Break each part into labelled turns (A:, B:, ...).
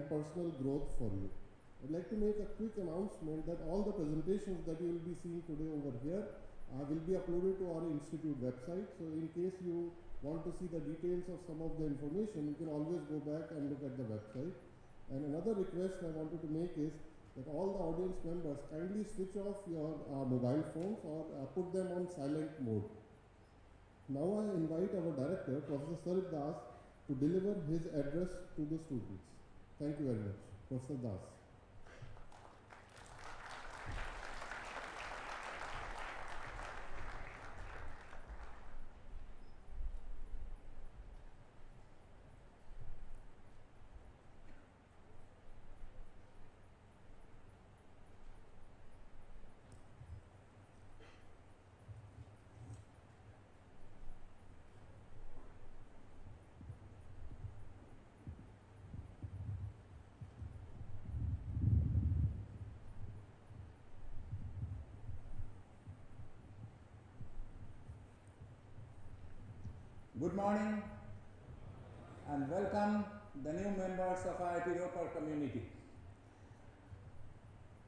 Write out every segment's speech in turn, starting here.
A: and personal growth for you. I'd like to make a quick announcement that all the presentations that you will be seeing today over here will be uploaded to our institute website. So in case you want to see the details of some of the information, you can always go back and look at the website. And another request I wanted to make is that all the audience members kindly switch off your mobile phones or put them on silent mode. Now I invite our director, Professor Sarit Das, to deliver his address to the students. Thank you very much. Professor Das.
B: Good morning and welcome the new members of IIT Ropar community.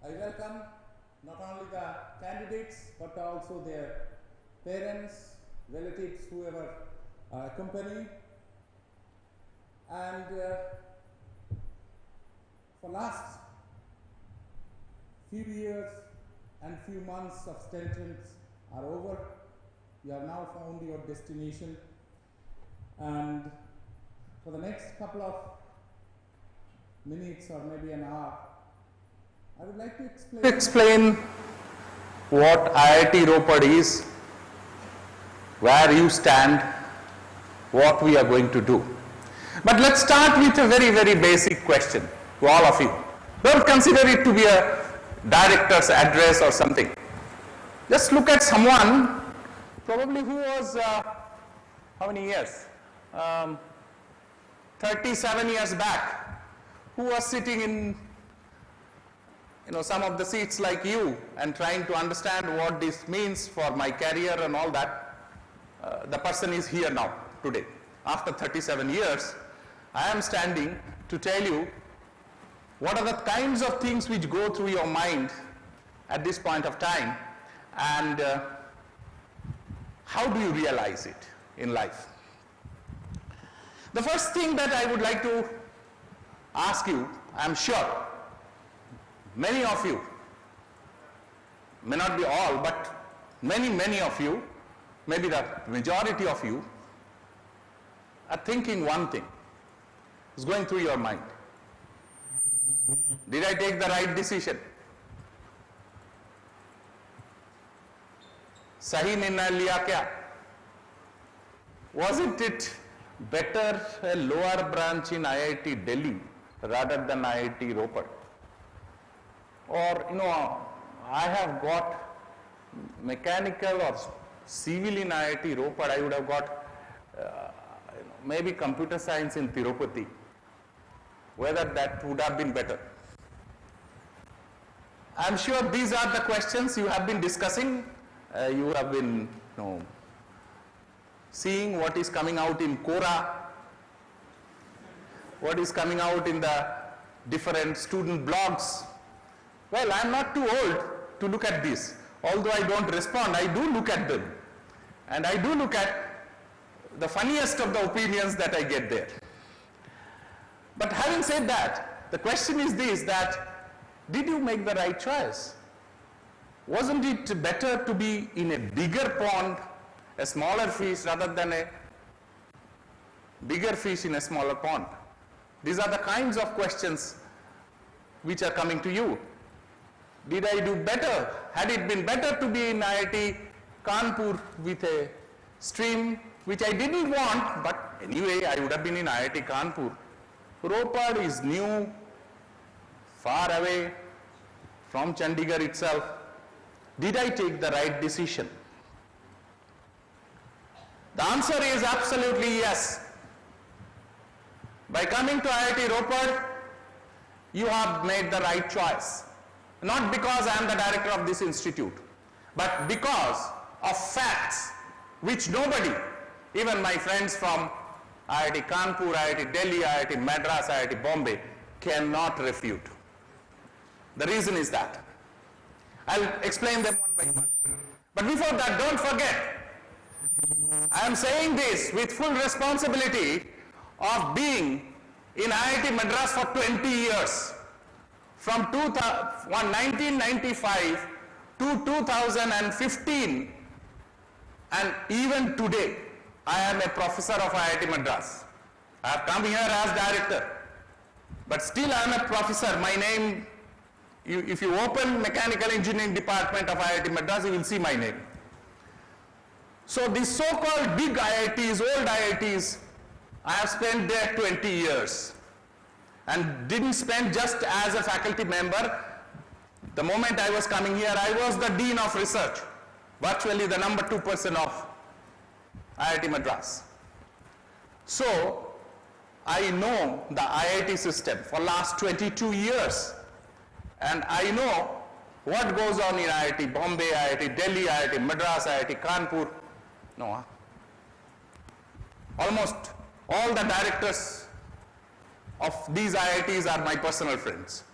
B: I welcome not only the candidates but also their parents, relatives, whoever accompany. And for last few years and few months of sentence are over. You have now found your destination. And for the next couple of minutes or maybe an hour, I would like to explain what IIT Ropar is, where you stand, what we are going to do. But let's start with a very, very basic question to all of you. Don't consider it to be a director's address or something. Just look at someone probably who was, how many years? 37 years back, who was sitting in some of the seats like you and trying to understand what this means for my career and all that. The person is here now today. After 37 years, I am standing to tell you what are the kinds of things which go through your mind at this point of time, and how do you realize it in life. The first thing that I would like to ask you, I am sure many of you, may not be all, but many of you, maybe the majority of you, are thinking one thing is going through your mind. Did I take the right decision? Sahi nirnay liya kya? Wasn't it better a lower branch in IIT Delhi rather than IIT Ropar? Or, I have got mechanical or civil in IIT Ropar, I would have got maybe computer science in Tirupati. Whether that would have been better. I'm sure these are the questions you have been discussing. You have been, seeing what is coming out in Quora, what is coming out in the different student blogs. Well, I'm not too old to look at this. Although I don't respond, I do look at them. And I do look at the funniest of the opinions that I get there. But having said that, the question is this, that did you make the right choice? Wasn't it better to be in a bigger pond, a smaller fish, rather than a bigger fish in a smaller pond? These are the kinds of questions which are coming to you. Did I do better? Had it been better to be in IIT Kanpur with a stream which I didn't want, but anyway I would have been in IIT Kanpur. Ropar is new, far away from Chandigarh itself. Did I take the right decision? The answer is absolutely yes. By coming to IIT Ropar, you have made the right choice. Not because I am the director of this institute, but because of facts which nobody, even my friends from IIT Kanpur, IIT Delhi, IIT Madras, IIT Bombay, cannot refute. The reason is that. I'll explain them one by one. But before that, don't forget, I am saying this with full responsibility of being in IIT Madras for 20 years. From 1995 to 2015, and even today, I am a professor of IIT Madras. I have come here as director, but still I am a professor. My name, if you open Mechanical Engineering Department of IIT Madras, you will see my name. So these so-called big IITs, old IITs, I have spent there 20 years and didn't spend just as a faculty member. The moment I was coming here, I was the Dean of Research, virtually the number 2 person of IIT Madras. So I know the IIT system for last 22 years, and I know what goes on in IIT Bombay, IIT Delhi, IIT Madras, IIT Kanpur. No, almost all the directors of these IITs are my personal friends.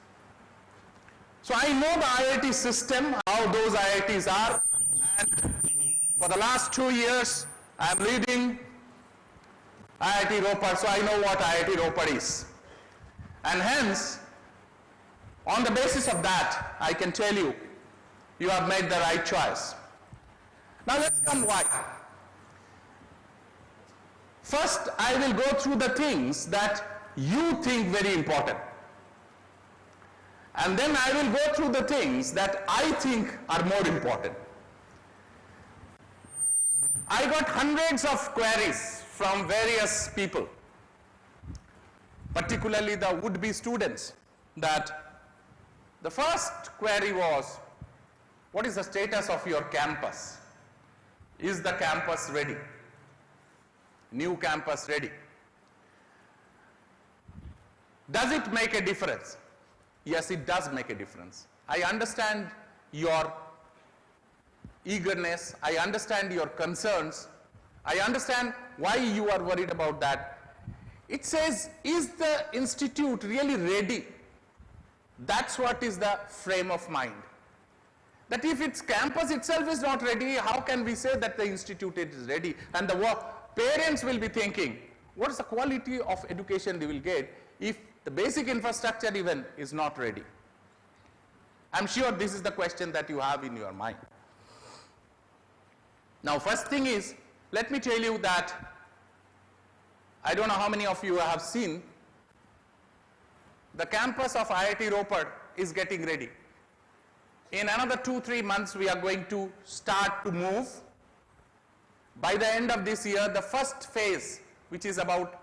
B: So I know the IIT system, how those IITs are, and for the last 2 years I am leading IIT Ropar, so I know what IIT Ropar is. And hence, on the basis of that, I can tell you, you have made the right choice. Now let's come why. First, I will go through the things that you think very important. And then I will go through the things that I think are more important. I got hundreds of queries from various people, particularly the would-be students, that the first query was, what is the status of your campus? Is the campus ready? New campus ready? Does it make a difference? Yes, it does make a difference. I understand your eagerness, I understand your concerns, I understand why you are worried about that. It says, is the institute really ready? That's what is the frame of mind. That if its campus itself is not ready, how can we say that the institute is ready? And the parents will be thinking, what is the quality of education they will get if the basic infrastructure even is not ready? I'm sure this is the question that you have in your mind. Now, first thing is, let me tell you that I don't know how many of you have seen, the campus of IIT Ropar is getting ready. In another 2-3 months, we are going to start to move. By the end of this year, the first phase, which is about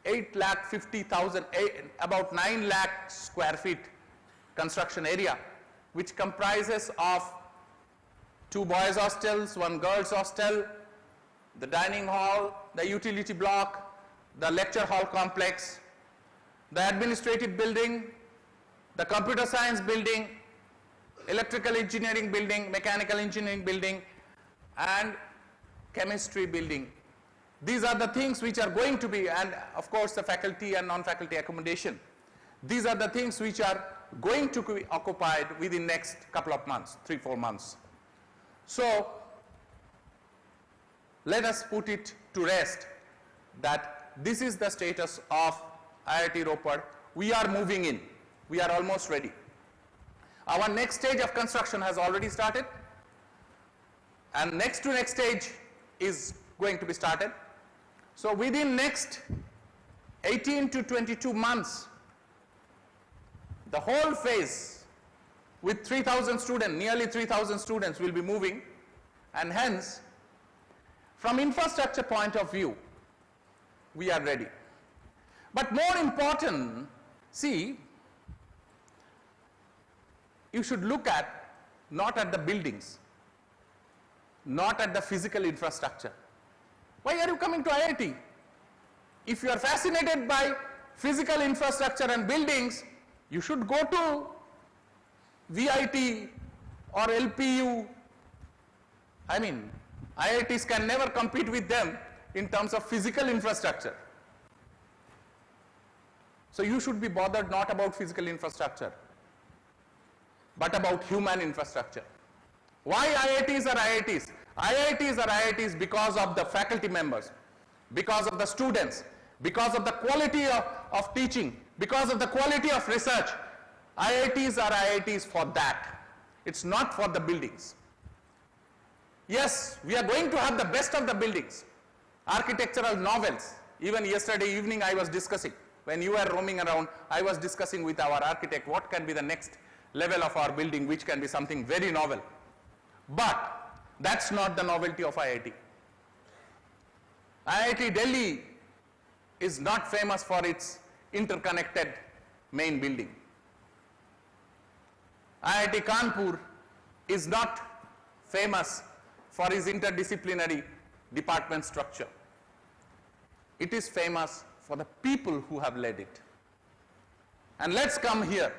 B: 8,50,000, about 9 lakh square feet construction area, which comprises of 2 boys hostels, 1 girls hostel, the dining hall, the utility block, the lecture hall complex, the administrative building, the computer science building, electrical engineering building, mechanical engineering building, and chemistry building. These are the things which are going to be, and of course the faculty and non-faculty accommodation. These are the things which are going to be occupied within next couple of months, 3-4 months. So let us put it to rest that this is the status of IIT Ropar. We are moving in. We are almost ready. Our next stage of construction has already started, and next to next stage is going to be started. So within next 18 to 22 months, the whole phase with 3,000 students, nearly 3,000 students will be moving, and hence, from infrastructure point of view, we are ready. But more important, see, you should look at not at the buildings, not at the physical infrastructure. Why are you coming to IIT? If you are fascinated by physical infrastructure and buildings, you should go to VIT or LPU. I mean, IITs can never compete with them in terms of physical infrastructure. So you should be bothered not about physical infrastructure, but about human infrastructure. Why IITs are IITs? IITs are IITs because of the faculty members, because of the students, because of the quality of teaching, because of the quality of research. IITs are IITs for that. It's not for the buildings. Yes, we are going to have the best of the buildings, architectural novels. Even yesterday evening I was discussing, when you were roaming around, I was discussing with our architect what can be the next level of our building, which can be something very novel. But that's not the novelty of IIT. IIT Delhi is not famous for its interconnected main building. IIT Kanpur is not famous for its interdisciplinary department structure. It is famous for the people who have led it. And let's come here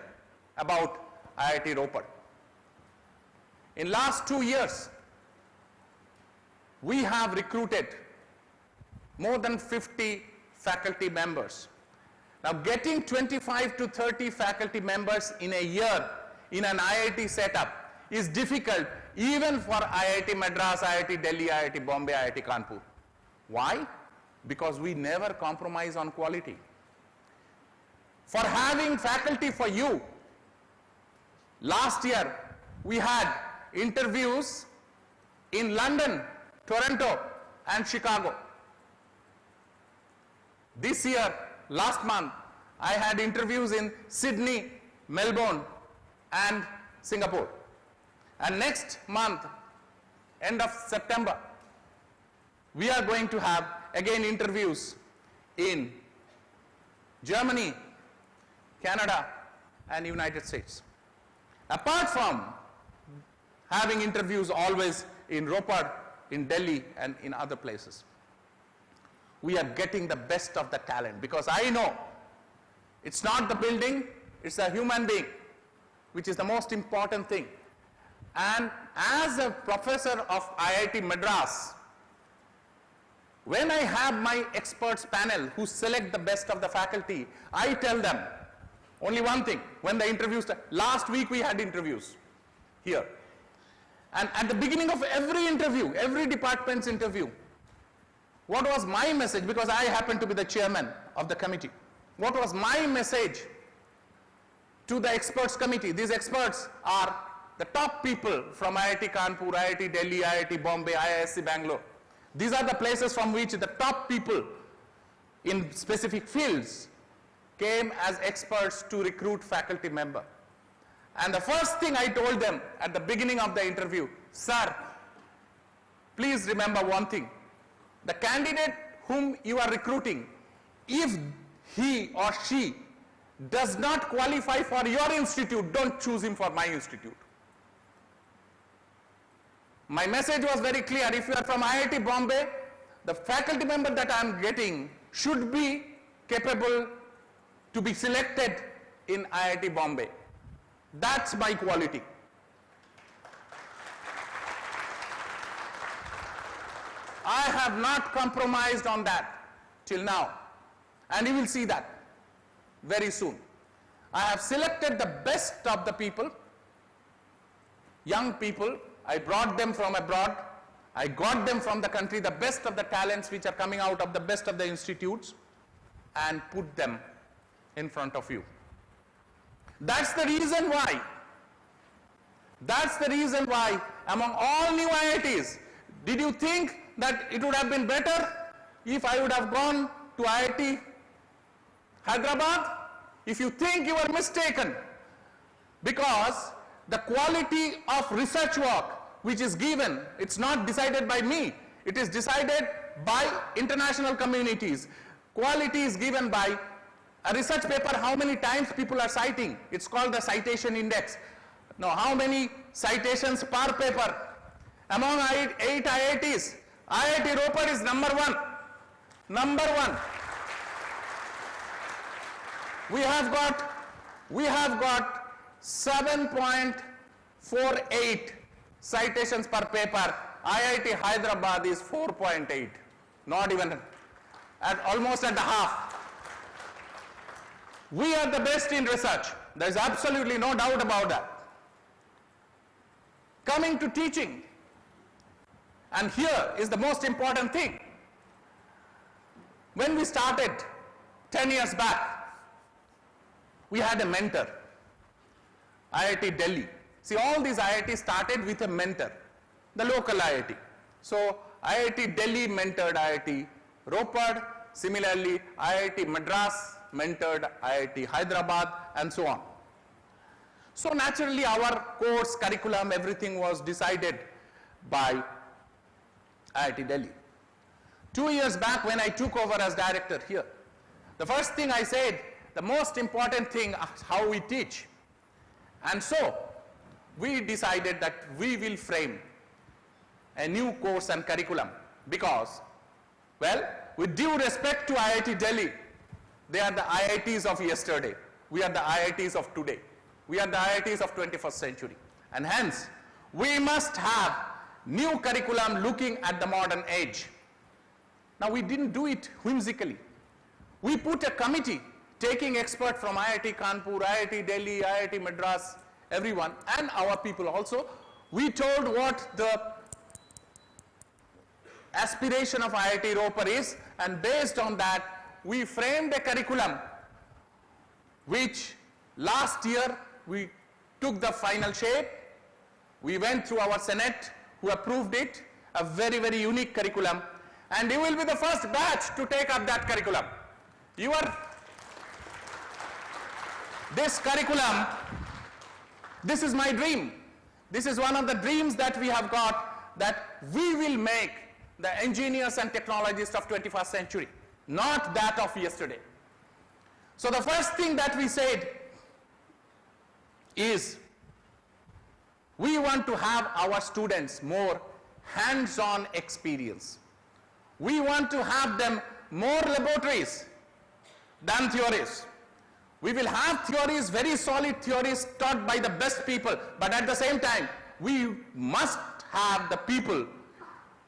B: about IIT Ropar. In last 2 years, we have recruited more than 50 faculty members. Now, getting 25 to 30 faculty members in a year in an IIT setup is difficult even for IIT Madras, IIT Delhi, IIT Bombay, IIT Kanpur. Why? Because we never compromise on quality. For having faculty for you, last year we had interviews in London, Toronto and Chicago. This year, last month, I had interviews in Sydney, Melbourne and Singapore. And next month, end of September, we are going to have again interviews in Germany, Canada and United States. Apart from having interviews always in Ropar, in Delhi and in other places, we are getting the best of the talent, because I know it's not the building, it's a human being, which is the most important thing. And as a professor of IIT Madras, when I have my experts panel who select the best of the faculty, I tell them only one thing. When the interviews, last week we had interviews here. And at the beginning of every interview, every department's interview, what was my message? Because I happen to be the chairman of the committee. What was my message to the experts committee? These experts are the top people from IIT Kanpur, IIT Delhi, IIT Bombay, IISc Bangalore. These are the places from which the top people in specific fields came as experts to recruit faculty member. And the first thing I told them at the beginning of the interview, sir, please remember one thing. The candidate whom you are recruiting, if he or she does not qualify for your institute, don't choose him for my institute. My message was very clear. If you are from IIT Bombay, the faculty member that I am getting should be capable to be selected in IIT Bombay. That's my quality. I have not compromised on that till now, and you will see that very soon. I have selected the best of the people, young people. I brought them from abroad. I got them from the country, the best of the talents which are coming out of the best of the institutes, and put them in front of you. That's the reason why. That's the reason why among all new IITs, did you think that it would have been better if I would have gone to IIT Hyderabad? If you think, you are mistaken, because the quality of research work which is given, it's not decided by me, it is decided by international communities. Quality is given by a research paper, how many times people are citing. It's called the citation index. Now, how many citations per paper? Among 8 IITs, IIT Ropar is number 1. Number 1. We have got 7.48 citations per paper. IIT Hyderabad is 4.8. Not even, almost at the half. We are the best in research. There is absolutely no doubt about that. Coming to teaching, and here is the most important thing. When we started 10 years back, we had a mentor, IIT Delhi. See, all these IITs started with a mentor, the local IIT. So, IIT Delhi mentored IIT Ropar, similarly IIT Madras mentored IIT Hyderabad, and so on. So naturally our course, curriculum, everything was decided by IIT Delhi. 2 years back when I took over as director here, the first thing I said, the most important thing is how we teach. And so we decided that we will frame a new course and curriculum because, well, with due respect to IIT Delhi, they are the IITs of yesterday. We are the IITs of today. We are the IITs of 21st century. And hence, we must have new curriculum looking at the modern age. Now, we didn't do it whimsically. We put a committee taking experts from IIT Kanpur, IIT Delhi, IIT Madras, everyone, and our people also. We told what the aspiration of IIT Ropar is, and based on that, we framed a curriculum which last year we took the final shape. We went through our Senate who approved it, a very, very unique curriculum, and you will be the first batch to take up that curriculum. This curriculum, this is my dream. This is one of the dreams that we have got, that we will make the engineers and technologists of 21st century, not that of yesterday. So the first thing that we said is we want to have our students more hands-on experience. We want to have them more laboratories than theories. We will have theories, very solid theories taught by the best people, but at the same time, we must have the people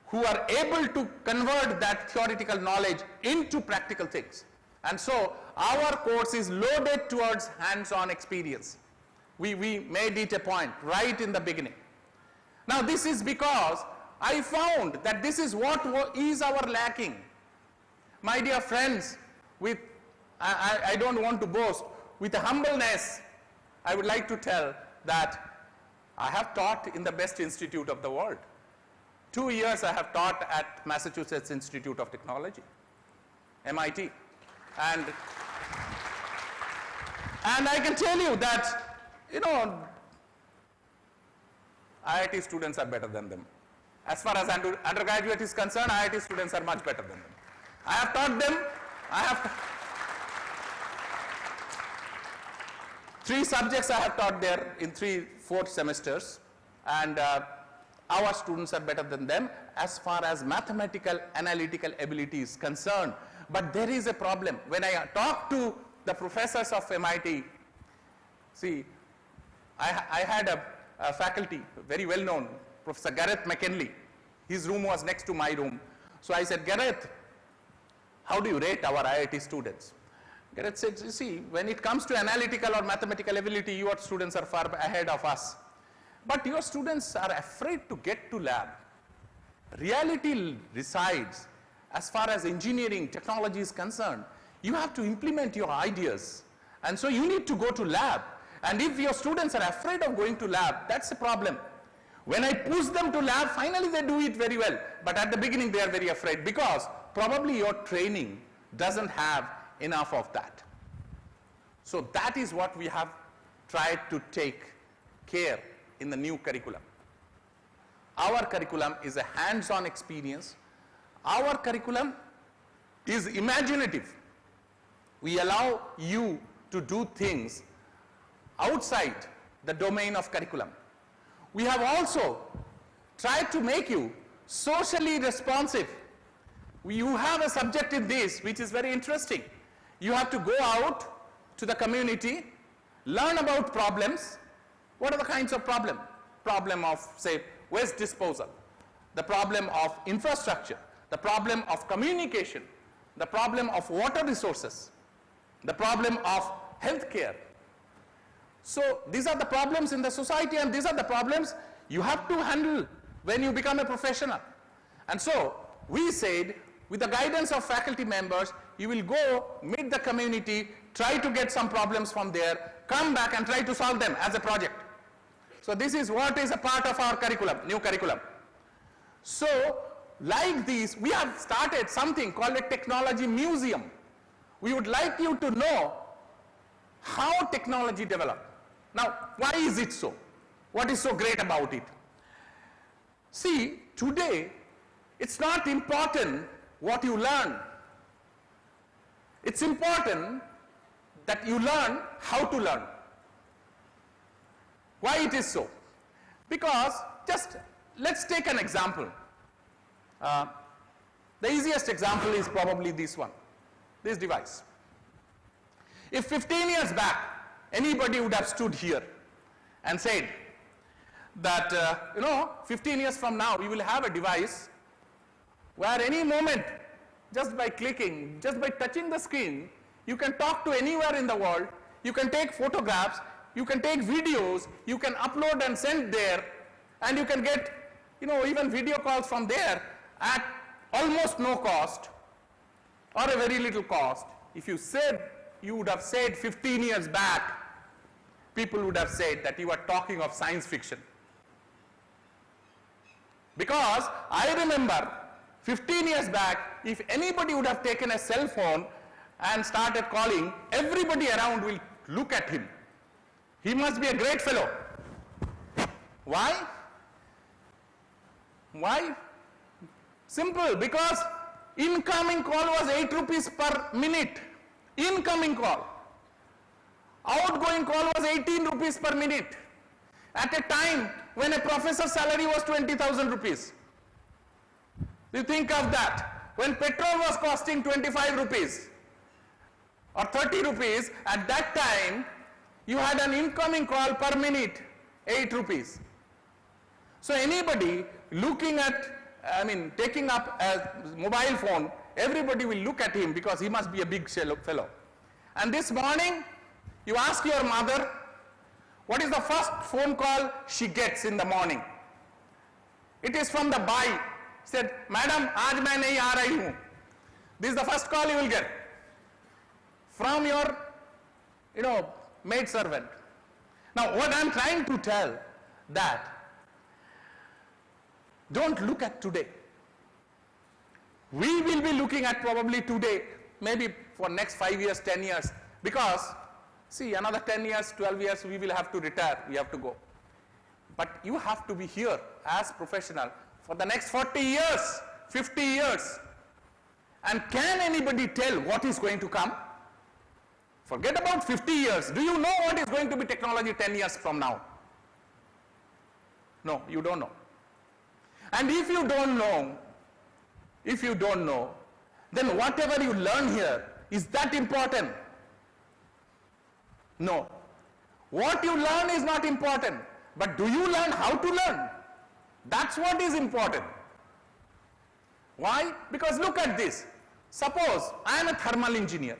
B: who are able to convert that theoretical knowledge into practical things. And so our course is loaded towards hands-on experience. We made it a point right in the beginning. Now this is because I found that this is what is our lacking. My dear friends, I don't want to boast, with a humbleness, I would like to tell that I have taught in the best institute of the world. 2 years I have taught at Massachusetts Institute of Technology, MIT. And I can tell you that, IIT students are better than them. As far as undergraduate is concerned, IIT students are much better than them. I have taught them, three subjects I have taught there in 3-4 semesters, and our students are better than them as far as mathematical, analytical ability is concerned. But there is a problem. When I talk to the professors of MIT, see, I had a faculty, very well known, Professor Gareth McKinley. His room was next to my room. So I said, Gareth, how do you rate our IIT students? Gareth said, you see, when it comes to analytical or mathematical ability, your students are far ahead of us. But your students are afraid to get to lab. Reality resides as far as engineering, technology is concerned. You have to implement your ideas. And so you need to go to lab. And if your students are afraid of going to lab, that's a problem. When I push them to lab, finally they do it very well. But at the beginning they are very afraid because probably your training doesn't have enough of that. So that is what we have tried to take care in the new curriculum. Our curriculum is a hands-on experience. Our curriculum is imaginative. We allow you to do things outside the domain of curriculum. We have also tried to make you socially responsive. You have a subject in this which is very interesting. You have to go out to the community, learn about problems. What are the kinds of problems? Problem of, say, waste disposal, the problem of infrastructure, the problem of communication, the problem of water resources, the problem of healthcare. So these are the problems in the society, and these are the problems you have to handle when you become a professional. And so we said, with the guidance of faculty members, you will go meet the community, try to get some problems from there, come back and try to solve them as a project. So this is what is a part of our curriculum, new curriculum. So like this, we have started something called a technology museum. We would like you to know how technology developed. Now, why is it so? What is so great about it? See, today, it's not important what you learn. It's important that you learn how to learn. Why it is so? Because, just let's take an example. The easiest example is probably this one, this device. If 15 years back, anybody would have stood here and said that, 15 years from now, we will have a device where any moment, just by clicking, just by touching the screen, you can talk to anywhere in the world, you can take photographs, you can take videos, you can upload and send there, and you can get, even video calls from there at almost no cost or a very little cost. If you said, you would have said 15 years back, people would have said that you are talking of science fiction. Because I remember 15 years back, if anybody would have taken a cell phone and started calling, everybody around will look at him. He must be a great fellow. Why? Why? Simple, because incoming call was 8 rupees per minute. Incoming call. Outgoing call was 18 rupees per minute. At a time when a professor's salary was 20,000 rupees. You think of that. When petrol was costing 25 rupees or 30 rupees, at that time you had an incoming call per minute, 8 rupees. So anybody looking at, taking up a mobile phone, everybody will look at him because he must be a big fellow. And this morning, you ask your mother, what is the first phone call she gets in the morning? It is from the boy. Said, Madam, aaj main nahi aa rahi hu. This is the first call you will get from your, maid servant. Now, what I am trying to tell that don't look at today. We will be looking at probably today, maybe for next 5 years, 10 years, because see, another 10 years, 12 years, we will have to retire, we have to go. But you have to be here as professional for the next 40 years, 50 years. And can anybody tell what is going to come? Forget about 50 years. Do you know what is going to be technology 10 years from now? No, you don't know. And if you don't know, then whatever you learn here, is that important? No. What you learn is not important, but do you learn how to learn? That's what is important. Why? Because look at this. Suppose I am a thermal engineer,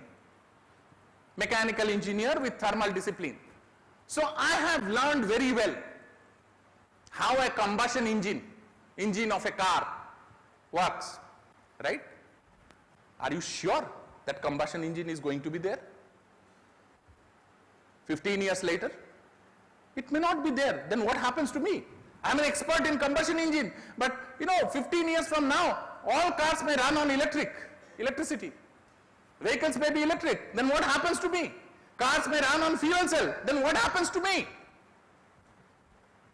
B: mechanical engineer with thermal discipline. So I have learned very well how a combustion engine of a car works, right? Are you sure that combustion engine is going to be there 15 years later? It may not be there. Then what happens to me? I'm an expert in combustion engine, but 15 years from now, all cars may run on electricity. Vehicles may be electric. Then what happens to me? Cars may run on fuel cell. Then what happens to me?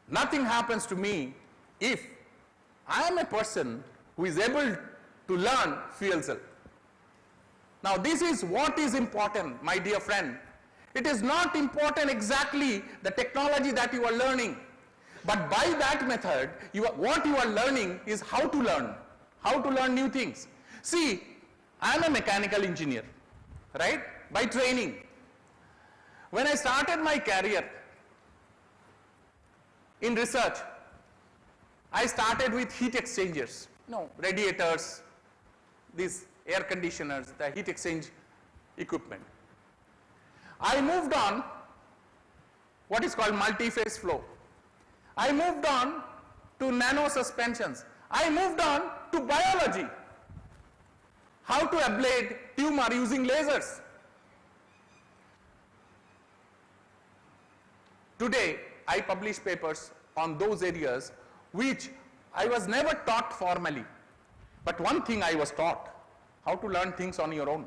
B: Nothing happens to me if I am a person who is able to learn fuel cell. Now this is what is important, my dear friend. It is not important exactly the technology that you are learning, but by that method, what you are learning is how to learn new things. See, I am a mechanical engineer, right, by training. When I started my career in research, I started with heat exchangers, radiators, these air conditioners, the heat exchange equipment. I moved on what is called multi-phase flow. I moved on to nano suspensions. I moved on to biology. How to ablate tumor using lasers. Today, I publish papers on those areas which I was never taught formally. But one thing I was taught, how to learn things on your own.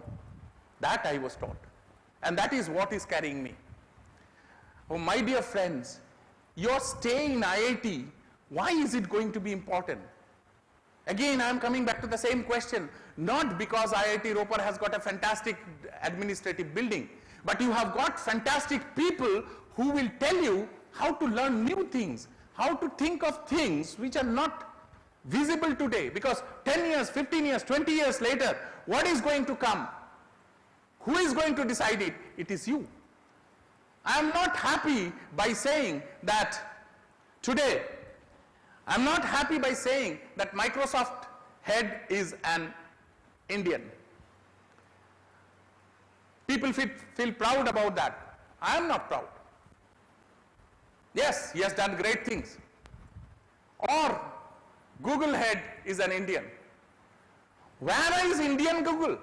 B: That I was taught. And that is what is carrying me. Oh, my dear friends, your stay in IIT, why is it going to be important? Again, I am coming back to the same question. Not because IIT Ropar has got a fantastic administrative building, but you have got fantastic people who will tell you how to learn new things, how to think of things which are not visible today. Because 10 years, 15 years, 20 years later, what is going to come? Who is going to decide it? It is you. I am not happy by saying that today, I am not happy by saying that Microsoft head is an Indian. People feel proud about that. I am not proud. Yes, he has done great things. Or Google head is an Indian. Where is Indian Google?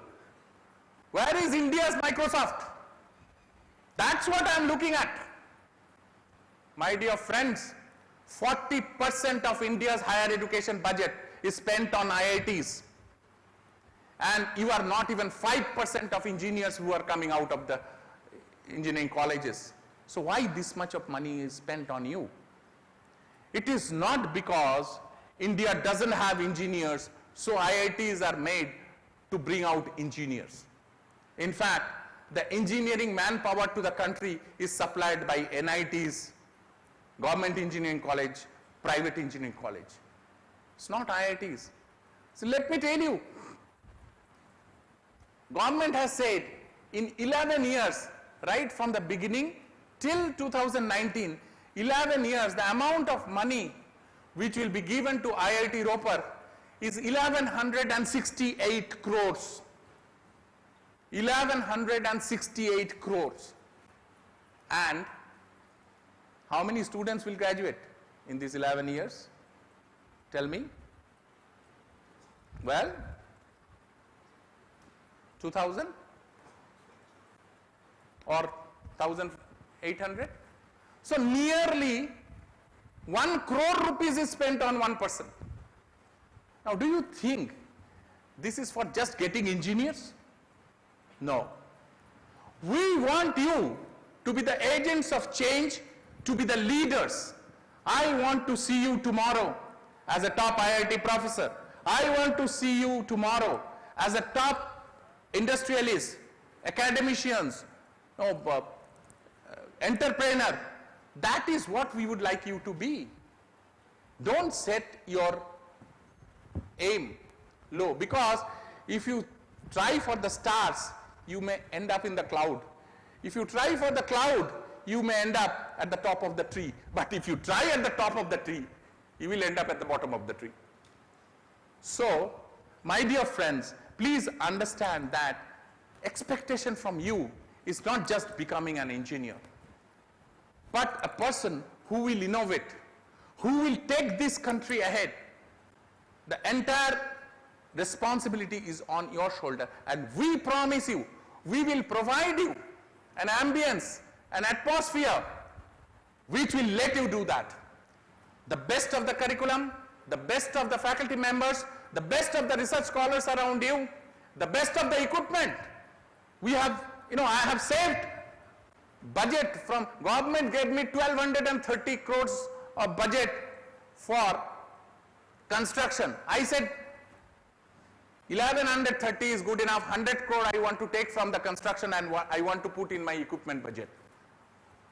B: Where is India's Microsoft? That's what I am looking at. My dear friends, 40% of India's higher education budget is spent on IITs. And you are not even 5% of engineers who are coming out of the engineering colleges. So why this much of money is spent on you? It is not because India doesn't have engineers, so IITs are made to bring out engineers. In fact, the engineering manpower to the country is supplied by NITs, government engineering college, private engineering college. It's not IITs. So let me tell you, government has said in 11 years, right from the beginning till 2019, 11 years, the amount of money which will be given to IIT Ropar is 1168 crores. 1168 crores. And how many students will graduate in these 11 years? Tell me. Well, 2000 or 1800? So nearly 1 crore rupees is spent on one person. Now, do you think this is for just getting engineers? No. We want you to be the agents of change, to be the leaders. I want to see you tomorrow as a top IIT professor. I want to see you tomorrow as a top industrialist, academicians, entrepreneur. That is what we would like you to be. Don't set your aim low, because if you try for the stars, you may end up in the cloud. If you try for the cloud, you may end up at the top of the tree. But if you try at the top of the tree, you will end up at the bottom of the tree. So, my dear friends, please understand that expectation from you is not just becoming an engineer, but a person who will innovate, who will take this country ahead. The entire responsibility is on your shoulder, and we promise you, we will provide you an ambience, an atmosphere which will let you do that. The best of the curriculum, the best of the faculty members, the best of the research scholars around you, the best of the equipment. We have, I have saved budget from government, gave me 1230 crores of budget for construction. I said 1130 is good enough, 100 crore I want to take from the construction and I want to put in my equipment budget.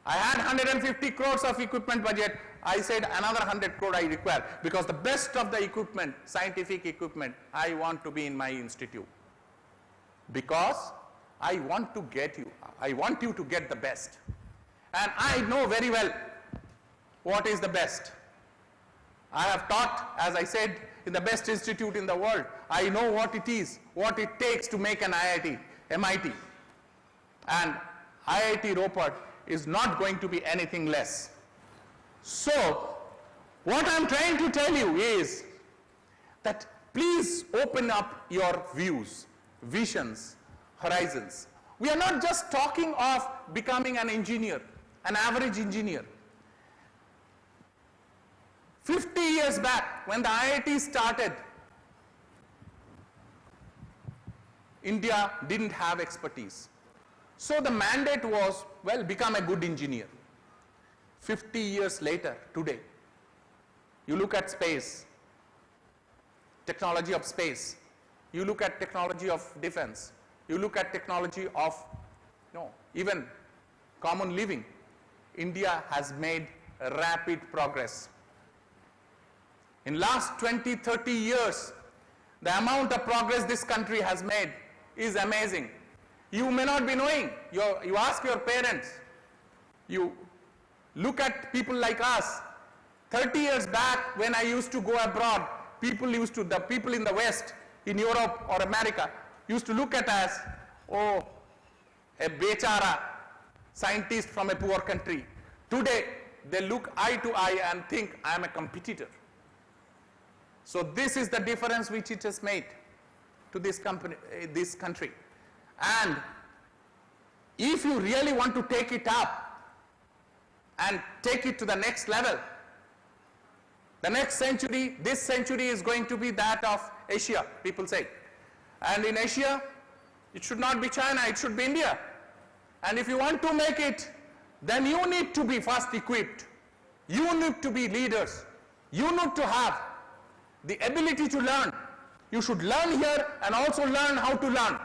B: I had 150 crores of equipment budget. I said another 100 crore I require, because the best of the equipment, scientific equipment, I want to be in my institute. Because I want to get you, I want you to get the best. And I know very well what is the best. I have taught, as I said, in the best institute in the world. I know what it is, what it takes to make an IIT, MIT. And IIT Ropar is not going to be anything less. So, what I'm trying to tell you is that please open up your views, visions, horizons. We are not just talking of becoming an engineer, an average engineer. 50 years back, when the IIT started, India didn't have expertise. So the mandate was, well, become a good engineer. 50 years later, today, you look at space, technology of space, you look at technology of defense, you look at technology of even common living. India has made rapid progress. In last 20, 30 years, the amount of progress this country has made is amazing. You may not be knowing. You ask your parents. You look at people like us. 30 years back, when I used to go abroad, the people in the West, in Europe or America, used to look at us, oh, a bechara scientist from a poor country. Today, they look eye to eye and think I am a competitor. So this is the difference which it has made to this country. And if you really want to take it up and take it to the next level, the next century, this century is going to be that of Asia, people say. And in Asia, it should not be China, it should be India. And if you want to make it, then you need to be first equipped. You need to be leaders. You need to have the ability to learn. You should learn here and also learn how to learn,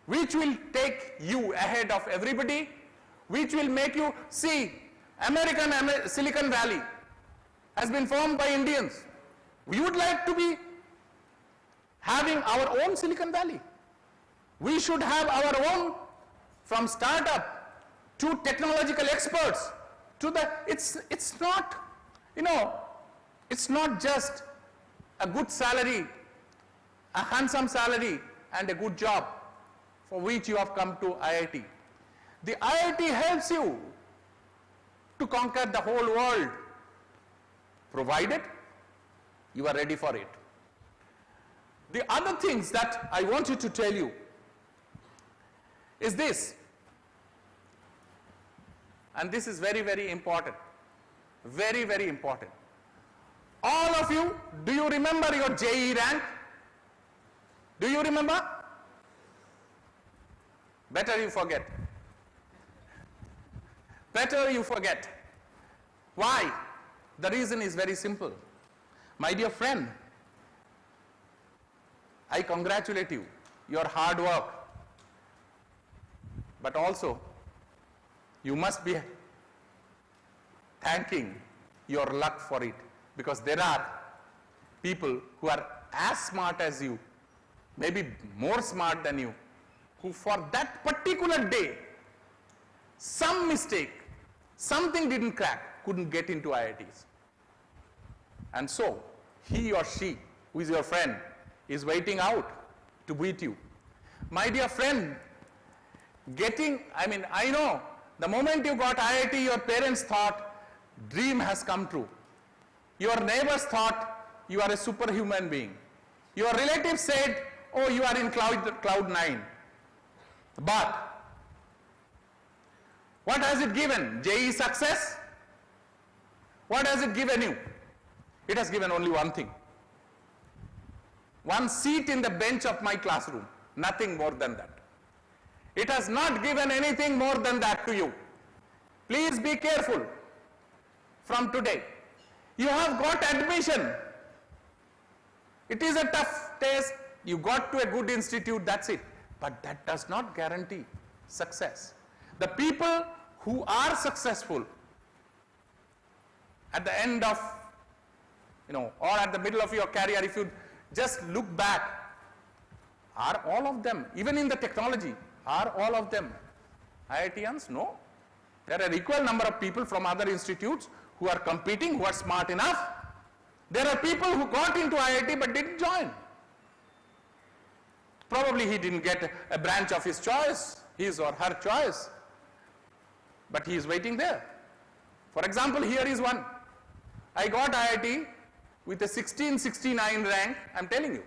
B: which will take you ahead of everybody, which will make you see Silicon Valley has been formed by Indians. We would like to be having our own Silicon Valley. We should have our own, from startup to technological experts to the, it's not, it's not just a good salary, a handsome salary and a good job for which you have come to IIT. The IIT helps you to conquer the whole world, provided you are ready for it. The other things that I wanted to tell you is this, and this is very, very important, very, very important. All of you, do you remember your JEE rank? Do you remember? Better you forget. Better you forget. Why? The reason is very simple. My dear friend, I congratulate you, your hard work, but also you must be thanking your luck for it, because there are people who are as smart as you, maybe more smart than you, who for that particular day, some mistake, something didn't crack, couldn't get into IITs. And so, he or she, who is your friend, is waiting out to beat you. My dear friend, I know, the moment you got IIT, your parents thought, dream has come true. Your neighbors thought you are a superhuman being. Your relatives said, oh, you are in cloud 9. But what has it given? JEE success? What has it given you? It has given only one thing. One seat in the bench of my classroom. Nothing more than that. It has not given anything more than that to you. Please be careful from today. You have got admission. It is a tough test. You got to a good institute, that's it. But that does not guarantee success. The people who are successful at the end of, or at the middle of your career, if you just look back, are all of them, even in the technology, are all of them IITians? No. There are equal number of people from other institutes who are competing, who are smart enough. There are people who got into IIT but didn't join. Probably he didn't get a branch of his choice, his or her choice. but he is waiting there. For example, here is one. I got IIT with a 1669 rank, I'm telling you.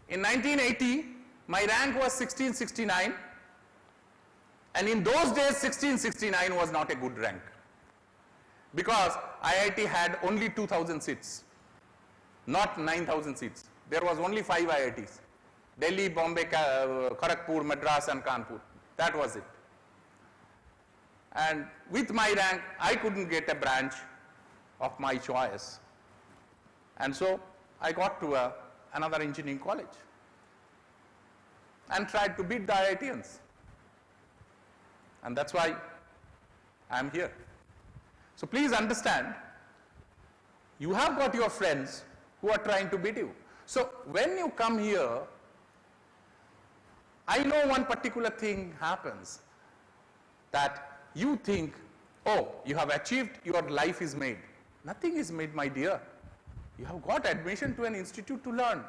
B: In 1980, my rank was 1669, and in those days 1669 was not a good rank, because IIT had only 2000 seats, not 9000 seats. There was only 5 IITs: Delhi, Bombay, Kharagpur, Madras and Kanpur. That was it. And with my rank, I couldn't get a branch of my choice. And so I got to another engineering college and tried to beat the IITians. And that's why I'm here. So please understand, you have got your friends who are trying to beat you. So when you come here, I know one particular thing happens, that you think, oh, you have achieved, your life is made. Nothing is made, my dear. You have got admission to an institute to learn.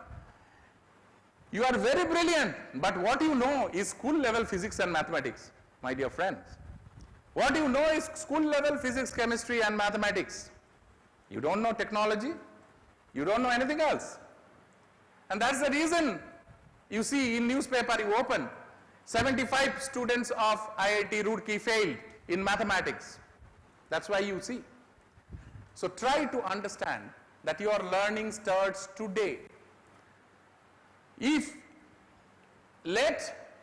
B: You are very brilliant, but what you know is school level physics and mathematics, my dear friends. What you know is school level physics, chemistry and mathematics. You don't know technology, you don't know anything else. And that's the reason you see in newspaper you open, 75 students of IIT Roorkee failed in mathematics. That's why you see. So try to understand that your learning starts today. If let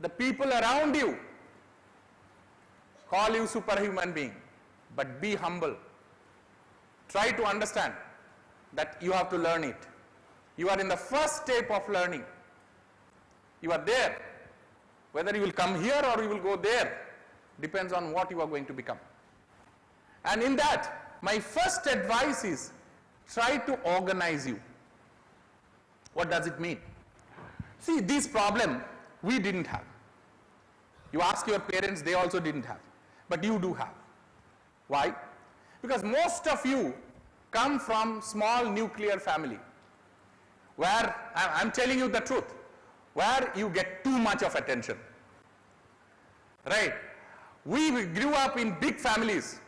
B: the people around you call you superhuman being, but be humble. Try to understand that you have to learn it. You are in the first step of learning. You are there. Whether you will come here or you will go there depends on what you are going to become. And in that, my first advice is try to organize you. What does it mean? See, this problem we didn't have. You ask your parents, they also didn't have. But you do have. Why? Because most of you come from small nuclear family, where, I'm telling you the truth, where you get too much of attention. Right? We grew up in big families.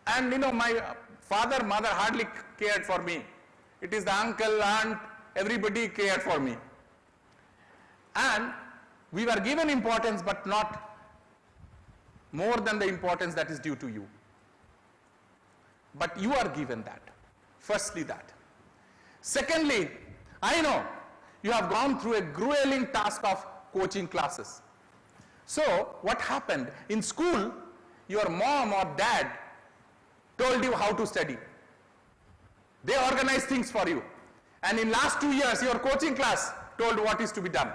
B: And my father, mother hardly cared for me. It is the uncle, aunt, everybody cared for me. And we were given importance, but not more than the importance that is due to you. But you are given that. Firstly, that. Secondly, I know you have gone through a grueling task of coaching classes. So, what happened? In school, your mom or dad told you how to study. They organized things for you. And in last 2 years, your coaching class told what is to be done.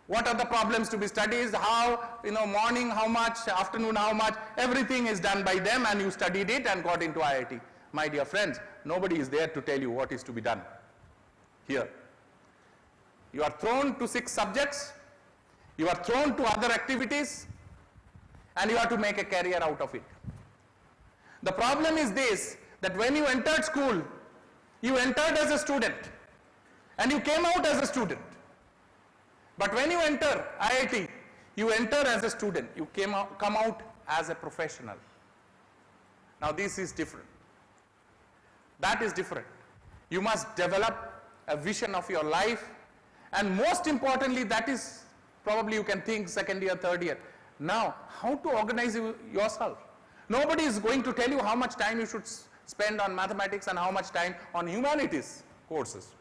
B: What are the problems to be studied, how, morning how much, afternoon how much, everything is done by them, and you studied it and got into IIT. My dear friends, nobody is there to tell you what is to be done here. You are thrown to 6 subjects, you are thrown to other activities, and you have to make a career out of it. The problem is this, that when you entered school, you entered as a student, and you came out as a student. But when you enter IIT, you enter as a student, you come out as a professional. Now this is different. That is different. You must develop a vision of your life, and most importantly, that is probably you can think second year, third year. Now, how to organize yourself? Nobody is going to tell you how much time you should spend on mathematics and how much time on humanities courses.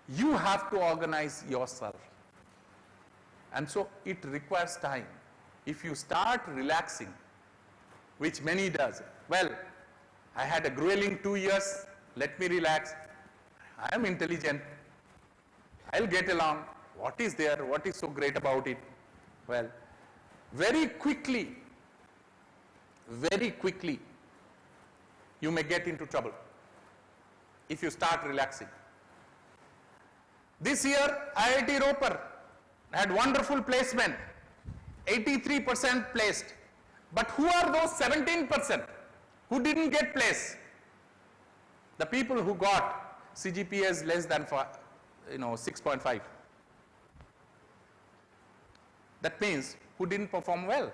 B: You have to organize yourself. And so it requires time. If you start relaxing, which many does, well, I had a grueling 2 years, let me relax. I am intelligent. I'll get along. What is there? What is so great about it? Well, very quickly, you may get into trouble if you start relaxing. This year, IIT Ropar had wonderful placement, 83% placed. But who are those 17% who didn't get place? The people who got CGPAs less than 6.5. That means who didn't perform well.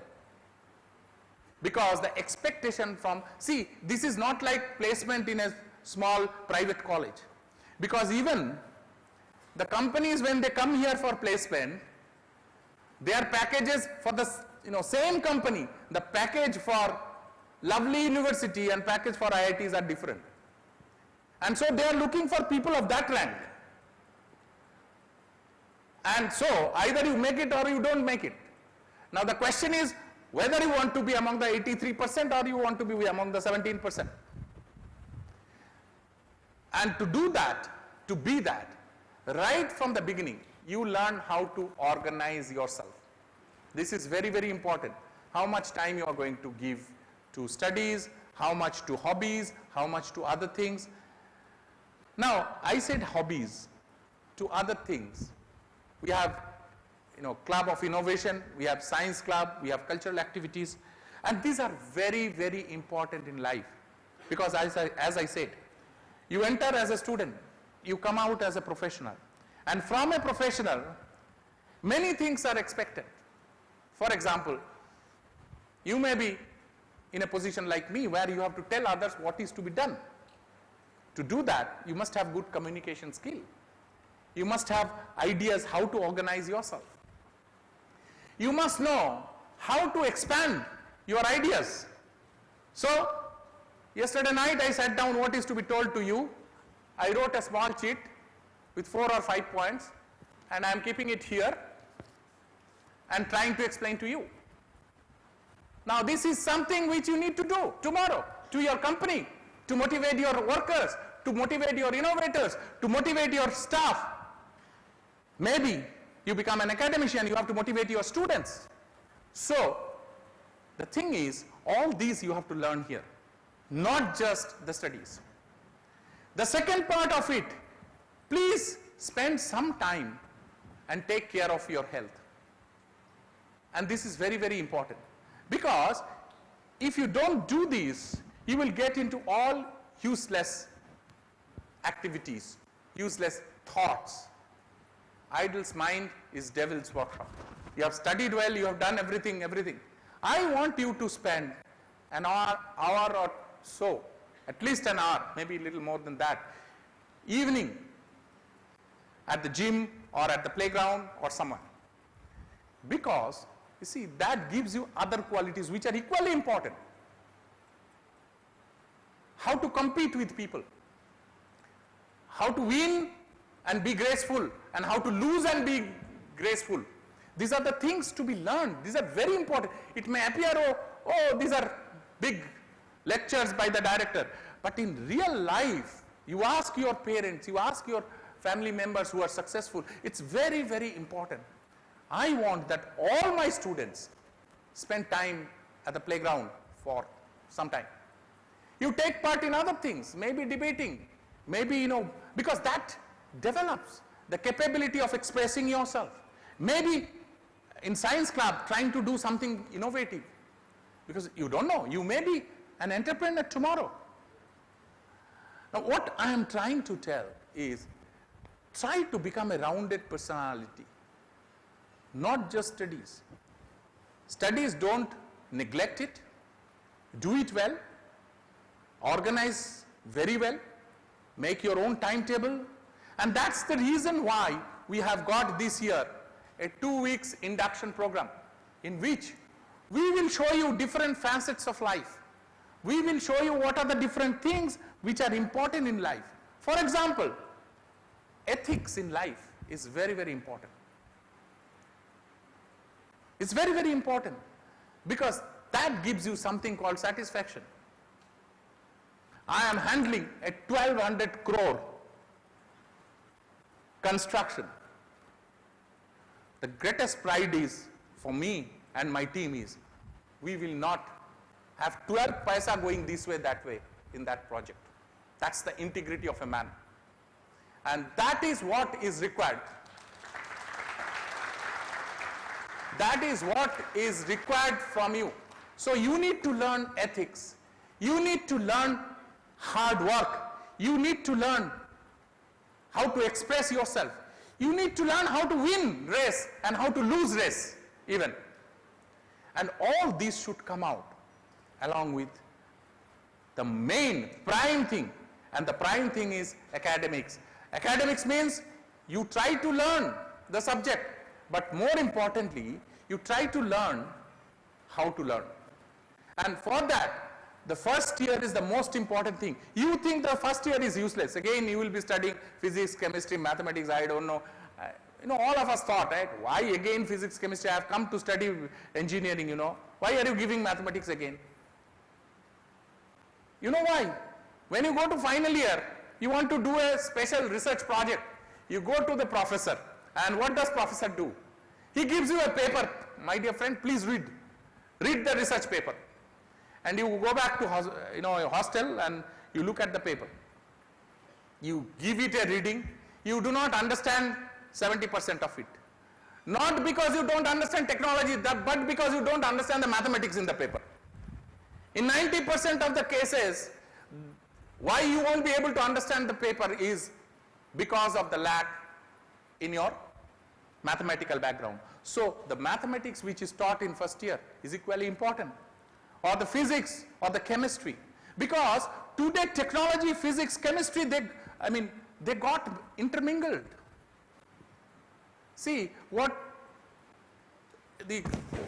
B: Because the expectation from, see, this is not like placement in a small private college. Because even the companies, when they come here for placement, their packages for the same company, the package for lovely university and package for IITs are different. And so they are looking for people of that rank. And so either you make it or you don't make it. Now the question is whether you want to be among the 83% or you want to be among the 17%. And to do that, to be that, right from the beginning, you learn how to organize yourself. This is very, very important. How much time you are going to give to studies, how much to hobbies, how much to other things. Now, I said hobbies, to other things. We have, club of innovation, we have science club, we have cultural activities, and these are very, very important in life. Because as I said, you enter as a student, you come out as a professional. And from a professional, many things are expected. For example, you may be in a position like me where you have to tell others what is to be done. To do that, you must have good communication skill. You must have ideas how to organize yourself. You must know how to expand your ideas. So, yesterday night I sat down what is to be told to you. I wrote a small sheet with 4 or 5 points and I am keeping it here and trying to explain to you. Now this is something which you need to do tomorrow to your company, to motivate your workers, to motivate your innovators, to motivate your staff. Maybe you become an academician, you have to motivate your students. So the thing is, all these you have to learn here, not just the studies. The second part of it, please spend some time and take care of your health. And this is very, very important. Because if you don't do this, you will get into all useless activities, useless thoughts. Idle's mind is devil's workshop. You have studied well, you have done everything. I want you to spend an hour or so, at least an hour, maybe a little more than that, evening at the gym or at the playground or somewhere. Because, you see, that gives you other qualities which are equally important. How to compete with people, how to win and be graceful, and how to lose and be graceful. These are the things to be learned. These are very important. It may appear, oh, these are big lectures by the director. But in real life, you ask your parents, you ask your family members who are successful, it's very, very important. I want that all my students spend time at the playground for some time. You take part in other things, maybe debating, maybe, because that develops the capability of expressing yourself. Maybe in science club trying to do something innovative, because you don't know, you may be an entrepreneur tomorrow. Now what I am trying to tell is, try to become a rounded personality, not just studies. Studies, don't neglect it, do it well, organize very well, make your own timetable, and that's the reason why we have got this year a 2 weeks induction program in which we will show you different facets of life. We will show you what are the different things which are important in life. For example, ethics in life is very, very important. It's very, very important because that gives you something called satisfaction. I am handling a 1200 crore construction. The greatest pride is for me and my team is we will not have 12 paisa going this way, that way in that project. That's the integrity of a man. And that is what is required. That is what is required from you. So you need to learn ethics. You need to learn hard work. You need to learn how to express yourself. You need to learn how to win race and how to lose race even. And all these should come out along with the main prime thing, and the prime thing is academics. Academics means you try to learn the subject, but more importantly, you try to learn how to learn. And for that, the first year is the most important thing. You think the first year is useless. Again, you will be studying physics, chemistry, mathematics, I don't know. All of us thought, right? Why again physics, chemistry? I have come to study engineering, Why are you giving mathematics again? You know why? When you go to final year, you want to do a special research project. You go to the professor, and what does professor do? He gives you a paper. My dear friend, please read. Read the research paper. And you go back to your hostel and you look at the paper. You give it a reading. You do not understand 70% of it. Not because you don't understand technology, but because you don't understand the mathematics in the paper. In 90% of the cases, why you won't be able to understand the paper is because of the lack in your mathematical background. So the mathematics which is taught in first year is equally important, or the physics or the chemistry, because today technology, physics, chemistry, they got intermingled. See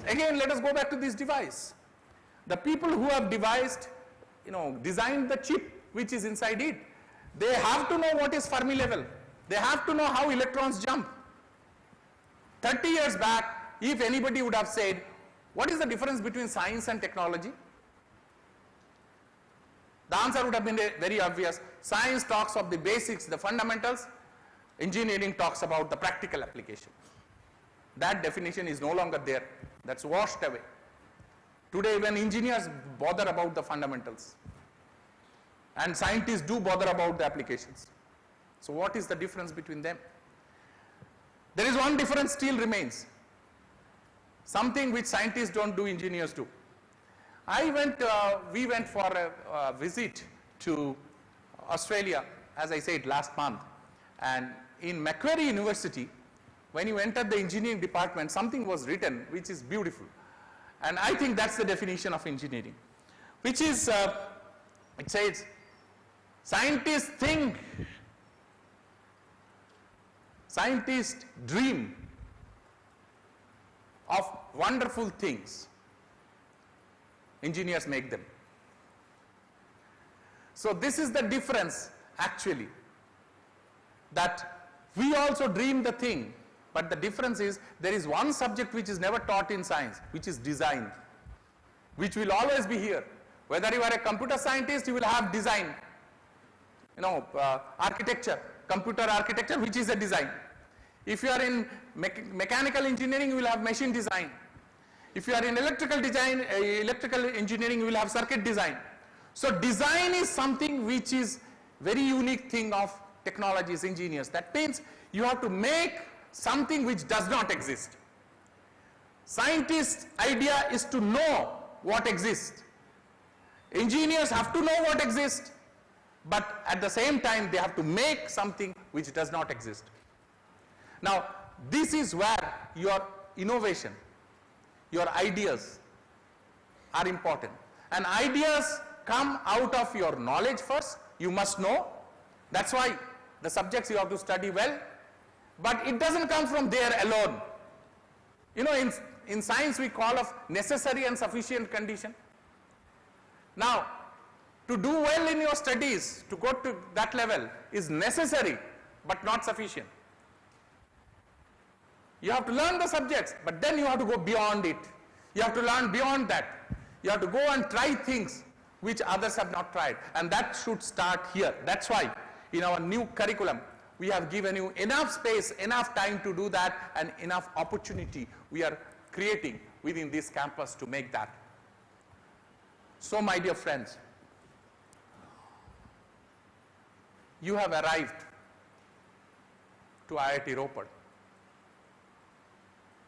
B: again let us go back to this device. The people who have designed the chip which is inside it, they have to know what is Fermi level. They have to know how electrons jump. 30 years back, if anybody would have said, what is the difference between science and technology? The answer would have been very obvious. Science talks of the basics, the fundamentals. Engineering talks about the practical application. That definition is no longer there. That's washed away. Today, when engineers bother about the fundamentals, and scientists do bother about the applications. So what is the difference between them? There is one difference still remains. Something which scientists don't do, engineers do. We went for a visit to Australia, as I said, last month. And in Macquarie University, when you entered the engineering department, something was written which is beautiful. And I think that's the definition of engineering, which is, it says, scientists think, scientists dream of wonderful things. Engineers make them. So this is the difference actually, that we also dream the thing, but the difference is there is one subject which is never taught in science, which is design, which will always be here. Whether you are a computer scientist, you will have design, architecture, computer architecture, which is a design. If you are in mechanical engineering, you will have machine design. If you are in electrical engineering, you will have circuit design. So design is something which is very unique thing of technologies, engineers. That means you have to make something which does not exist. Scientists' idea is to know what exists. Engineers have to know what exists, but at the same time they have to make something which does not exist. Now, this is where your innovation, your ideas are important. And ideas come out of your knowledge first. You must know. That's why the subjects you have to study well. But it doesn't come from there alone. In science we call of necessary and sufficient condition. Now, to do well in your studies, to go to that level is necessary but not sufficient. You have to learn the subjects, but then you have to go beyond it. You have to learn beyond that. You have to go and try things which others have not tried, and that should start here. That's why in our new curriculum, we have given you enough space, enough time to do that, and enough opportunity we are creating within this campus to make that. So, my dear friends, you have arrived to IIT Ropar.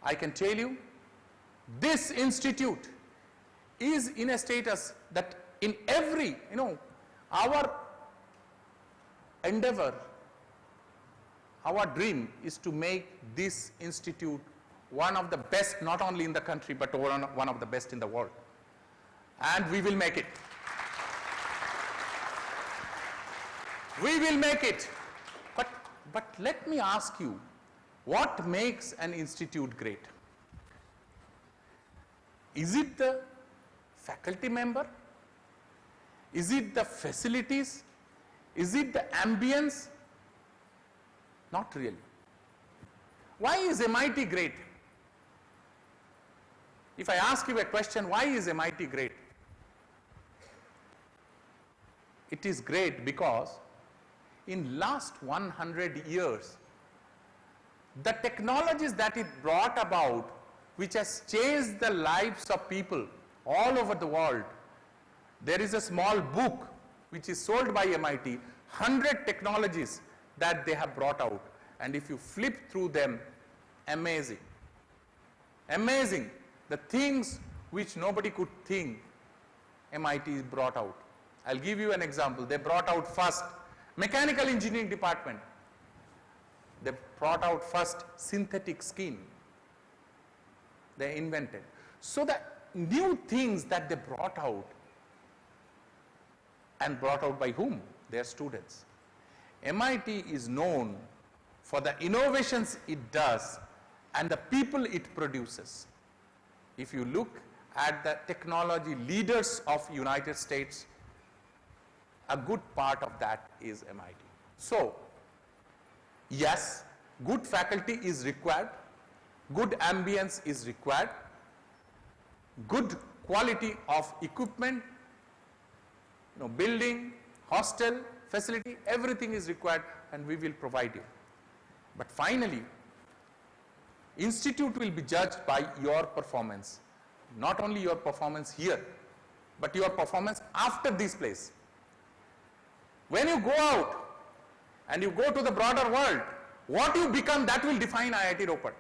B: I can tell you, this institute is in a status that in every, our endeavor, our dream is to make this institute one of the best, not only in the country, but one of the best in the world. And we will make it. We will make it. But let me ask you, what makes an institute great? Is it the faculty member? Is it the facilities? Is it the ambience? Not really. Why is MIT great? If I ask you a question, why is MIT great? It is great because in last 100 years, the technologies that it brought about, which has changed the lives of people all over the world. There is a small book which is sold by MIT, 100 technologies that they have brought out. And if you flip through them, amazing. Amazing. The things which nobody could think, MIT brought out. I'll give you an example. They brought out first mechanical engineering department. They brought out first synthetic skin. They invented. So the new things that they brought out, and brought out by whom? Their students. MIT is known for the innovations it does and the people it produces. If you look at the technology leaders of United States, a good part of that is MIT. So, yes, good faculty is required, good ambience is required, good quality of equipment, building, hostel, facility, everything is required, and we will provide you. But finally, institute will be judged by your performance, not only your performance here, but your performance after this place. When you go out and you go to the broader world, what you become, that will define IIT Ropar.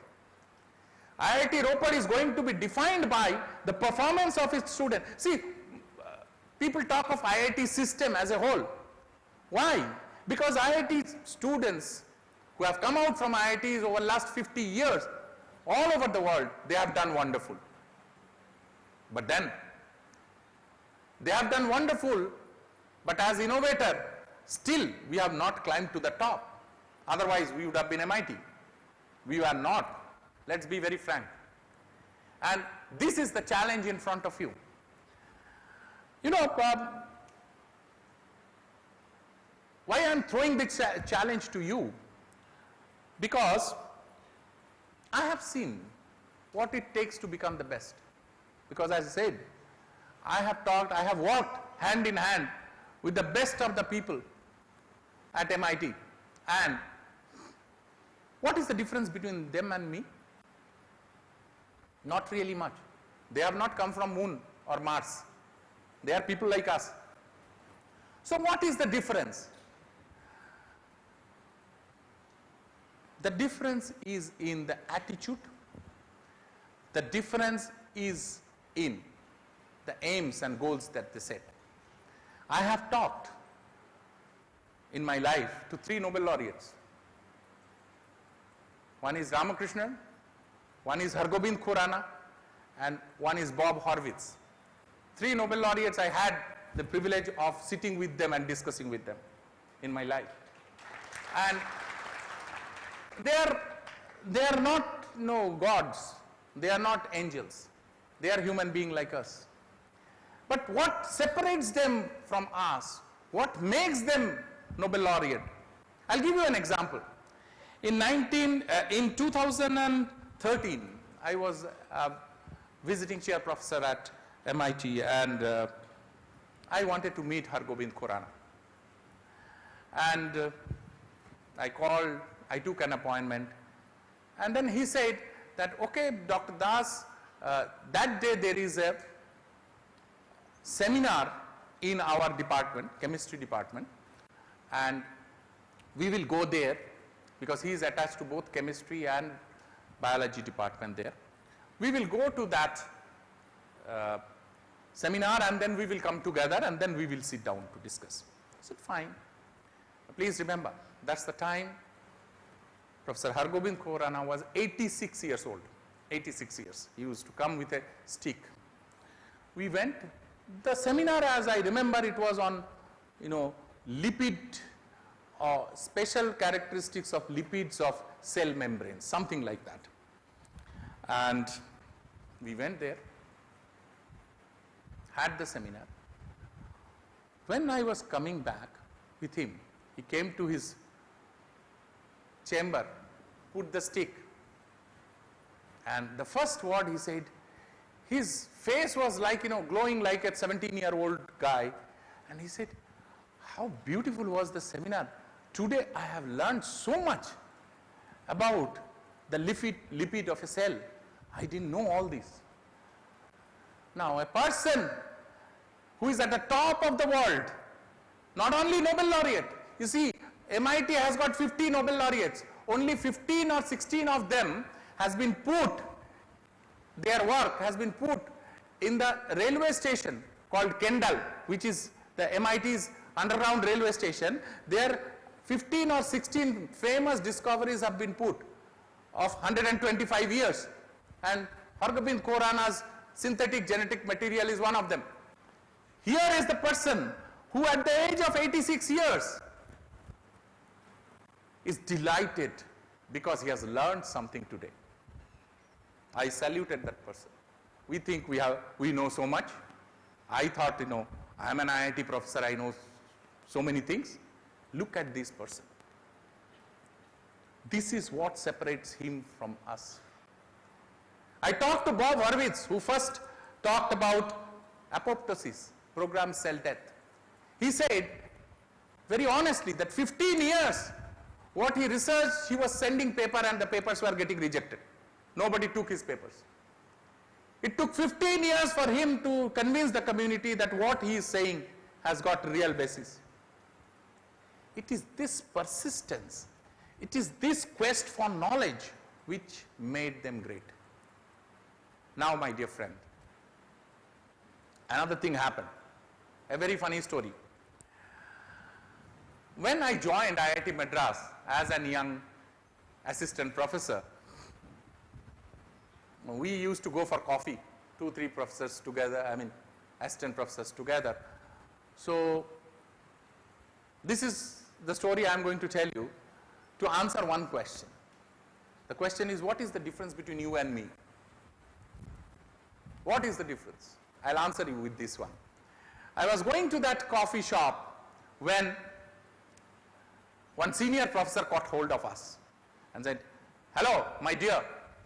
B: IIT Ropar is going to be defined by the performance of its students. See, people talk of IIT system as a whole. Why? Because IIT students who have come out from IITs over the last 50 years, all over the world, they have done wonderful. But then, they have done wonderful, but as innovator, still we have not climbed to the top. Otherwise, we would have been MIT. We are not. Let's be very frank. And this is the challenge in front of you. Why I am throwing this challenge to you? Because I have seen what it takes to become the best. Because as I said, I have talked, I have worked hand in hand with the best of the people at MIT. And what is the difference between them and me? Not really much. They have not come from moon or Mars. They are people like us. So what is the difference? The difference is in the attitude. The difference is in the aims and goals that they set. I have talked in my life to 3 Nobel laureates. One is Ramakrishnan, one is Hargobind Khurana, and one is Bob Horwitz. 3 Nobel laureates, I had the privilege of sitting with them and discussing with them in my life. And they are not gods, they are not angels, they are human beings like us. But what separates them from us, what makes them Nobel laureate? I'll give you an example. In 2013, I was visiting chair professor at MIT, and I wanted to meet Hargobind Khurana. And I called, I took an appointment, and then he said that, okay, Dr. Das, that day there is a seminar in our department, chemistry department, and we will go there because he is attached to both chemistry and biology department there. We will go to that seminar, and then we will come together, and then we will sit down to discuss. I said, fine. Please remember, that's the time Professor Hargobind Khurana was 86 years old. 86 years. He used to come with a stick. We went. The seminar, as I remember, it was on, lipid or special characteristics of lipids of cell membranes, something like that. And we went there, had the seminar. When I was coming back with him, he came to his chamber, put the stick, and the first word he said, his face was like, glowing like a 17-year-old guy, and he said, how beautiful was the seminar. Today I have learned so much about the lipid of a cell. I didn't know all this. Now, a person who is at the top of the world, not only Nobel laureate, you see, MIT has got 50 Nobel laureates, only 15 or 16 of them has been put, their work has been put in the railway station called Kendall, which is the MIT's underground railway station. Their 15 or 16 famous discoveries have been put of 125 years, and Hargobind Khorana's synthetic genetic material is one of them. Here is the person who at the age of 86 years is delighted because he has learned something today. I saluted that person. We think we know so much. I thought, I am an IIT professor, I know so many things. Look at this person. This is what separates him from us. I talked to Bob Hurwitz, who first talked about apoptosis, programmed cell death. He said, very honestly, that 15 years, what he researched, he was sending paper and the papers were getting rejected. Nobody took his papers. It took 15 years for him to convince the community that what he is saying has got real basis. It is this persistence, it is this quest for knowledge which made them great. Now, my dear friend, another thing happened, a very funny story. When I joined IIT Madras as a young assistant professor, we used to go for coffee, 2-3 professors together, assistant professors together. So, this is the story I am going to tell you to answer one question. The question is, what is the difference between you and me? What is the difference? I'll answer you with this one. I was going to that coffee shop when one senior professor caught hold of us and said, hello, my dear,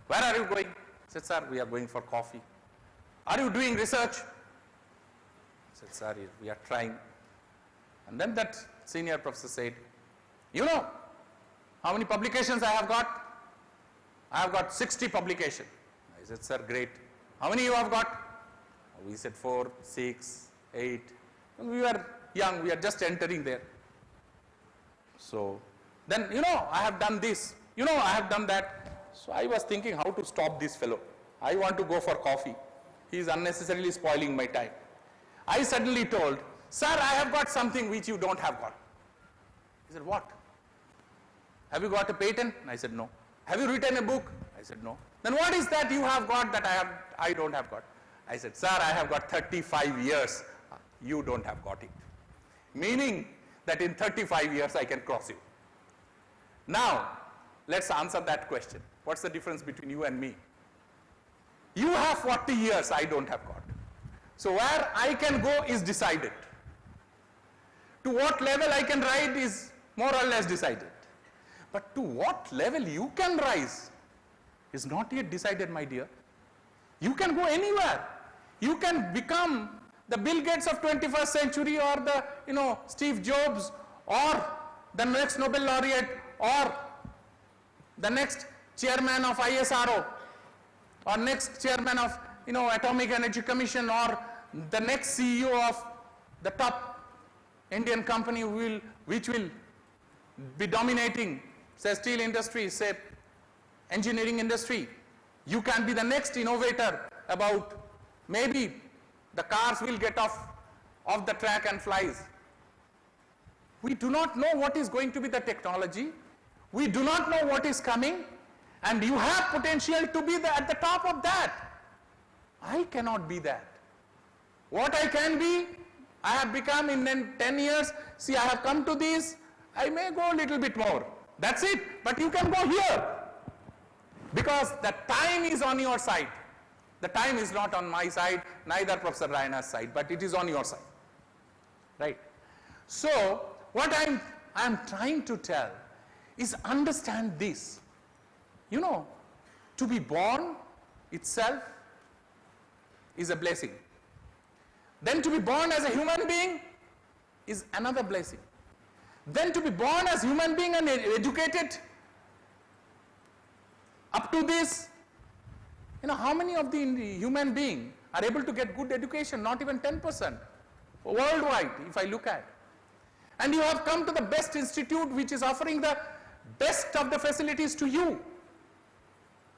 B: where are you going? I said, sir, we are going for coffee. Are you doing research? I said, sir, we are trying. And then that senior professor said, you know how many publications I have got? I have got 60 publications. I said, sir, great. How many you have got? We said 4, 6, 8. And we were young, we are just entering there. So then, I have done this, I have done that. So I was thinking how to stop this fellow. I want to go for coffee. He is unnecessarily spoiling my time. I suddenly told, sir, I have got something which you don't have got. He said, what? Have you got a patent? I said, no. Have you written a book? I said, no. Then what is that you have got that I don't have got? I said, sir, I have got 35 years. You don't have got it. Meaning that in 35 years I can cross you. Now, let's answer that question. What's the difference between you and me? You have 40 years, I don't have got. So where I can go is decided. To what level I can ride is more or less decided. But to what level you can rise is not yet decided, my dear. You can go anywhere. You can become the Bill Gates of 21st century, or the, Steve Jobs, or the next Nobel laureate, or the next chairman of ISRO, or next chairman of, Atomic Energy Commission, or the next CEO of the top Indian company which will be dominating, say, steel industry, say, engineering industry. You can be the next innovator about maybe the cars will get off the track and flies. We do not know what is going to be the technology. We do not know what is coming. And you have potential to be at the top of that. I cannot be that. What I can be, I have become in 10 years. See, I have come to this. I may go a little bit more. That's it. But you can go here. Because the time is on your side. The time is not on my side, neither Professor Raina's side, but it is on your side. Right? So, what I'm trying to tell is understand this. You know, to be born itself is a blessing. Then to be born as a human being is another blessing. Then to be born as human being and educated up to this, you know, how many of the human beings are able to get good education? Not even 10% worldwide, if I look at. And you have come to the best institute which is offering the best of the facilities to you.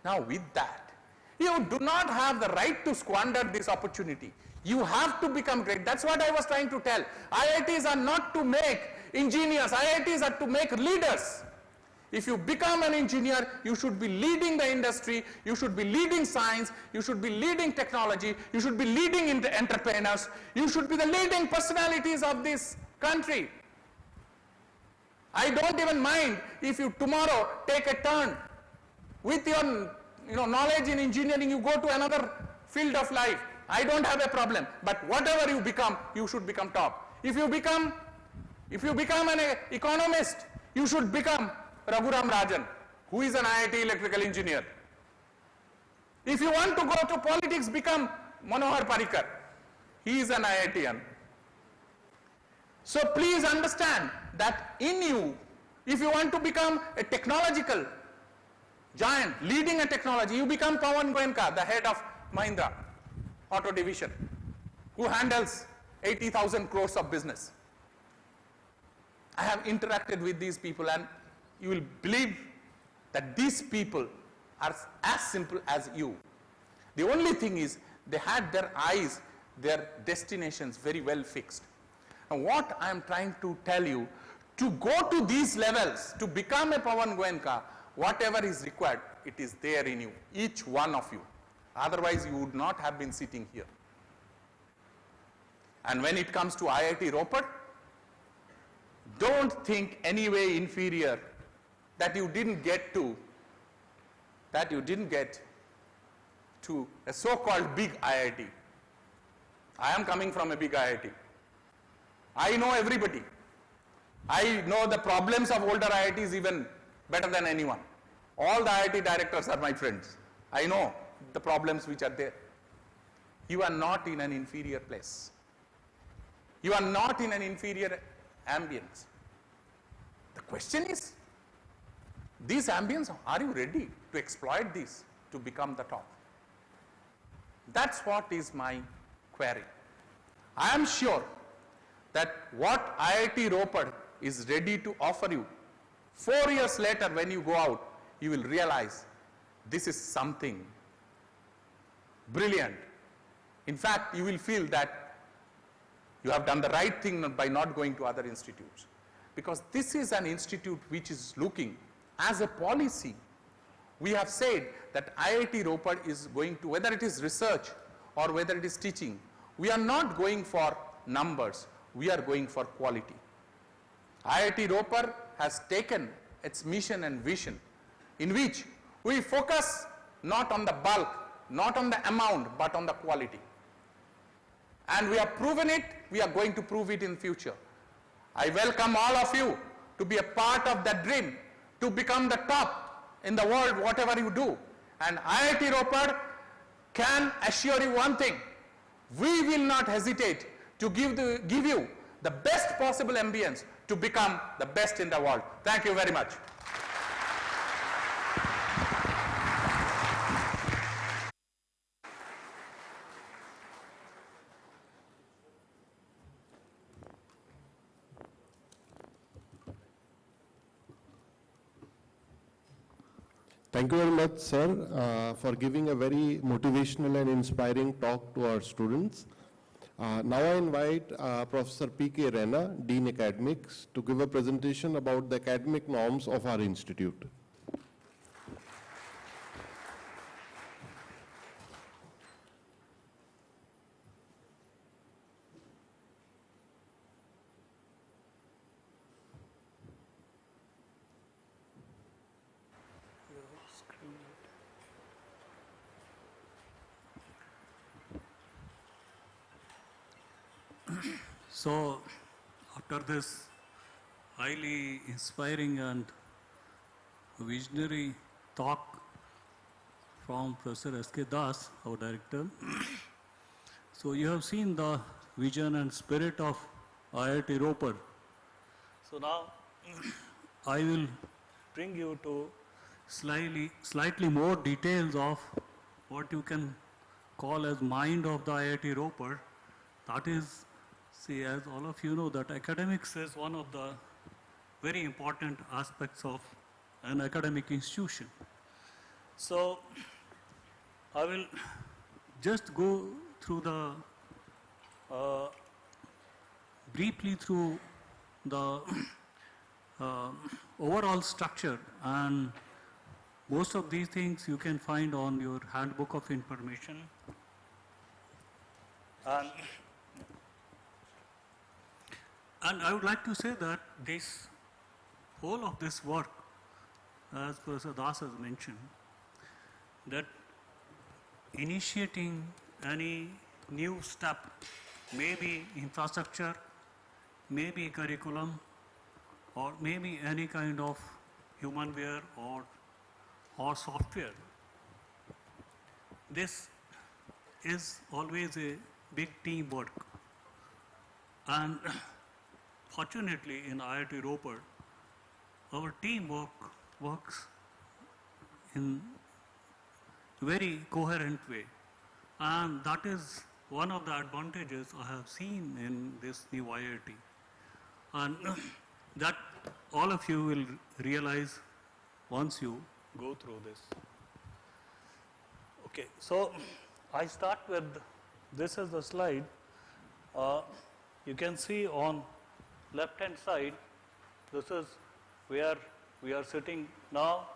B: Now with that, you do not have the right to squander this opportunity. You have to become great. That's what I was trying to tell. IITs are not to make engineers. IITs are to make leaders. If you become an engineer, you should be leading the industry, you should be leading science, you should be leading technology, you should be leading the entrepreneurs, you should be the leading personalities of this country. I don't even mind if you tomorrow take a turn with your knowledge in engineering, you go to another field of life. I don't have a problem. But whatever you become, you should become top. If you become an economist, you should become Raghuram Rajan, who is an IIT electrical engineer. If you want to go to politics, become Manohar Parrikar. He is an IITian. So please understand that in you, if you want to become a technological giant, leading a technology, you become Pawan Goenka, the head of Mahindra Auto Division, who handles 80,000 crores of business. I have interacted with these people, and you will believe that these people are as simple as you. The only thing is they had their eyes, their destinations very well fixed. Now what I am trying to tell you, to go to these levels, to become a Pawan Goenka, whatever is required, it is there in you, each one of you. Otherwise you would not have been sitting here. And when it comes to IIT Ropar, don't think any way inferior that you didn't get to a so-called big IIT. I am coming from a big IIT. I know everybody. I know the problems of older IITs even better than anyone. All the IIT directors are my friends. I know the problems which are there. You are not in an inferior place. You are not in an inferior ambience. The question is, these ambience, are you ready to exploit this to become the top? That's what is my query. I am sure that what IIT Ropar is ready to offer you, 4 years later when you go out, you will realize this is something brilliant. In fact, you will feel that you have done the right thing by not going to other institutes. Because this is an institute which is looking as a policy. We have said that IIT Ropar is going to, whether it is research or whether it is teaching, we are not going for numbers, we are going for quality. IIT Ropar has taken its mission and vision in which we focus not on the bulk, not on the amount, but on the quality. And we have proven it, we are going to prove it in future. I welcome all of you to be a part of that dream, to become the top in the world, whatever you do. And IIT Ropar can assure you one thing, we will not hesitate to give you the best possible ambience to become the best in the world. Thank you very much.
A: Thank you very much, sir, for giving a very motivational and inspiring talk to our students. Now I invite Professor P.K. Raina, Dean Academics, to give a presentation about the academic norms of our institute.
C: So, after this highly inspiring and visionary talk from Professor S.K. Das, our director, so you have seen the vision and spirit of IIT Ropar. So now I will bring you to slightly more details of what you can call as mind of the IIT Ropar. That is, see, as all of you know, that academics is one of the very important aspects of an academic institution. So I will just go through the briefly through the overall structure, and most of these things you can find on your handbook of information. And I would like to say that this whole of this work, as Professor Das has mentioned, that initiating any new step, maybe infrastructure, maybe curriculum, or maybe any kind of humanware or software, this is always a big teamwork. And fortunately in IIT Ropar, our teamwork works in very coherent way, and that is one of the advantages I have seen in this new IIT, and that all of you will realize once you go through this. Okay, so I start with, this is the slide. You can see on left hand side, this is where we are sitting now.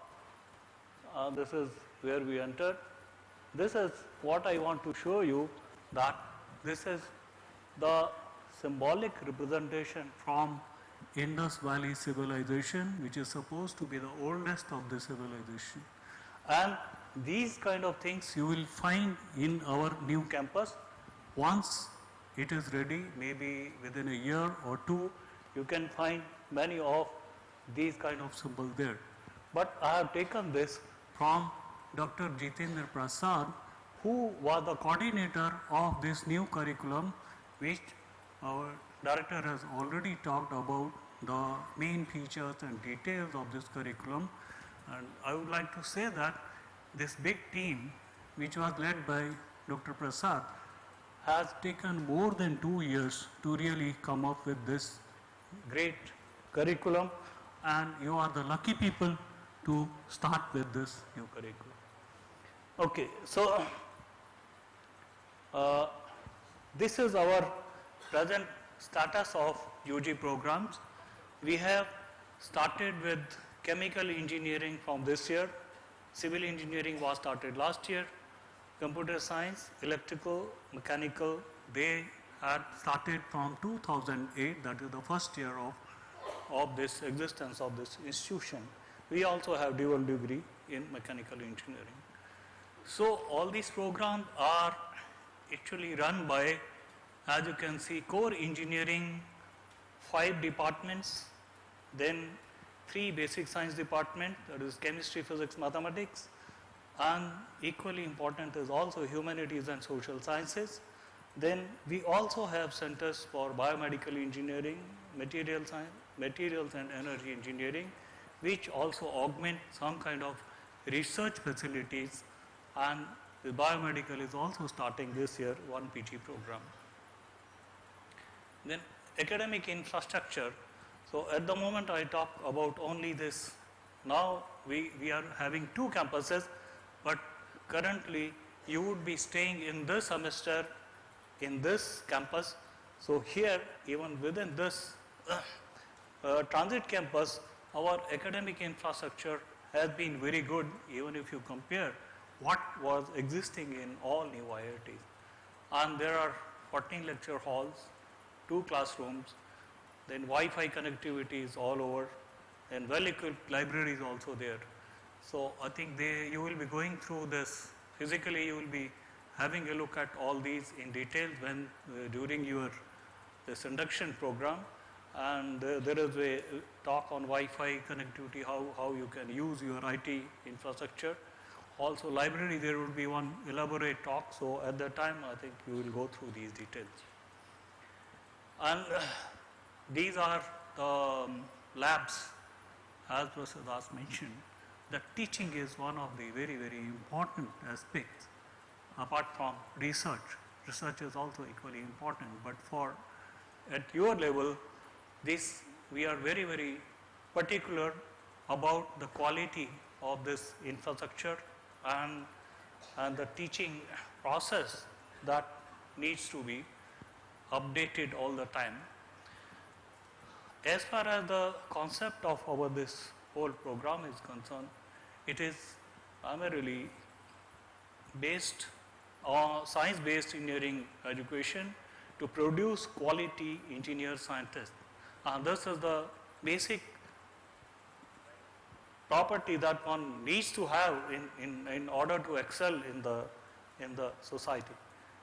C: This is where we entered. This is what I want to show you, that this is the symbolic representation from Indus Valley civilization, which is supposed to be the oldest of the civilization. And these kind of things you will find in our new campus. Once it is ready, maybe within a year or two, you can find many of these kind of symbols there. But I have taken this from Dr. Jitendra Prasad, who was the coordinator of this new curriculum, which our director has already talked about the main features and details of this curriculum. And I would like to say that this big team, which was led by Dr. Prasad, has taken more than 2 years to really come up with this great curriculum, and you are the lucky people to start with this new curriculum. Okay, so this is our present status of UG programs. We have started with chemical engineering from this year, civil engineering was started last year, computer science, electrical, mechanical, they had started from 2008, that is the first year of this existence of this institution. We also have dual degree in mechanical engineering. So all these programs are actually run by, as you can see, core engineering, 5 departments, then 3 basic science departments, that is chemistry, physics, mathematics, and equally important is also humanities and social sciences. Then we also have centers for biomedical engineering, materials and energy engineering, which also augment some kind of research facilities, and the biomedical is also starting this year 1 PG program. Then academic infrastructure. So at the moment I talk about only this. Now we are having 2 campuses, but currently you would be staying in this semester in this campus. So here, even within this transit campus, our academic infrastructure has been very good, even if you compare what was existing in all new IITs. And there are 14 lecture halls, 2 classrooms, then Wi-Fi connectivity is all over, and well-equipped library is also there. So I think you will be going through this physically, you will be having a look at all these in detail when during your this induction program, and there is a talk on Wi-Fi connectivity, how you can use your IT infrastructure. Also library, there will be one elaborate talk, so at that time I think you will go through these details. And these are the labs, as Professor Das mentioned, that teaching is one of the very, very important aspects. Apart from research, research is also equally important, but at your level, we are very, very particular about the quality of this infrastructure and the teaching process that needs to be updated all the time. As far as the concept of this whole program is concerned, it is primarily based on science-based engineering education to produce quality engineer scientists. And this is the basic property that one needs to have in order to excel in the society.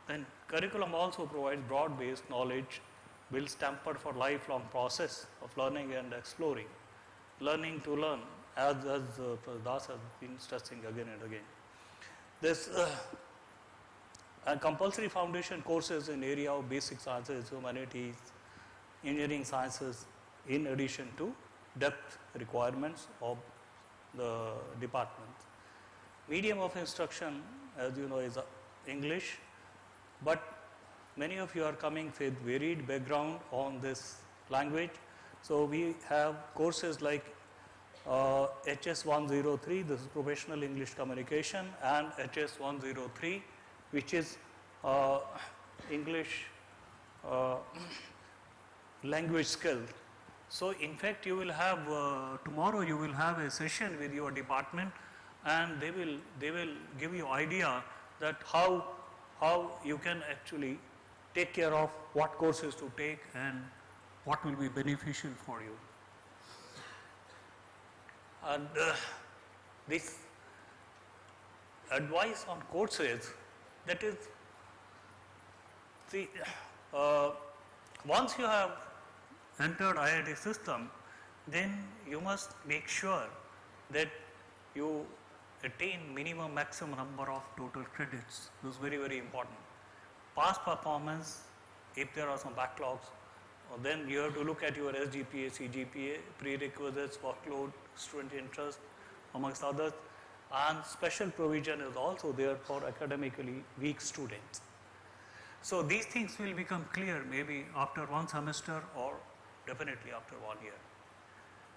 C: Then curriculum also provides broad-based knowledge, builds temper for lifelong process of learning and exploring, learning to learn, as Professor Das has been stressing again and again. This and compulsory foundation courses in area of basic sciences, humanities, engineering sciences, in addition to depth requirements of the department. Medium of instruction, as you know, is English, but many of you are coming with varied background on this language. So we have courses like HS 103, this is Professional English Communication, and HS 103, which is English language skills. So in fact, you will have tomorrow you will have a session with your department, and they will give you idea that how you can actually take care of what courses to take and what will be beneficial for you. And this advice on courses, that is, see, once you have entered IIT system, then you must make sure that you attain minimum maximum number of total credits. This is very, very important. Past performance, if there are some backlogs, then you have to look at your SGPA, CGPA, prerequisites, workload, student interest, amongst others, and special provision is also there for academically weak students. So these things will become clear maybe after one semester or definitely after 1 year.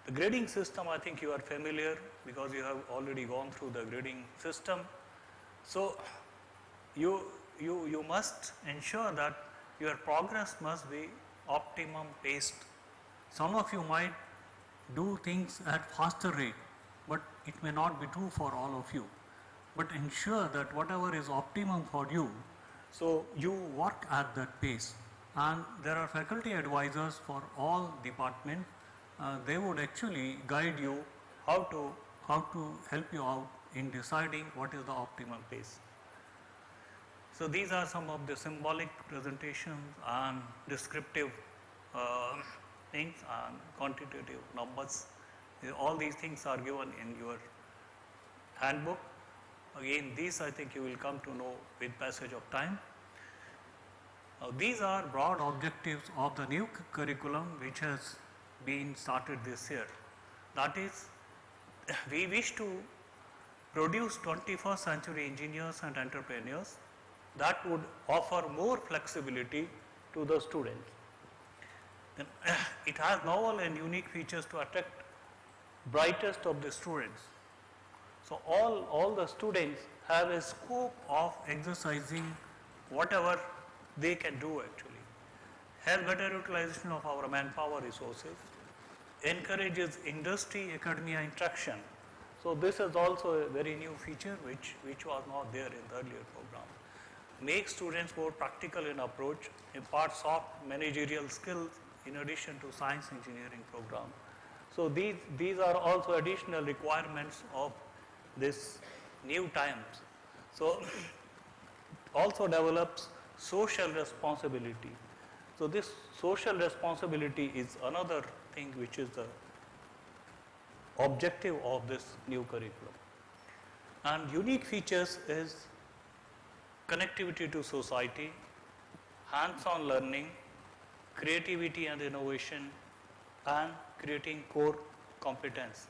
C: The grading system, I think you are familiar because you have already gone through the grading system. So you must ensure that your progress must be optimum paced. Some of you might do things at faster rate, but it may not be true for all of you. But ensure that whatever is optimum for you, so you work at that pace. And there are faculty advisors for all departments. They would actually guide you how to help you out in deciding what is the optimum pace. So these are some of the symbolic presentations and descriptive things and quantitative numbers. All these things are given in your handbook. Again, these I think you will come to know with passage of time. These are broad objectives of the new curriculum which has been started this year. That is, we wish to produce 21st century engineers and entrepreneurs that would offer more flexibility to the students. Then, it has novel and unique features to attract brightest of the students. So all the students have a scope of exercising whatever they can do actually. Has better utilization of our manpower resources, encourages industry academia interaction. So this is also a very new feature which was not there in the earlier program. Make students more practical in approach, impart soft managerial skills in addition to science engineering program. So these are also additional requirements of this new times. So also develops social responsibility. So this social responsibility is another thing which is the objective of this new curriculum. And unique features is connectivity to society, hands-on learning, creativity and innovation, and creating core competence.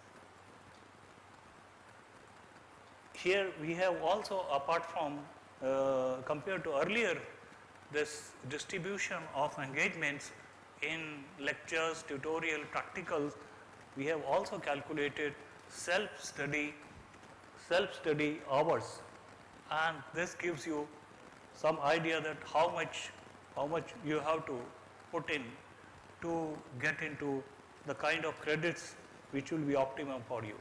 C: Here we have also, apart from compared to earlier, this distribution of engagements in lectures, tutorial, practicals, we have also calculated self-study hours, and this gives you some idea that how much you have to put in to get into the kind of credits which will be optimum for you.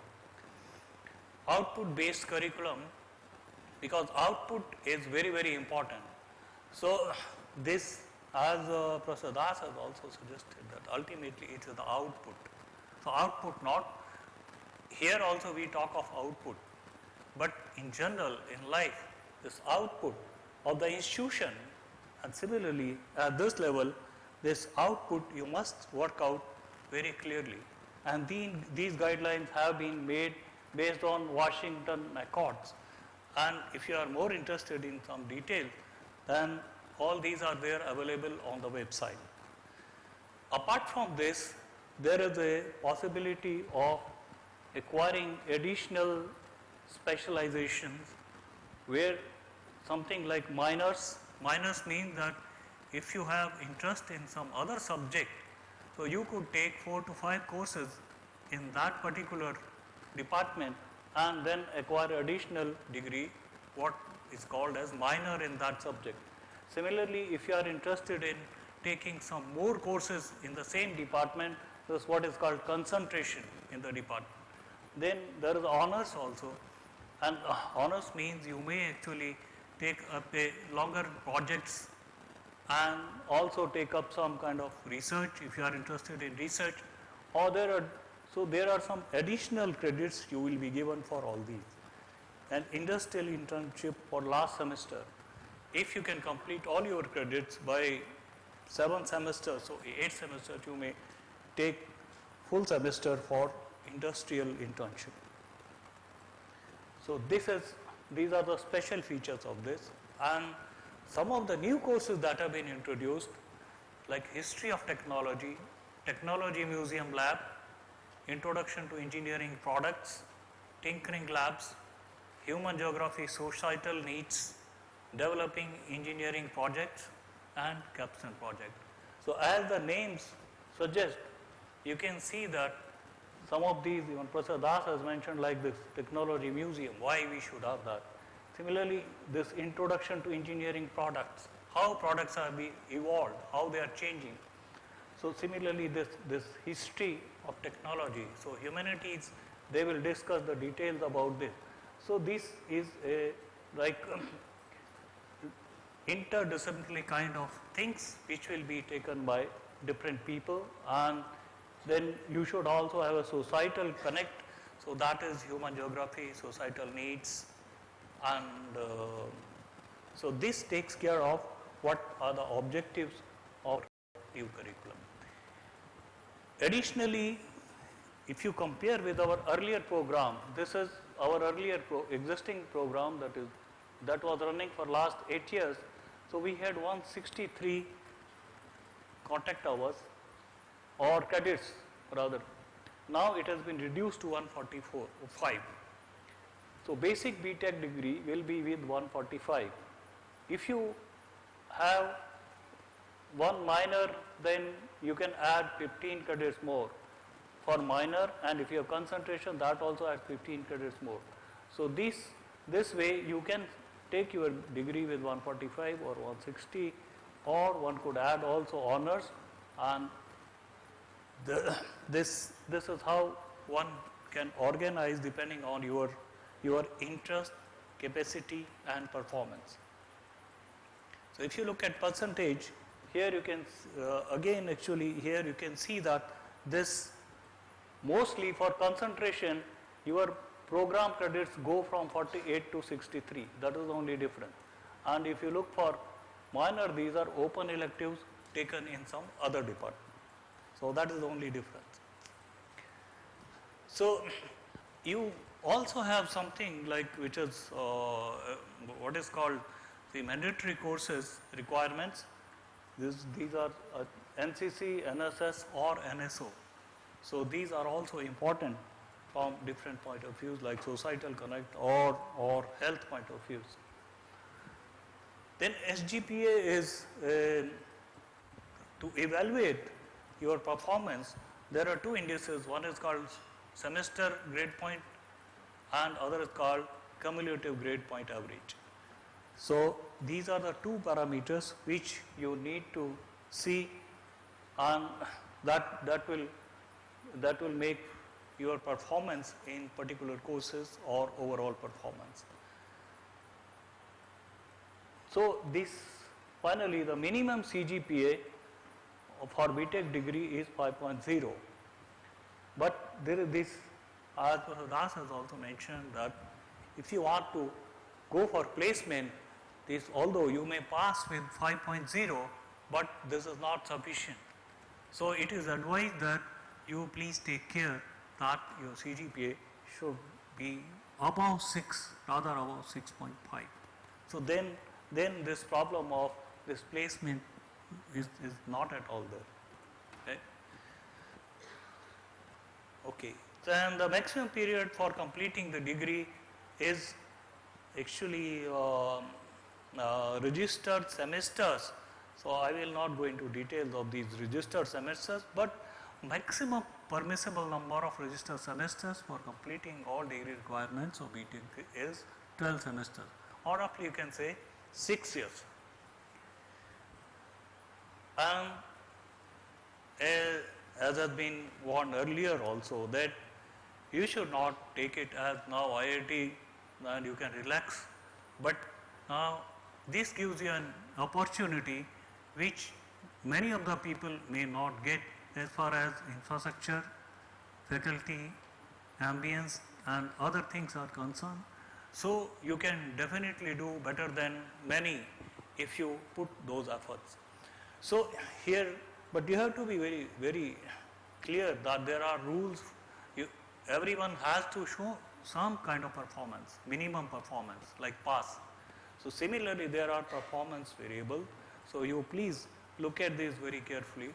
C: Output based curriculum, because output is very, very important. So this, as Professor Das has also suggested, that ultimately it is the output. So output, not here also we talk of output, but in general in life, this output of the institution, and similarly at this level, this output you must work out very clearly. And these guidelines have been made based on Washington Accords. And if you are more interested in some detail, then all these are there available on the website. Apart from this, there is a possibility of acquiring additional specializations where something like minors mean that if you have interest in some other subject, so you could take 4 to 5 courses in that particular department and then acquire additional degree, what is called as minor in that subject. Similarly, if you are interested in taking some more courses in the same department, this is what is called concentration in the department. Then there is honors also, and honors means you may actually take up a longer projects and also take up some kind of research if you are interested in research, or there are some additional credits you will be given for all these. An industrial internship for last semester, if you can complete all your credits by 7 semesters, so 8 semesters, you may take full semester for industrial internship. So these are the special features of this. And some of the new courses that have been introduced, like history of technology, technology museum lab, introduction to engineering products, tinkering labs, human geography, societal needs, developing engineering projects, and capstone project. So as the names suggest, you can see that some of these, even Professor Das has mentioned, like this technology museum, why we should have that. Similarly, this introduction to engineering products, how products are being evolved, how they are changing. So similarly, this history of technology. So humanities, they will discuss the details about this. So this is a interdisciplinary kind of things which will be taken by different people, and then you should also have a societal connect. So that is human geography, societal needs, and so this takes care of what are the objectives of new curriculum. Additionally, if you compare with our earlier program, this is our earlier existing program that was running for last 8 years. So we had 163 contact hours or credits rather. Now it has been reduced to 145. So basic BTech degree will be with 145. If you have one minor, then you can add 15 credits more for minor, and if you have concentration, that also adds 15 credits more. So this way you can take your degree with 145 or 160, or one could add also honors, and this is how one can organize depending on your interest, capacity, and performance. So if you look at percentage, here you can again actually here you can see that this mostly for concentration your program credits go from 48 to 63. That is the only difference. And if you look for minor, these are open electives, taken in some other department. So that is the only difference. So you also have something like which is what is called the mandatory courses requirements. These are NCC, NSS or NSO. So these are also important from different point of views like societal connect or health point of views. Then SGPA is to evaluate your performance. There are two indices. One is called semester grade point and other is called cumulative grade point average. So these are the two parameters which you need to see, and that will make your performance in particular courses or overall performance. So this finally the minimum CGPA for BTech degree is 5.0, but there is this, as Das has also mentioned, that if you want to go for placement, this although you may pass with 5.0, but this is not sufficient. So it is advised that you please take care that your CGPA should be above 6, rather above 6.5. So then this problem of this placement is not at all there. Right? Okay. Then the maximum period for completing the degree is actually registered semesters. So I will not go into details of these registered semesters, but maximum permissible number of registered semesters for completing all degree requirements of BTech is 12 semesters, or roughly you can say 6 years. And as has been warned earlier also, that you should not take it as now IIT and you can relax, but now this gives you an opportunity which many of the people may not get as far as infrastructure, faculty, ambience and other things are concerned. So you can definitely do better than many if you put those efforts. So here, but you have to be very, very clear that there are rules. Everyone has to show some kind of performance, minimum performance like pass. So similarly, there are performance variables. So you please look at this very carefully,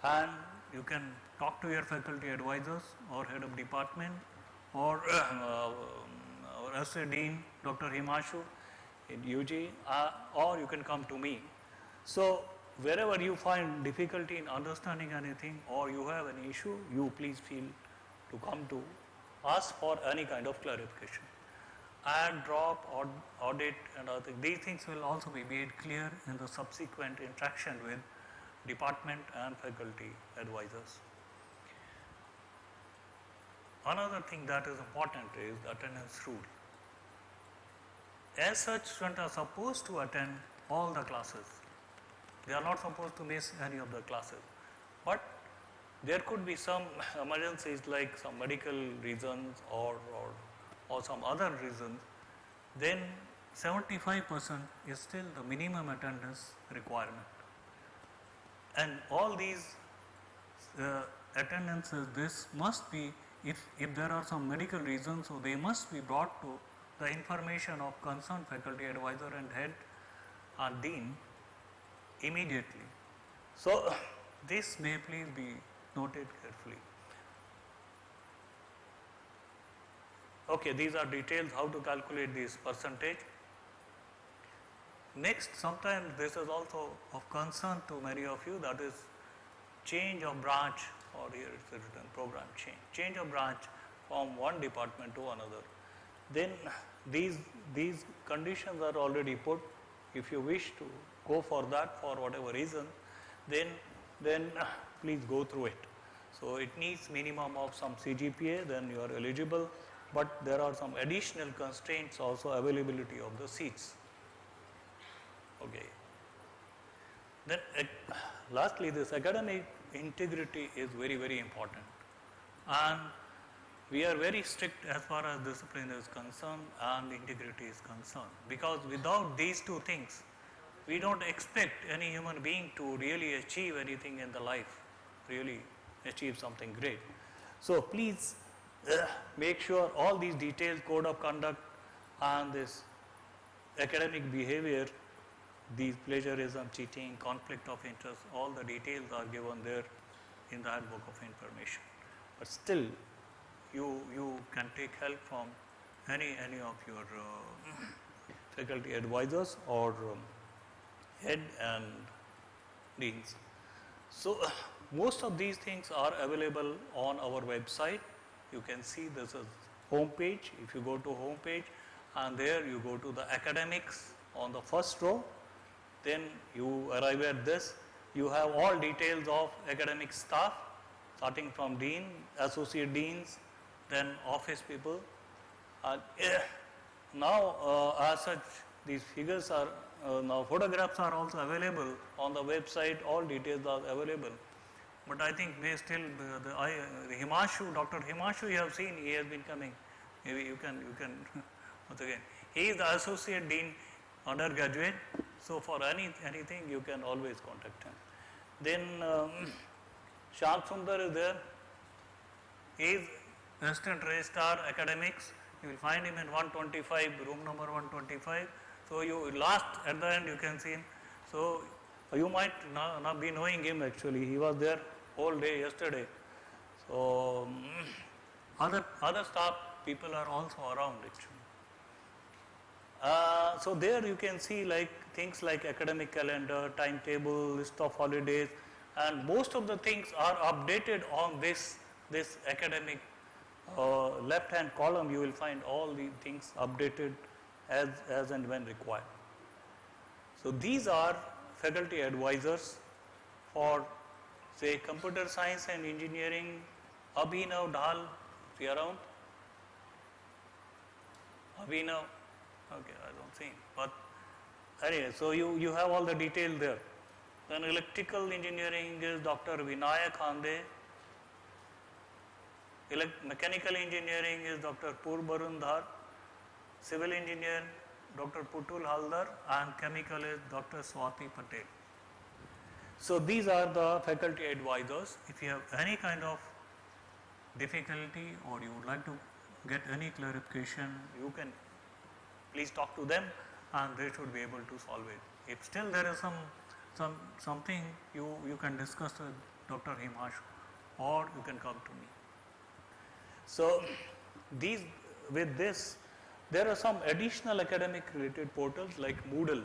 C: and you can talk to your faculty advisors or head of department or our SA Dean, Dr. Himashu in UG, or you can come to me. So wherever you find difficulty in understanding anything or you have an issue, you please feel to come to us for any kind of clarification. Add, drop, audit and other things. These things will also be made clear in the subsequent interaction with department and faculty advisors. Another thing that is important is the attendance rule. As such, students are supposed to attend all the classes. They are not supposed to miss any of the classes. But there could be some emergencies like some medical reasons or some other reasons, then 75% is still the minimum attendance requirement. And all these attendances, this must be, if there are some medical reasons, so they must be brought to the information of concerned faculty advisor and head and dean immediately. So this may please be noted carefully. Okay, these are details how to calculate this percentage. Next, sometimes this is also of concern to many of you, that is change of branch, or here it's written program change of branch from one department to another. Then these conditions are already put. If you wish to go for that for whatever reason, then please go through it. So it needs minimum of some CGPA, then you are eligible, but there are some additional constraints also, availability of the seats. Okay. Then lastly, this academic integrity is very, very important, and we are very strict as far as discipline is concerned and integrity is concerned, because without these two things, we don't expect any human being to really achieve anything in the life, really achieve something great. So please make sure all these details, code of conduct and this academic behavior, these plagiarism, cheating, conflict of interest, all the details are given there in the handbook of information. But still, you can take help from any of your faculty advisors or head and deans. So most of these things are available on our website. You can see this is home page. If you go to home page and there you go to the academics on the first row, then you arrive at this. You have all details of academic staff starting from dean, associate deans, then office people. Now as such these figures are now photographs are also available on the website, all details are available. But I think they still the Himanshu, Dr. Himanshu, you have seen, he has been coming. Maybe you can once again. He is the associate dean undergraduate, so for anything you can always contact him. Then Shyam Sundar is there. He is assistant registrar academics. You will find him in 125, room number 125. So you last at the end you can see him. So you might not be knowing him actually. He was there whole day yesterday. So other staff people are also around actually. So there you can see like things like academic calendar, timetable, list of holidays, and most of the things are updated on this academic left hand column. You will find all the things updated as and when required. So these are faculty advisors for say computer science and engineering. Abhinav Dhal, is he around? Abhinav, okay, I don't see him. But anyway, so you have all the detail there. Then electrical engineering is Dr. Vinayak Khande. Mechanical engineering is Dr. Purbarun Dhar. Civil engineer Dr. Putul Haldar, and chemical is Dr. Swati Patel. So these are the faculty advisors. If you have any kind of difficulty or you would like to get any clarification, you can please talk to them and they should be able to solve it. If still there is something you can discuss with Dr. Himanshu or you can come to me. So with this there are some additional academic related portals like Moodle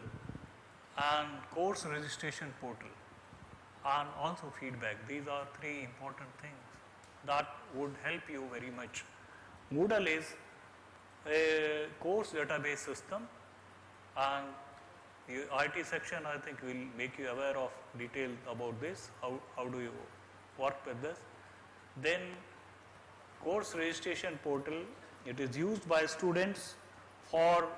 C: and course registration portal and also feedback. These are three important things that would help you very much. Moodle is a course database system, and the IT section I think will make you aware of details about this, how do you work with this. Then course registration portal, it is used by students for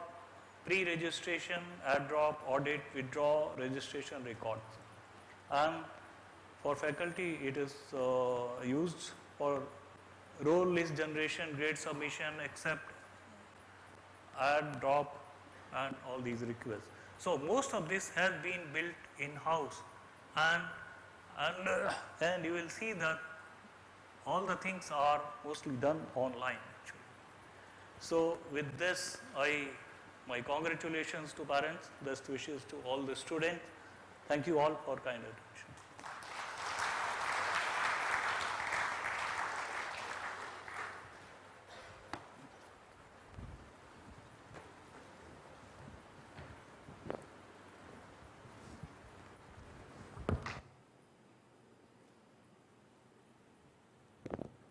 C: pre-registration, add drop, audit, withdraw, registration records. And for faculty it is used for roll list generation, grade submission, accept, add, drop and all these requests. So most of this has been built in-house and you will see that all the things are mostly done online actually. So with this, my congratulations to parents, best wishes to all the students. Thank you all for kind attention.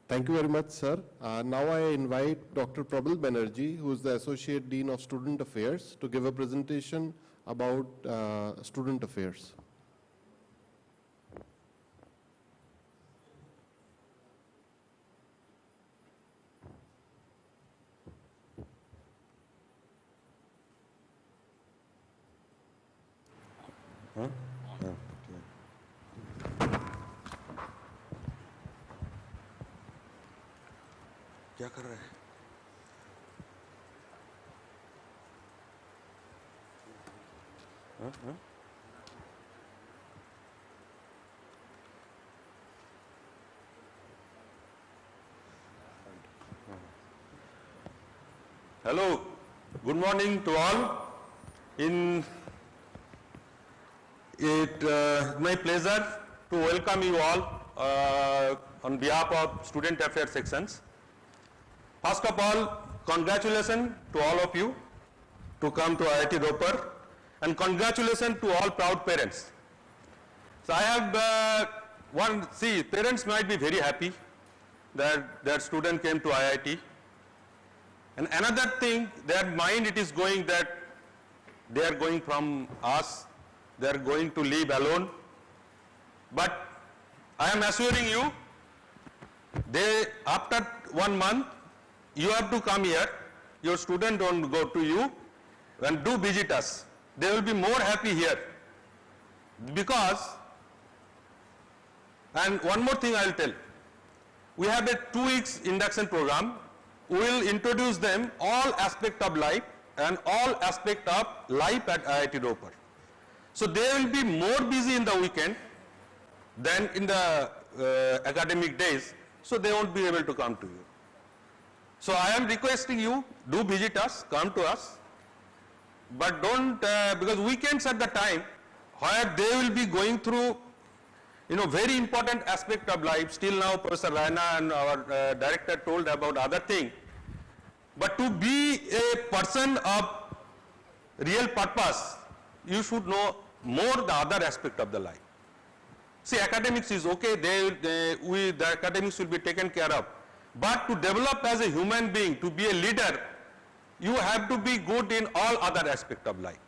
A: Thank you very much, sir. Now I invite Dr. Prabal Banerjee, who is the Associate Dean of Student Affairs, to give a presentation about student affairs.
D: Huh? क्या कर रहा है? हाँ?
E: Hello, good morning to all. My pleasure to welcome you all on behalf of Student Affairs sections. First of all, congratulations to all of you to come to IIT Ropar, and congratulations to all proud parents. So I have parents might be very happy that their student came to IIT. And another thing, their mind it is going that they are going from us, they are going to live alone. But I am assuring you, after 1 month, you have to come here, your student don't go to you, and do visit us. They will be more happy here. Because, and one more thing I will tell, we have a 2 weeks induction program. We will introduce them all aspect of life and all aspect of life at IIT Ropar. So they will be more busy in the weekend than in the academic days, so they won't be able to come to you. So I am requesting you, do visit us, come to us, but don't, because weekends at the time where they will be going through very important aspect of life. Still now Professor Raina and our director told about other thing. But to be a person of real purpose, you should know more the other aspect of the life. See, academics is okay, the academics will be taken care of. But to develop as a human being, to be a leader, you have to be good in all other aspect of life.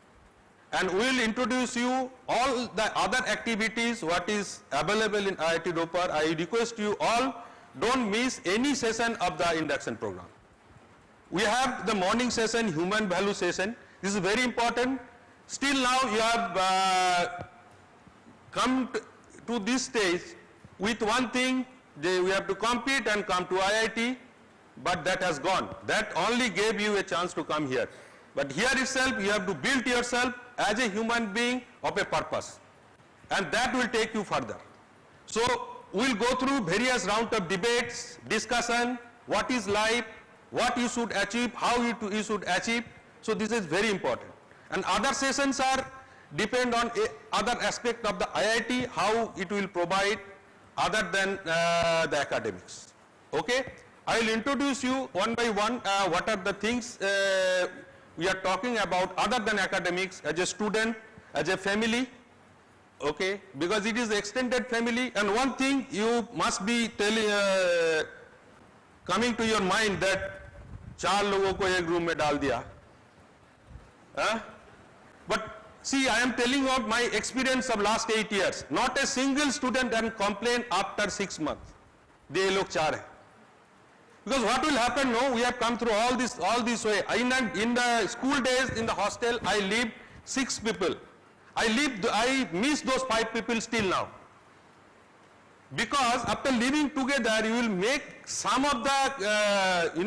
E: And we will introduce you all the other activities what is available in IIT Ropar. I request you all, don't miss any session of the induction program. We have the morning session, human value session. This is very important. Still now you have come to this stage with one thing, we have to compete and come to IIT, but that has gone. That only gave you a chance to come here. But here itself you have to build yourself as a human being of a purpose, and that will take you further. So we will go through various rounds of debates, discussion, what is life, what you should achieve, how you should achieve. So this is very important. And other sessions are depend on other aspect of the IIT, how it will provide other than the academics. Okay? I will introduce you one by one what are the things we are talking about other than academics, as a student, as a family, okay, because it is extended family. And one thing you must be telling, coming to your mind that 4 लोगों को एक room में डाल दिया, but see, I am telling of my experience of last 8 years. Not a single student can complain after 6 months. They लोग 4 हैं. Because what will happen, no, we have come through all this way. In the school days, in the hostel, I lived 6 people. I miss those 5 people still now. Because after living together, you will make some of the,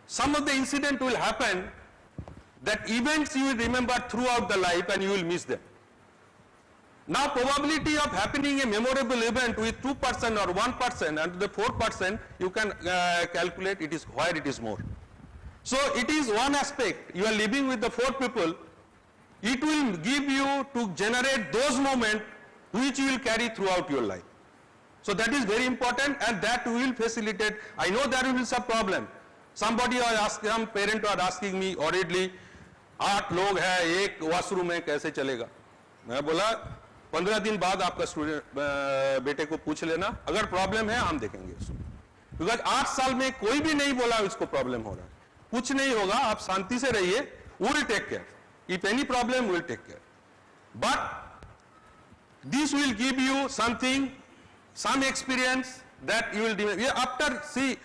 E: some of the incident will happen, that events you will remember throughout the life and you will miss them. Now probability of happening a memorable event with 2% or 1% and the 4%, you can calculate it is where it is more. So it is one aspect, you are living with the 4 people, it will give you to generate those moments which you will carry throughout your life. So that is very important, and that will facilitate. I know there will be some problem. Somebody or some parent are asking me already, 8 लोग हैं, एक washroom में कैसे चलेगा? मैं बोला 15 दिन बाद आपका स्टूडेंट बेटे को पूछ लेना, अगर प्रॉब्लम है हम देखेंगे उसको. बिकॉज 8 साल में कोई भी नहीं बोला इसको प्रॉब्लम हो रहा है, कुछ नहीं होगा, आप शांति से रहिए, we will take care. If any problem, we will take care. But this will give you something, some experience that you will develop. After, see,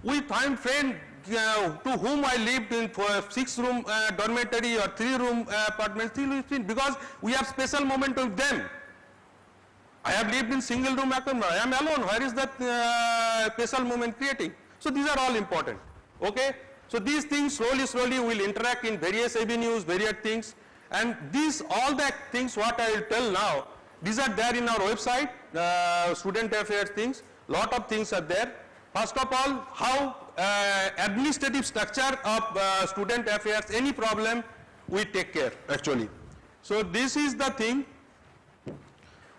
E: we find friends to whom I lived in 6-room dormitory or 3-room apartment, because we have special moment with them. I have lived in single room apartment, I am alone, where is that special moment creating? So these are all important, okay? So these things slowly will interact in various avenues, various things, and these, all the things what I will tell now, these are there in our website, student affairs things, lot of things are there. first of all, how administrative structure of student affairs, any problem we take care actually. So this is the thing.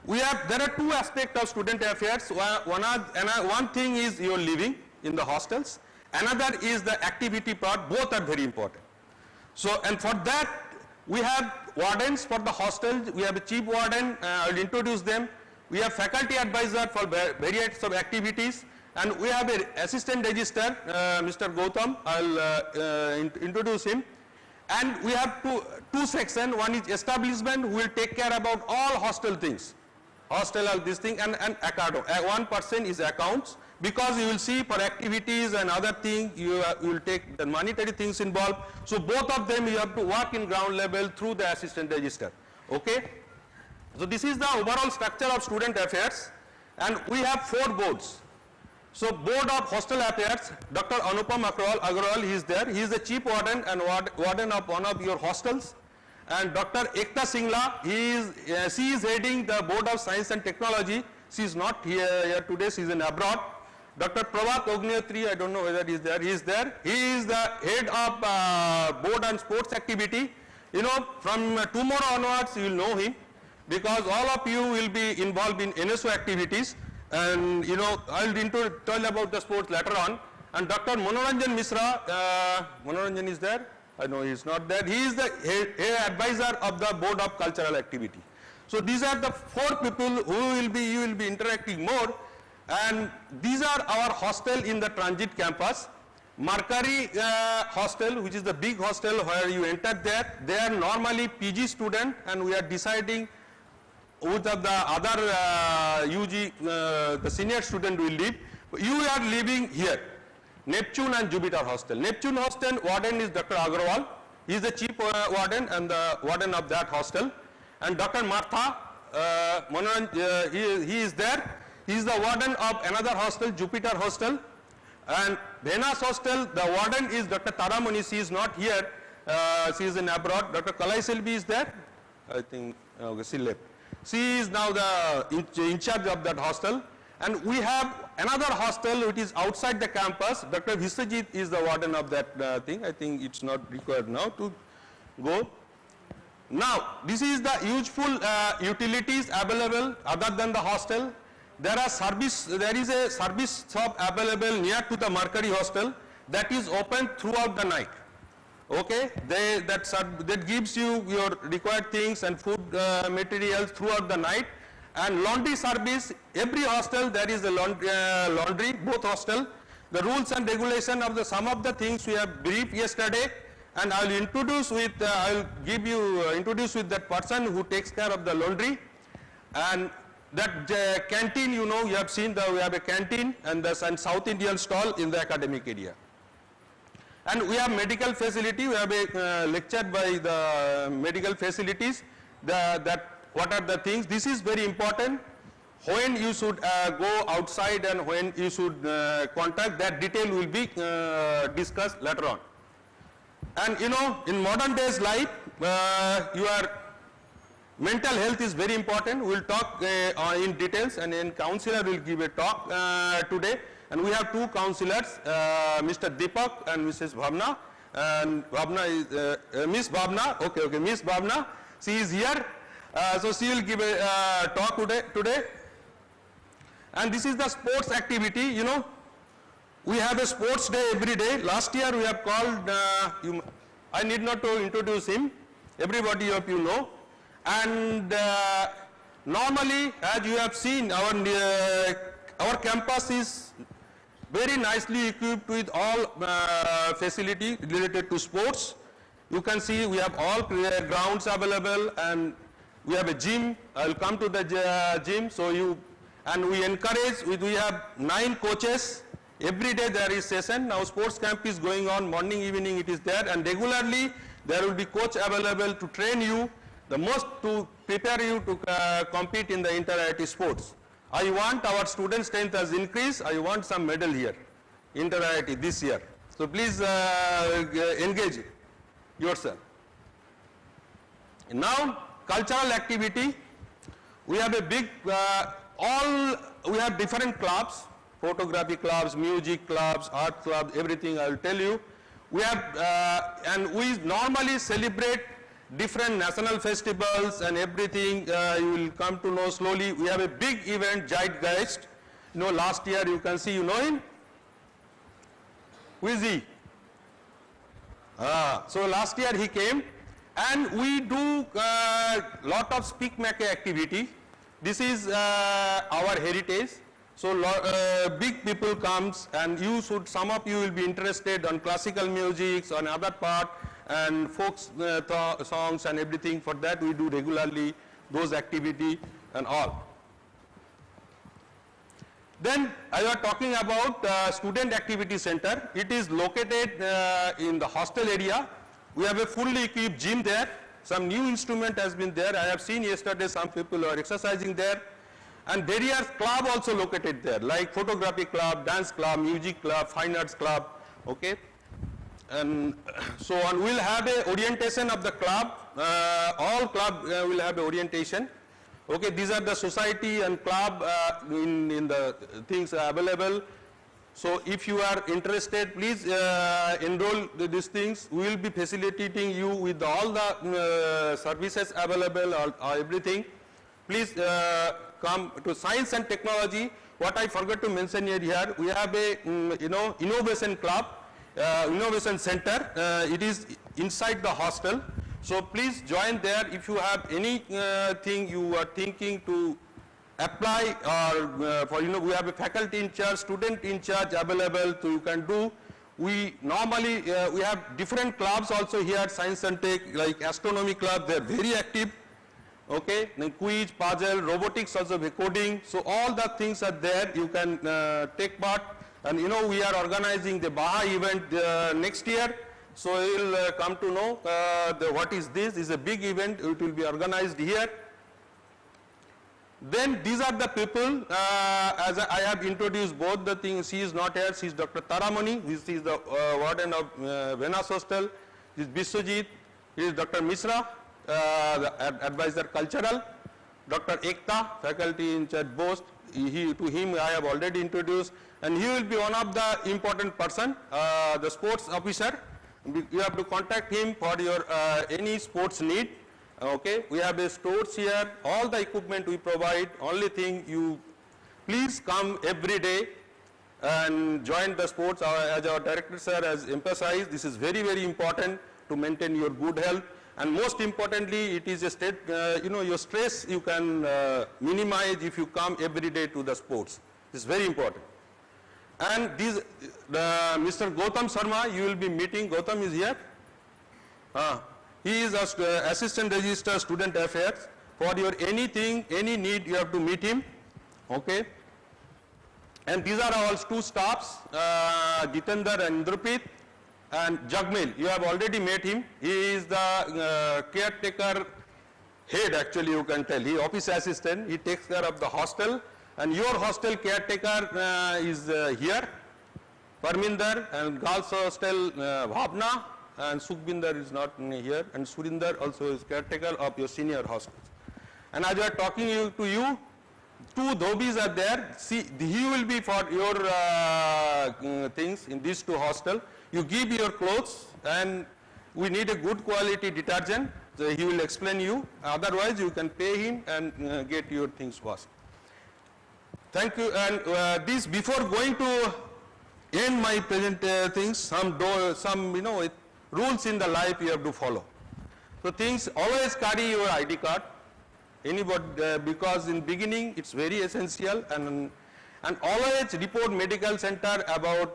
E: There are two aspects of student affairs. One thing is your living in the hostels. Another is the activity part. Both are very important. So, and for that we have wardens for the hostels. We have a chief warden. I will introduce them. We have faculty advisor for various of activities, and we have an assistant register, Mr. Gautam. I will introduce him. And we have two sections. One is establishment, who will take care about all hostel things. Hostel, all this thing, and account. One person is accounts, because you will see for activities and other things, you will take the monetary things involved. So both of them you have to work in ground level through the assistant register. Okay. So this is the overall structure of student affairs, and we have 4 boards. So board of hostel affairs, Dr. Anupam Agrawal, he is there. He is the chief warden and warden of one of your hostels. And Dr. Ekta Singla, she is heading the board of science and technology. She is not here today, she is in abroad. Dr. Prabhat Ogniyotri, I don't know whether he is there. He is there. He is the head of board and sports activity. You know, from tomorrow onwards you will know him, because all of you will be involved in NSO activities. And you know, I will tell about the sports later on. And Dr. Manoranjan Misra, Manoranjan is there? I know he is not there. He is the head advisor of the board of cultural activity. So these are the 4 people who you will be interacting more. And these are our hostel in the transit campus. Mercury hostel, which is the big hostel where you enter there. They are normally PG student, and we are deciding which of the other UG, the senior student will live. You are living here, Neptune and Jupiter hostel. Neptune hostel warden is Dr. Agrawal. He is the chief warden and the warden of that hostel. And Dr. Martha, he is there. He is the warden of another hostel, Jupiter hostel. And Venus hostel, the warden is Dr. Taramani. She is not here. She is in abroad. Dr. Kalai Selvi is there. I think she left. She is now the in charge of that hostel. And we have another hostel which is outside the campus. Dr. Viswajit is the warden of that thing. I think it's not required now to go. Now, this is the useful utilities available other than the hostel. There is a service shop available near to the Mercury hostel that is open throughout the night. Okay, that gives you your required things and food materials throughout the night. And laundry service, every hostel there is a laundry, both hostel. The rules and regulation of some of the things we have briefed yesterday, and I will introduce with that person who takes care of the laundry. And that canteen, you know, you have seen we have a canteen and South Indian stall in the academic area. And we have medical facility. We have a lecture by the medical facilities. What are the things? This is very important. When you should go outside and when you should contact, that detail will be discussed later on. And you know, in modern days life, your mental health is very important. We will talk in details, and then counselor will give a talk today. And we have 2 counselors, Mr. Deepak and Mrs. Bhavna. And Bhavna is Miss Bhavna. Okay, Miss Bhavna. She is here. So she will give a talk today. And this is the sports activity. You know, we have a sports day every day. Last year we have called, I need not to introduce him. Everybody of you know. And normally, as you have seen, our campus is very nicely equipped with all facility related to sports. You can see we have all grounds available, and we have a gym. I will come to the gym. And we encourage, we have 9 coaches. Every day there is session. Now sports camp is going on, morning, evening it is there, and regularly there will be coach available to train you, to prepare you to compete in the inter-IIT sports. I want our student strength has increased. I want some medal here, inter-IIT this year. So please engage yourself. Now, cultural activity. We have a big, we have different clubs. photography clubs, music clubs, art clubs, everything I will tell you. We have, and we normally celebrate different national festivals and everything. You will come to know slowly. We have a big event, Zeitgeist. You know, last year you can see, you know him? Who is he? So last year he came, and we do lot of speak make activity. This is our heritage. So big people comes, and you should, some of you will be interested on classical music, on other part, and folk songs and everything. For that we do regularly those activity and all. Then I was talking about student activity center. It is located in the hostel area. We have a fully equipped gym there. Some new instrument has been there. I have seen yesterday some people are exercising there. And there is club also located there, like photography club, dance club, music club, fine arts club, okay. And so on, we'll have a orientation of the club. All club will have a orientation. Okay, these are the society and club in the things available. So if you are interested, please enroll these things. We will be facilitating you with all the services available, everything. Please come to science and technology. What I forgot to mention here, we have a innovation club, innovation center. It is inside the hostel. So please join there. If you have any thing you are thinking to apply, or for we have a faculty in charge, student in charge available, so you can do. We normally we have different clubs also here, science and tech, like astronomy club. They are very active. Okay, then quiz, puzzle, robotics, also coding. So all the things are there. You can take part. And we are organizing the Baha event next year. So you will come to know what is this. This is a big event. It will be organized here. Then these are the people. As I have introduced both the things. She is not here. She is Dr. Taramani. This is the warden of Venas Hostel. This is Biswajit. He is Dr. Misra. The advisor cultural, Dr. Ekta, faculty in charge Bost. To him I have already introduced, and he will be one of the important person, the sports officer. You have to contact him for your any sports need. Okay, we have a stores here. All the equipment we provide. Only thing, you please come every day and join the sports. As our director sir has emphasized, this is very, very important to maintain your good health. And most importantly, it is a state, your stress you can minimize if you come every day to the sports. This is very important. And these, Mr. Gautam Sharma, you will be meeting. Gautam is here. He is Assistant Registrar Student Affairs. For your anything, any need, you have to meet him. Okay. And these are our two staffs, Jitendra and Indrapit. And Jagmel, you have already met him. He is the caretaker head, actually, you can tell. He is office assistant. He takes care of the hostel. And your hostel caretaker is here. Parminder, and girls hostel Bhavna, and Sukhbinder is not here. And Surinder also is caretaker of your senior hostels. And as I am talking to you, two dhobis are there. See, he will be for your things in these two hostels. You give your clothes, and we need a good quality detergent. So he will explain you. Otherwise, you can pay him and get your things washed. Thank you. And this, before going to end my present things, some rules in the life you have to follow. So things, always carry your ID card. Anybody, because in beginning it's very essential, and always report medical center about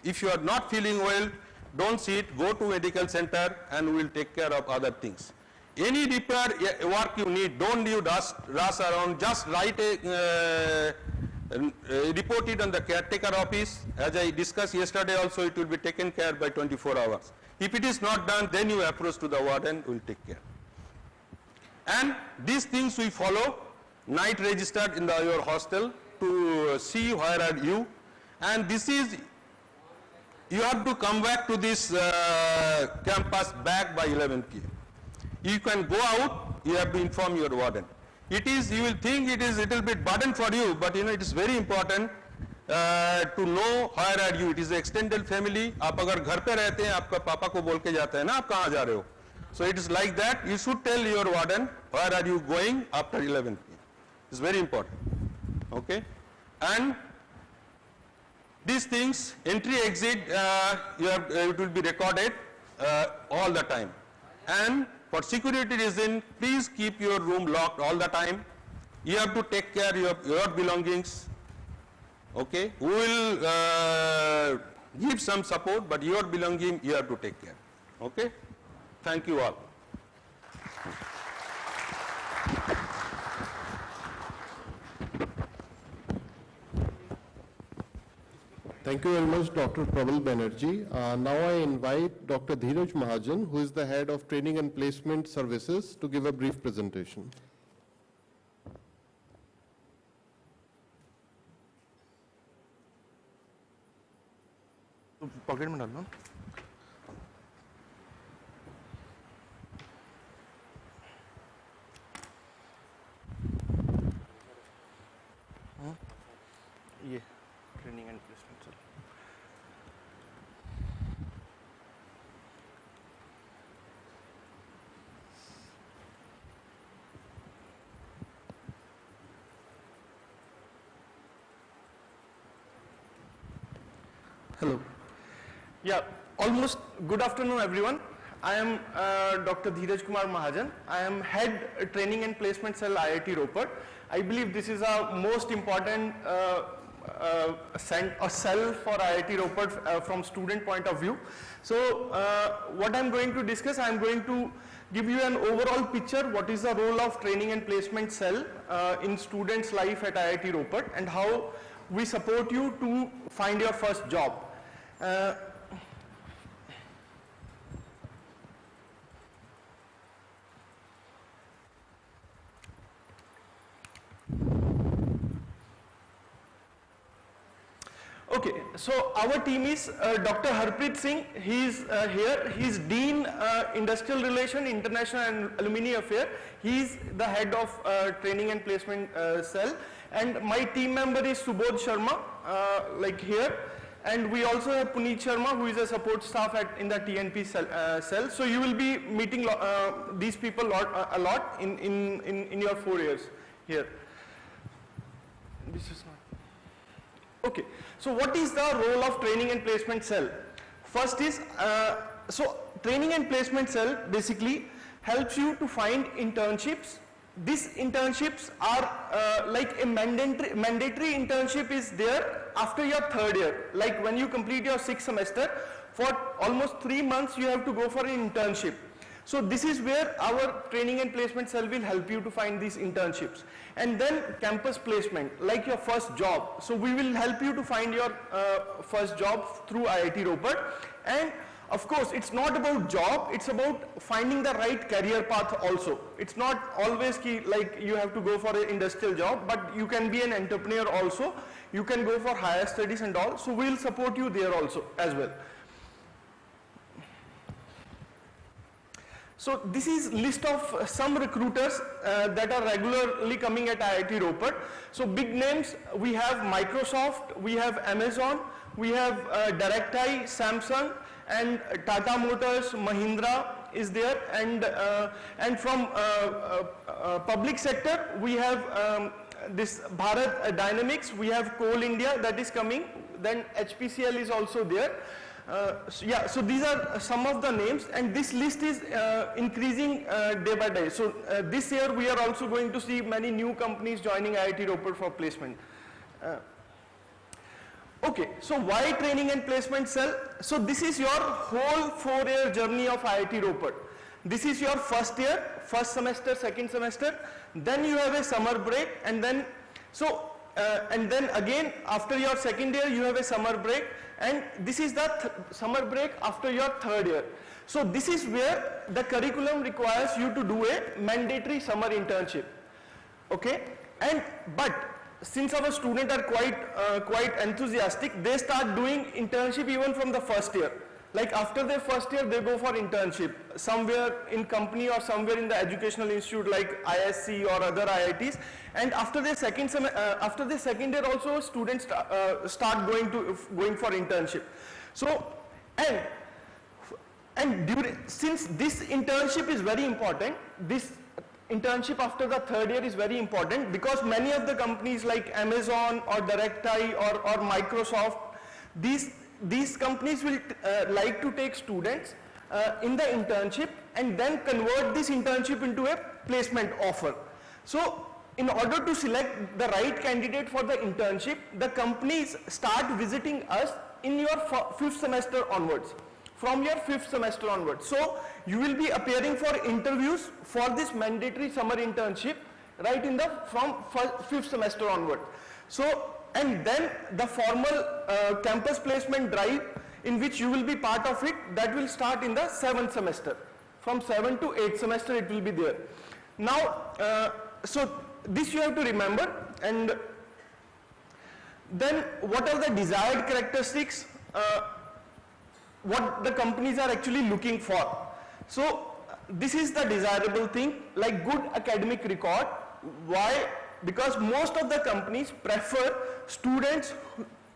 E: if you are not feeling well, don't sit, go to medical center and we will take care of other things. Any repair work you need, don't you rush around, just write report it on the caretaker office. As I discussed yesterday also, it will be taken care by 24 hours. If it is not done, then you approach to the warden, will take care. And these things we follow. Night registered in your hostel to see where are you, and this is, you have to come back to this campus back by 11 p.m. You can go out, you have to inform your warden. It is, you will think it is little bit burden for you, but it is very important to know where are you. It is an extended family. आप अगर घर पे रहते हैं, आपका पापा को बोल के जाते हैं ना, आप कहाँ जा रहे हो? So it is like that. You should tell your warden where are you going after 11 p.m. It's very important. Okay, and these things, entry, exit, it will be recorded all the time. And for security reason, please keep your room locked all the time. You have to take care of your belongings. Okay, we will give some support, but your belonging you have to take care. Okay, thank you all.
A: Thank you very much, Dr. Prabal Banerjee. Now I invite Dr. Dheeraj Mahajan, who is the head of Training and Placement Services, to give a brief presentation.
D: Pocket में डालना ये training and placement sir
F: Hello. Yeah, almost good afternoon everyone. I am Dr. Dheeraj Kumar Mahajan. I am head training and placement cell IIT Ropar. I believe this is a most important cell for IIT Ropar from student point of view. So what I am going to discuss, I am going to give you an overall picture what is the role of training and placement cell in students' life at IIT Ropar and how we support you to find your first job. Okay, so our team is Dr. Harpreet Singh. He is here. He is Dean Industrial Relation, International and Alumni Affair. He is the head of Training and Placement Cell. And my team member is Subodh Sharma, like here. And we also have Puneet Sharma, who is a support staff in the TNP cell. So you will be meeting these people a lot in your 4 years here. This is not. Okay, so what is the role of training and placement cell? First is, so training and placement cell basically helps you to find internships. These internships are like a mandatory internship is there after your 3rd year. Like when you complete your 6th semester, for almost 3 months you have to go for an internship. So this is where our training and placement cell will help you to find these internships. And then campus placement, like your first job. So we will help you to find your first job through IIT Ropar. And of course, it's not about job, it's about finding the right career path also. It's not always like you have to go for an industrial job, but you can be an entrepreneur also. You can go for higher studies and all. So we'll support you there also as well. So this is list of some recruiters that are regularly coming at IIT Ropar. So big names, we have Microsoft, we have Amazon, we have DirectEye, Samsung, and Tata Motors, Mahindra is there, and from public sector we have this Bharat Dynamics, we have Coal India that is coming, then HPCL is also there. So yeah, so these are some of the names, and this list is increasing day by day. So this year we are also going to see many new companies joining IIT Ropar for placement. Okay, so why training and placement cell? So this is your whole 4-year journey of IIT Ropar. This is your first year, first semester, second semester, then you have a summer break, and then and then again after your second year you have a summer break, and this is the summer break after your 3rd year. So this is where the curriculum requires you to do a mandatory summer internship. Okay, but since our students are quite enthusiastic, they start doing internship even from the first year. Like after their first year, they go for internship somewhere in company or somewhere in the educational institute like ISC or other IITs. And after their second year also, students start going for internship. So, since this internship is very important, this internship after the third year is very important, because many of the companies like Amazon or DirectEye or Microsoft, these companies will like to take students in the internship and then convert this internship into a placement offer. So in order to select the right candidate for the internship, the companies start visiting us in your fifth semester onwards. From your fifth semester onwards. So you will be appearing for interviews for this mandatory summer internship right from fifth semester onward. So, and then the formal campus placement drive in which you will be part of it, that will start in the 7th semester. From 7th to 8th semester it will be there. Now, so this you have to remember. And then what are the desired characteristics? What the companies are actually looking for. So this is the desirable thing, like good academic record. Why? Because most of the companies prefer students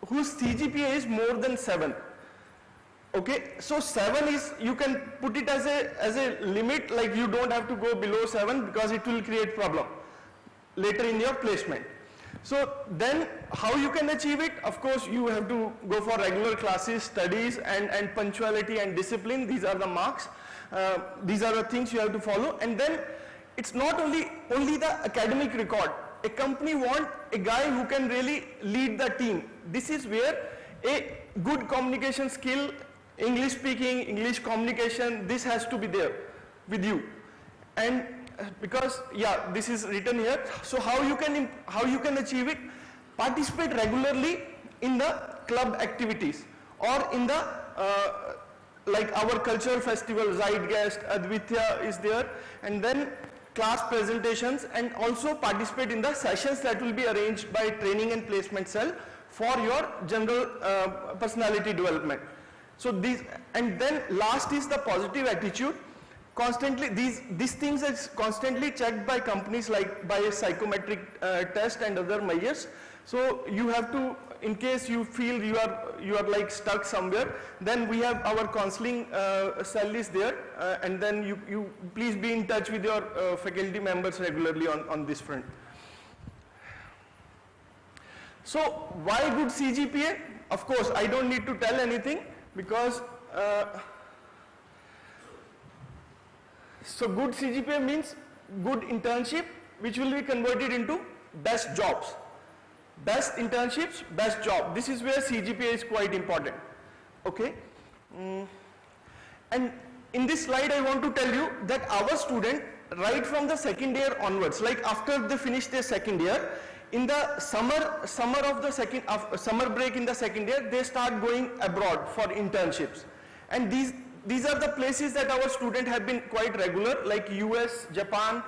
F: whose CGPA is more than 7. Okay, so 7 is, you can put it as a limit, like you don't have to go below 7 because it will create problem later in your placement. So then how you can achieve it? Of course you have to go for regular classes, studies, and punctuality and discipline. These are the marks. These are the things you have to follow. And then it's not only the academic record. A company wants a guy who can really lead the team. This is where a good communication skill, English speaking, English communication, this has to be there with you. And because, yeah, this is written here. So how you can achieve it? Participate regularly in the club activities or in the like our cultural festival, Zeitgeist, Advitya is there, and then class presentations, and also participate in the sessions that will be arranged by training and placement cell for your general personality development. So these, and then last is the positive attitude. Constantly, these things are constantly checked by companies, like by a psychometric test and other measures. So you have to, in case you feel you are like stuck somewhere, then we have our counseling cell is there, and then you please be in touch with your faculty members regularly on this front. So why good CGPA? Of course, I don't need to tell anything, because so good CGPA means good internship, which will be converted into best jobs. Best internships, best job. This is where CGPA is quite important. Okay. And in this slide, I want to tell you that our student, right from the second year onwards, like after they finish their second year, in the summer break in the second year, they start going abroad for internships. And these are the places that our students have been quite regular, like US, Japan.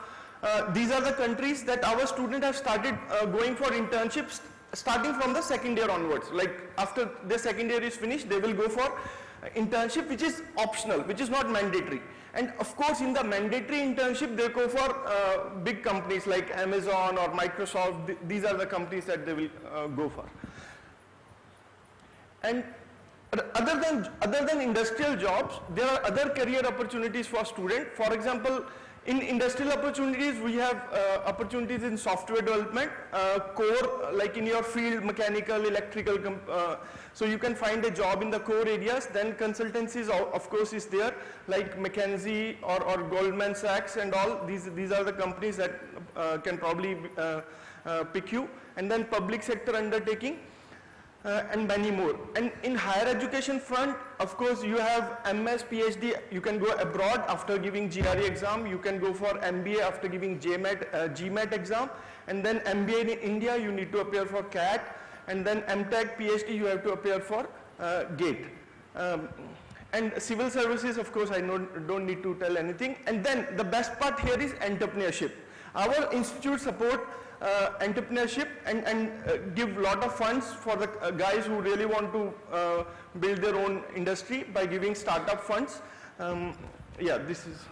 F: These are the countries that our students have started going for internships starting from the second year onwards. Like after the second year is finished, they will go for internship, which is optional, which is not mandatory. And of course, in the mandatory internship, they go for big companies like Amazon or Microsoft. These are the companies that they will go for. And other than industrial jobs, there are other career opportunities for students. For example, in industrial opportunities, we have opportunities in software development, core, like in your field, mechanical, electrical, so you can find a job in the core areas. Then consultancies, of course, is there, like McKinsey or Goldman Sachs and all. These are the companies that can probably pick you. And then public sector undertaking, and many more. And in higher education front, of course, you have MS, PhD, you can go abroad after giving GRE exam, you can go for MBA after giving GMAT exam, and then MBA in India, you need to appear for CAT, and then MTech, PhD, you have to appear for GATE. And civil services, of course, I don't need to tell anything. And then the best part here is entrepreneurship. Our institute support entrepreneurship and give lot of funds for the guys who really want to build their own industry by giving startup funds. Yeah, this is.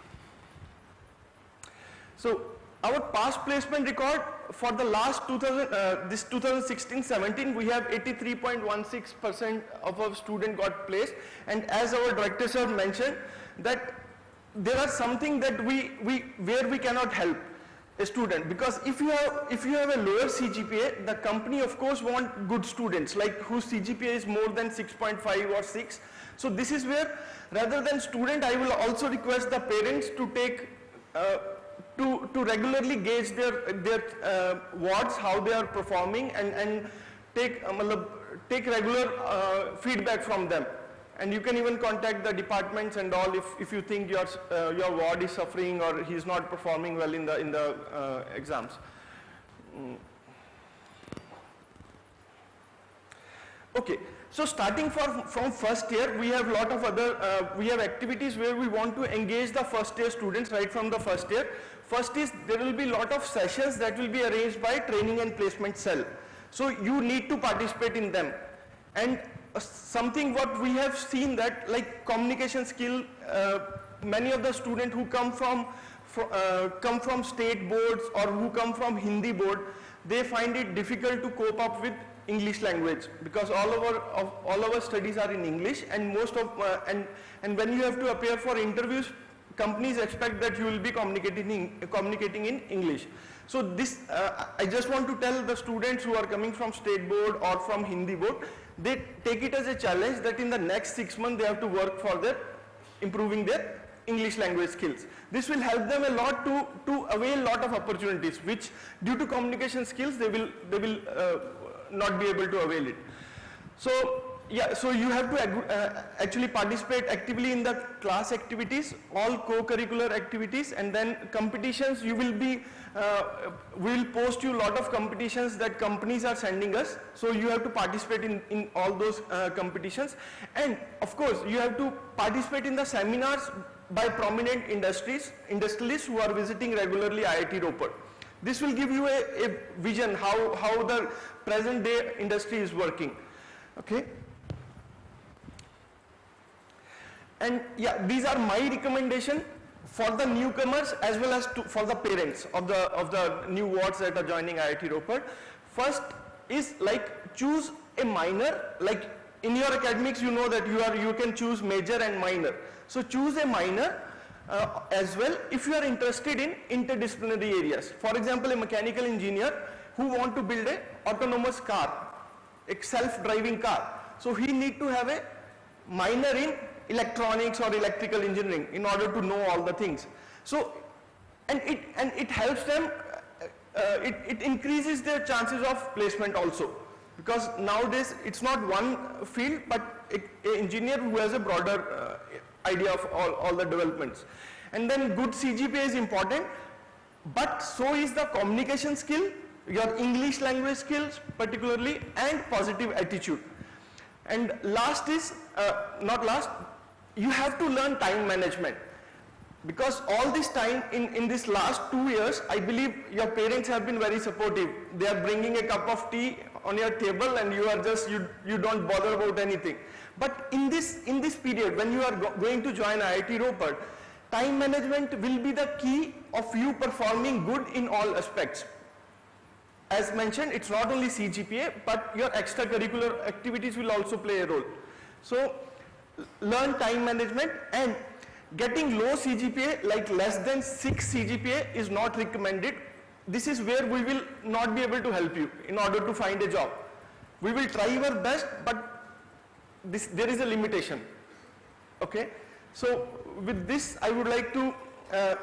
F: So our past placement record for the last 2016-17, we have 83.16% of our student got placed, and as our director sir mentioned, that there are something that where we cannot help a student, because if you have a lower CGPA, the company of course want good students like whose CGPA is more than 6.5 or 6. So this is where, rather than student, I will also request the parents to take to regularly gauge their wards, how they are performing, and take regular feedback from them. And you can even contact the departments and all if you think your ward is suffering or he is not performing well in the exams. Okay, so starting from first year, we have lot of other we have activities where we want to engage the first year students right from the first year. First is there will be lot of sessions that will be arranged by training and placement cell. So you need to participate in them. And something what we have seen that like communication skill, many of the students who come from state boards or who come from Hindi board, they find it difficult to cope up with English language, because all our studies are in English, and most of and when you have to appear for interviews, companies expect that you will be communicating in English. So this I just want to tell the students who are coming from state board or from Hindi board, they take it as a challenge that in the next 6 months they have to work for improving their English language skills. This will help them a lot to avail lot of opportunities, which due to communication skills they will not be able to avail it. So yeah, so you have to actually participate actively in the class activities, all co-curricular activities, and then competitions. You will be we will post you lot of competitions that companies are sending us, so you have to participate in all those competitions. And of course you have to participate in the seminars by prominent industrialists who are visiting regularly IIT Ropar. This will give you a vision how the present day industry is working. Okay. And yeah, these are my recommendation for the newcomers as well as for the parents of the new wards that are joining IIT Ropar. First is like choose a minor. Like in your academics, you know that you can choose major and minor. So choose a minor as well if you are interested in interdisciplinary areas. For example, a mechanical engineer who want to build a autonomous car, a self-driving car. So he need to have a minor in electronics or electrical engineering in order to know all the things. So and it helps them, it increases their chances of placement also, because nowadays it's not one field but an engineer who has a broader idea of all the developments. And then good CGPA is important, but so is the communication skill, your English language skills particularly, and positive attitude. And last is, not last, you have to learn time management, because all this time in this last 2 years, I believe your parents have been very supportive. They are bringing a cup of tea on your table and you are just, you don't bother about anything. But in this period, when you are going to join IIT Ropar, time management will be the key of you performing good in all aspects. As mentioned, it's not only CGPA, but your extracurricular activities will also play a role. So learn time management, and getting low CGPA, like less than 6 CGPA, is not recommended. This is where we will not be able to help you in order to find a job. We will try our best, but there is a limitation. Okay, so with this I would like to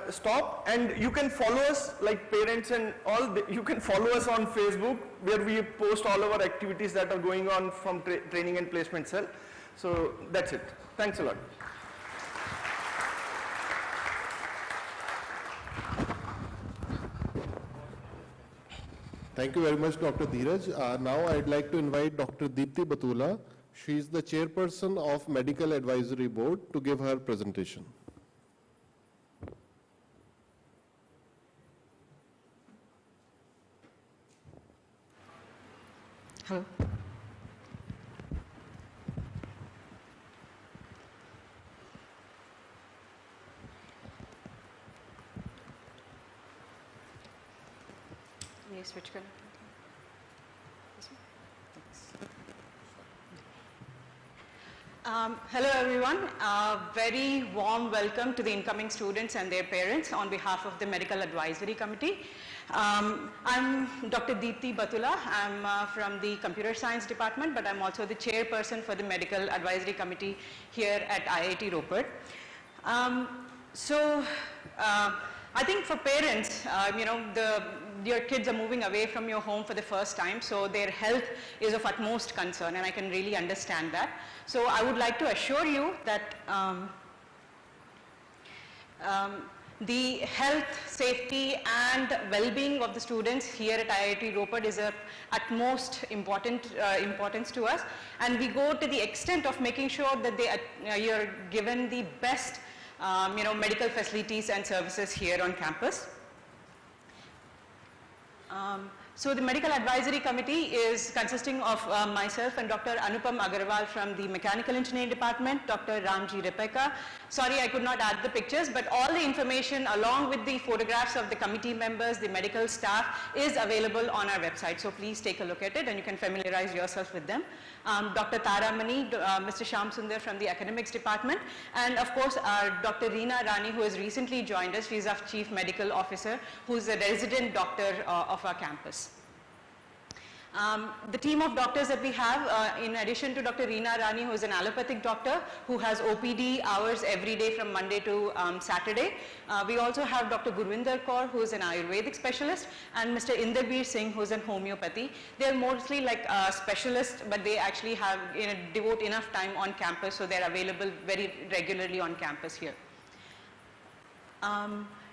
F: stop, and you can follow us, like parents and all, you can follow us on Facebook, where we post all our activities that are going on from training and placement cell. So that's it. Thanks a lot.
A: Thank you very much, Dr. Dheeraj. Now I'd like to invite Dr. Deepti Batula. She is the chairperson of Medical Advisory Board, to give her presentation.
G: Hello. ये switch करना hello everyone, very warm welcome to the incoming students and their parents on behalf of the Medical Advisory Committee. I'm Dr. Deepthi Batula. I'm from the Computer Science Department, but I'm also the chairperson for the Medical Advisory Committee here at IIT Ropar. I think for parents, your kids are moving away from your home for the first time, so their health is of utmost concern, and I can really understand that. So I would like to assure you that the health, safety and well-being of the students here at IIT Ropar is of utmost importance to us, and we go to the extent of making sure that you're given the best medical facilities and services here on campus. So the Medical Advisory Committee is consisting of myself and Dr. Anupam Agarwal from the Mechanical Engineering Department, Dr. Ramji Repeka. Sorry, I could not add the pictures, but all the information along with the photographs of the committee members, the medical staff is available on our website. So please take a look at it and you can familiarize yourself with them. Dr. Taramani, Mr. Shyam Sundar from the Academics Department, and of course Dr. Reena Rani, who has recently joined us. She's our Chief Medical Officer, who's a resident doctor of our campus. The team of doctors that we have, in addition to Dr. Reena Rani, who is an allopathic doctor who has OPD hours every day from Monday to Saturday. We also have Dr. Gurvinder Kaur, who is an Ayurvedic specialist, and Mr. Inderbir Singh, who is in homeopathy. They are mostly like specialists, but they actually have devote enough time on campus, so they are available very regularly on campus here.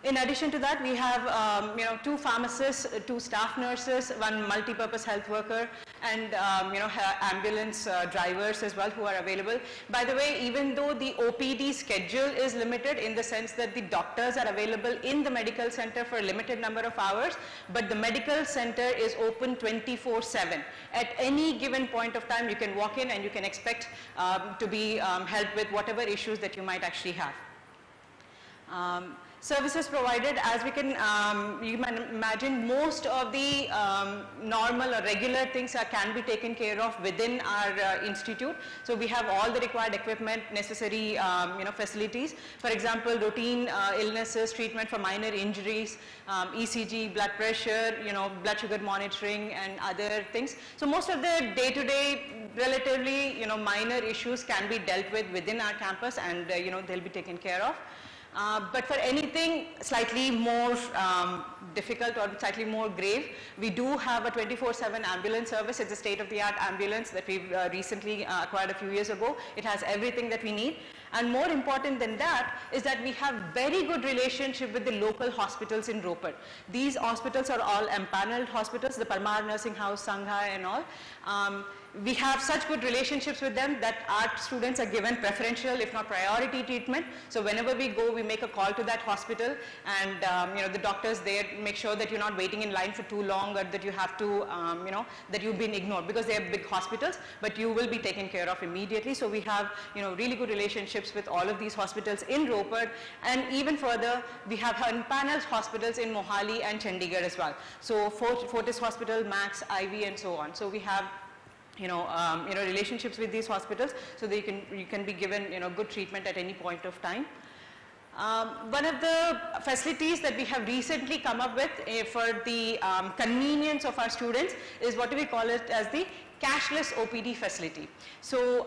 G: In addition to that, we have 2 pharmacists, 2 staff nurses, 1 multi-purpose health worker, and ambulance drivers as well who are available. By the way, even though the OPD schedule is limited in the sense that the doctors are available in the medical center for a limited number of hours, but the medical center is open 24/7. At any given point of time, you can walk in and you can expect to be helped with whatever issues that you might actually have. Services provided, as we can, you can imagine, most of the normal or regular things can be taken care of within our institute. So we have all the required equipment, necessary facilities. For example, routine illnesses, treatment for minor injuries, ECG, blood pressure, blood sugar monitoring and other things. So most of the day-to-day relatively minor issues can be dealt with within our campus, and they'll be taken care of. But for anything slightly more difficult or slightly more grave, we do have a 24/7 ambulance service. It's a state-of-the-art ambulance that we've recently acquired a few years ago. It has everything that we need. And more important than that is that we have very good relationship with the local hospitals in Ropar. These hospitals are all empaneled hospitals, the Parmar Nursing House, Sangha and all. We have such good relationships with them that our students are given preferential, if not priority treatment. So whenever we go, we make a call to that hospital, and the doctors there make sure that you're not waiting in line for too long, or that you have to, that you've been ignored, because they are big hospitals, but you will be taken care of immediately. So we have, really good relationships with all of these hospitals in Ropar, and even further, we have empaneled hospitals in Mohali and Chandigarh as well. So Fortis Hospital, Max, IV, and so on. So we have relationships with these hospitals, so that you can be given good treatment at any point of time. One of the facilities that we have recently come up with for the convenience of our students is what we call it as the cashless OPD facility. So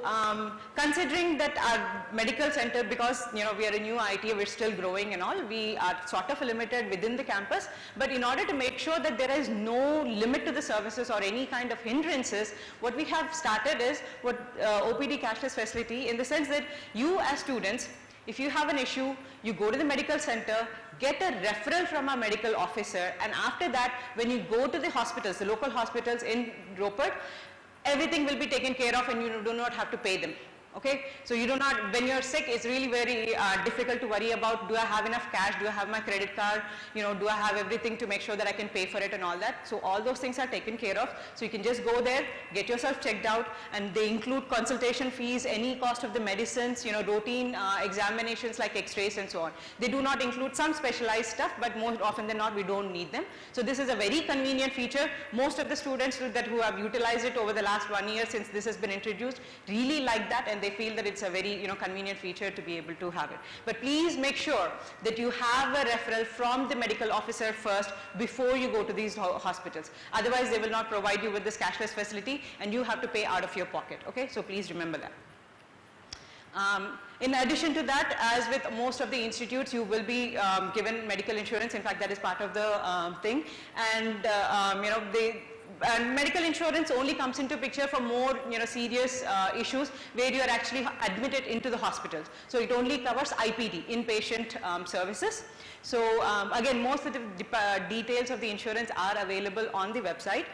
G: considering that our medical center, because we are a new IIT, we're still growing and all, we are sort of limited within the campus, but in order to make sure that there is no limit to the services or any kind of hindrances, what we have started is OPD cashless facility, in the sense that you as students, if you have an issue, you go to the medical center, get a referral from our medical officer, and after that, when you go to the hospitals, the local hospitals in Ropar, everything will be taken care of and you do not have to pay them. Okay, so you do not, when you're sick, it's really very difficult to worry about, do I have enough cash, do I have my credit card, you know, do I have everything to make sure that I can pay for it and all that. So all those things are taken care of. So you can just go there, get yourself checked out, and they include consultation fees, any cost of the medicines, you know, routine examinations like x-rays and so on. They do not include some specialized stuff, but more often than not, we don't need them. So this is a very convenient feature. Most of the students who have utilized it over the last 1 year since this has been introduced really like that, and they feel that it's a very, you know, convenient feature to be able to have it. But please make sure that you have a referral from the medical officer first before you go to these hospitals. Otherwise, they will not provide you with this cashless facility and you have to pay out of your pocket. Okay, so please remember that. In addition to that, as with most of the institutes, you will be given medical insurance. In fact, that is part of the thing. And you know, and medical insurance only comes into picture for more, you know, serious issues where you are actually admitted into the hospitals. So it only covers IPD, inpatient services. So again, most of the details of the insurance are available on the website.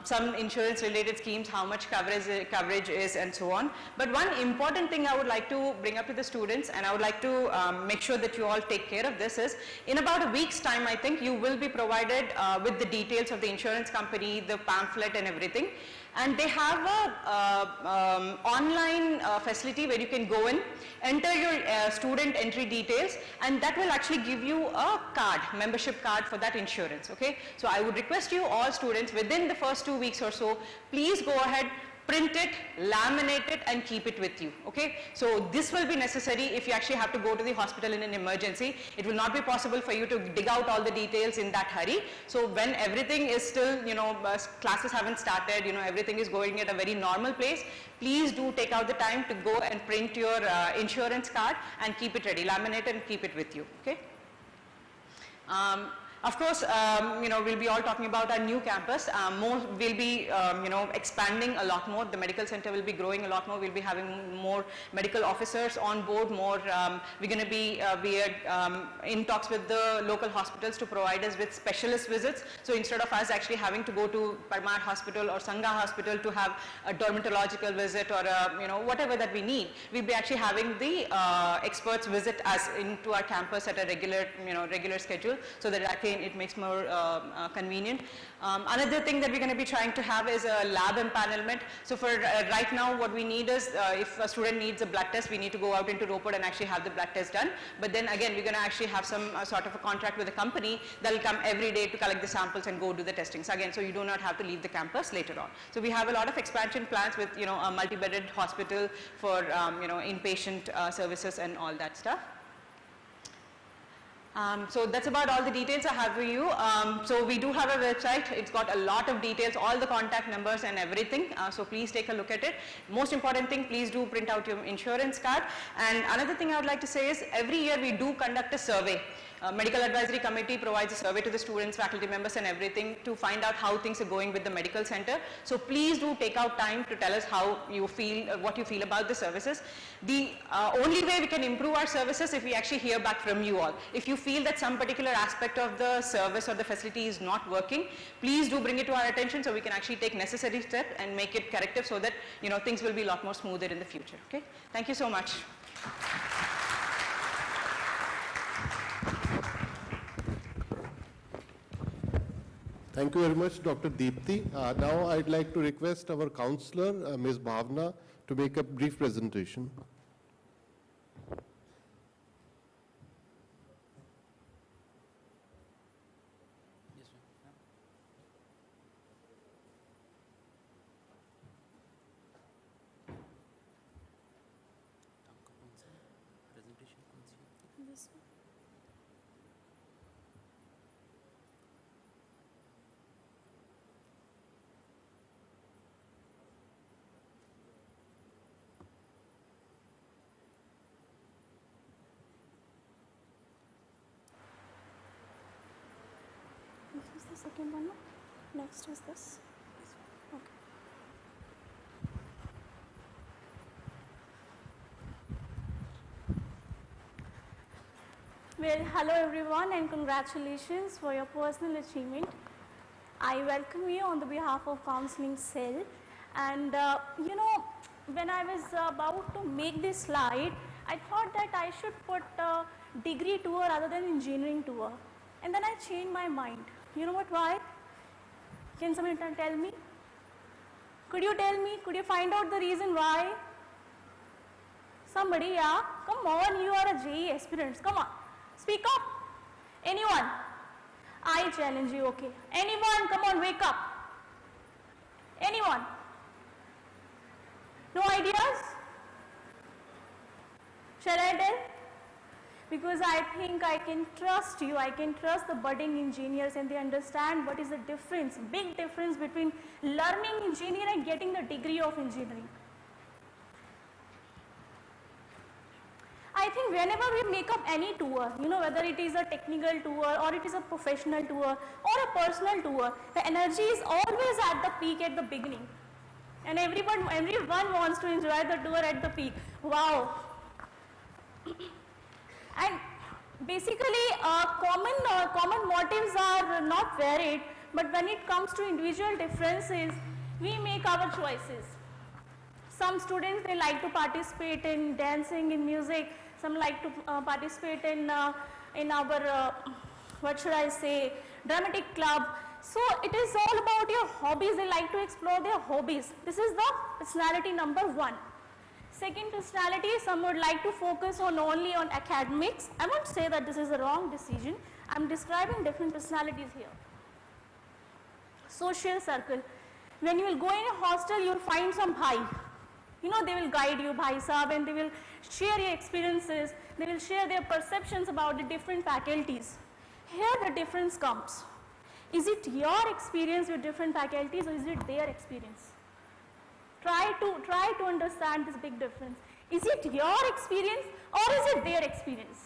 G: Some insurance related schemes, how much coverage is, and so on. But one important thing I would like to bring up to the students, and I would like to make sure that you all take care of this, is in about a week's time, I think you will be provided with the details of the insurance company, the pamphlet and everything. And they have a online facility where you can go in, enter your student entry details, and that will actually give you a card, membership card for that insurance. Okay, so I would request you all students, within the first 2 weeks or so, please go ahead, print it, laminate it, and keep it with you. Okay, so this will be necessary if you actually have to go to the hospital in an emergency. It will not be possible for you to dig out all the details in that hurry. So when everything is still, you know, classes haven't started, you know, everything is going at a very normal pace, please do take out the time to go and print your insurance card and keep it ready, laminate it and keep it with you. Okay. Of course, you know, we'll be all talking about our new campus. We'll be, you know, expanding a lot more. The medical center will be growing a lot more. We'll be having more medical officers on board, more, we're going to be in talks with the local hospitals to provide us with specialist visits. So instead of us actually having to go to Parmar Hospital or Sangha Hospital to have a dermatological visit or, you know, whatever that we need, we'll be actually having the experts visit us into our campus at a regular, you know, regular schedule, so that it makes more convenient. Another thing that we're going to be trying to have is a lab empanelment. So for right now, what we need is, if a student needs a blood test, we need to go out into Ropar and actually have the blood test done. But then again, we're going to actually have some sort of a contract with a company that will come every day to collect the samples and go do the testing. So again, so you do not have to leave the campus later on. So we have a lot of expansion plans with, you know, a multi-bedded hospital for, you know, inpatient services and all that stuff. So that's about all the details I have for you. So we do have a website. It's got a lot of details, all the contact numbers and everything. So please take a look at it. Most important thing, please do print out your insurance card. And another thing I would like to say is, every year we do conduct a survey. Medical Advisory Committee provides a survey to the students, faculty members and everything to find out how things are going with the medical center. So please do take out time to tell us how you feel, what you feel about the services. The only way we can improve our services if we actually hear back from you all. If you feel that some particular aspect of the service or the facility is not working, please do bring it to our attention so we can actually take necessary steps and make it corrective so that, you know, things will be a lot more smoother in the future. Okay? Thank you so much.
A: Thank you very much, Dr. Deepti. Now I'd like to request our counselor, Ms. Bhavna, to make a brief presentation.
H: This is the second one. Next is this. Okay. Well, hello everyone and congratulations for your personal achievement. I welcome you on the behalf of Counseling Cell, and you know, when I was about to make this slide, I thought that I should put degree tour rather than engineering tour. And then I changed my mind. You know what, why? Can someone tell me? Could you tell me? Could you find out the reason why? Somebody, yeah? Come on, you are a JEE aspirant. Come on. Speak up. Anyone? I challenge you, okay. Anyone, come on, wake up. Anyone? No ideas? Shall I tell? Because I think I can trust you, I can trust the budding engineers, and they understand what is the difference, big difference between learning engineering and getting the degree of engineering. I think whenever we make up any tour, you know, whether it is a technical tour or it is a professional tour or a personal tour, the energy is always at the peak at the beginning. And everyone wants to enjoy the tour at the peak. Wow. And basically common motives are not varied, but when it comes to individual differences, we make our choices. Some students, they like to participate in dancing, in music. Some like to participate in our, what should I say, dramatic club. So it is all about your hobbies. They like to explore their hobbies. This is the personality number 1. Second personality, some would like to focus only on academics. I won't say that this is a wrong decision. I'm describing different personalities here. Social circle. When you will go in a hostel, you will find some bhai. You know, they will guide you, bhai sahab, and they will share your experiences. They will share their perceptions about the different faculties. Here the difference comes. Is it your experience with different faculties, or is it their experience? Try to understand this big difference. Is it your experience or is it their experience?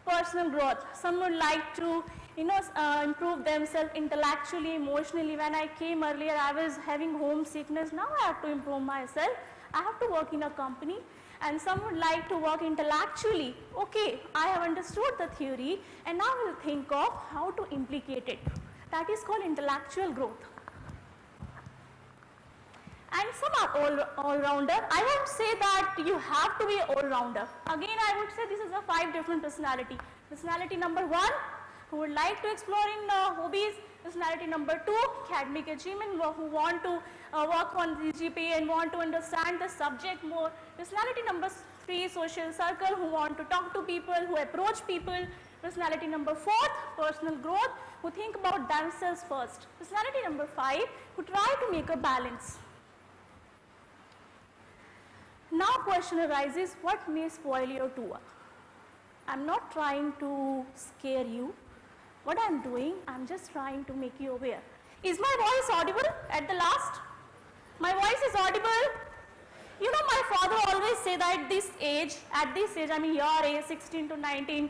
H: Personal growth. Some would like to, improve themselves intellectually, emotionally. When I came earlier, I was having homesickness. Now I have to improve myself. I have to work in a company. And some would like to work intellectually. Okay, I have understood the theory, and now we'll think of how to implicate it. That is called intellectual growth. And some are all-rounder. I won't say that you have to be all-rounder. Again, I would say this is a 5 different personality. Personality number 1, who would like to explore in hobbies. Personality number 2, academic achievement, who want to work on the GPA and want to understand the subject more. Personality number 3, social circle, who want to talk to people, who approach people. Personality number 4, personal growth, who think about themselves first. Personality number 5, who try to make a balance. Now question arises, what may spoil your tour? I'm not trying to scare you. What I'm doing, I'm just trying to make you aware. Is my voice audible at the last? My voice is audible? You know, my father always say that at this age, I mean your age, 16 to 19,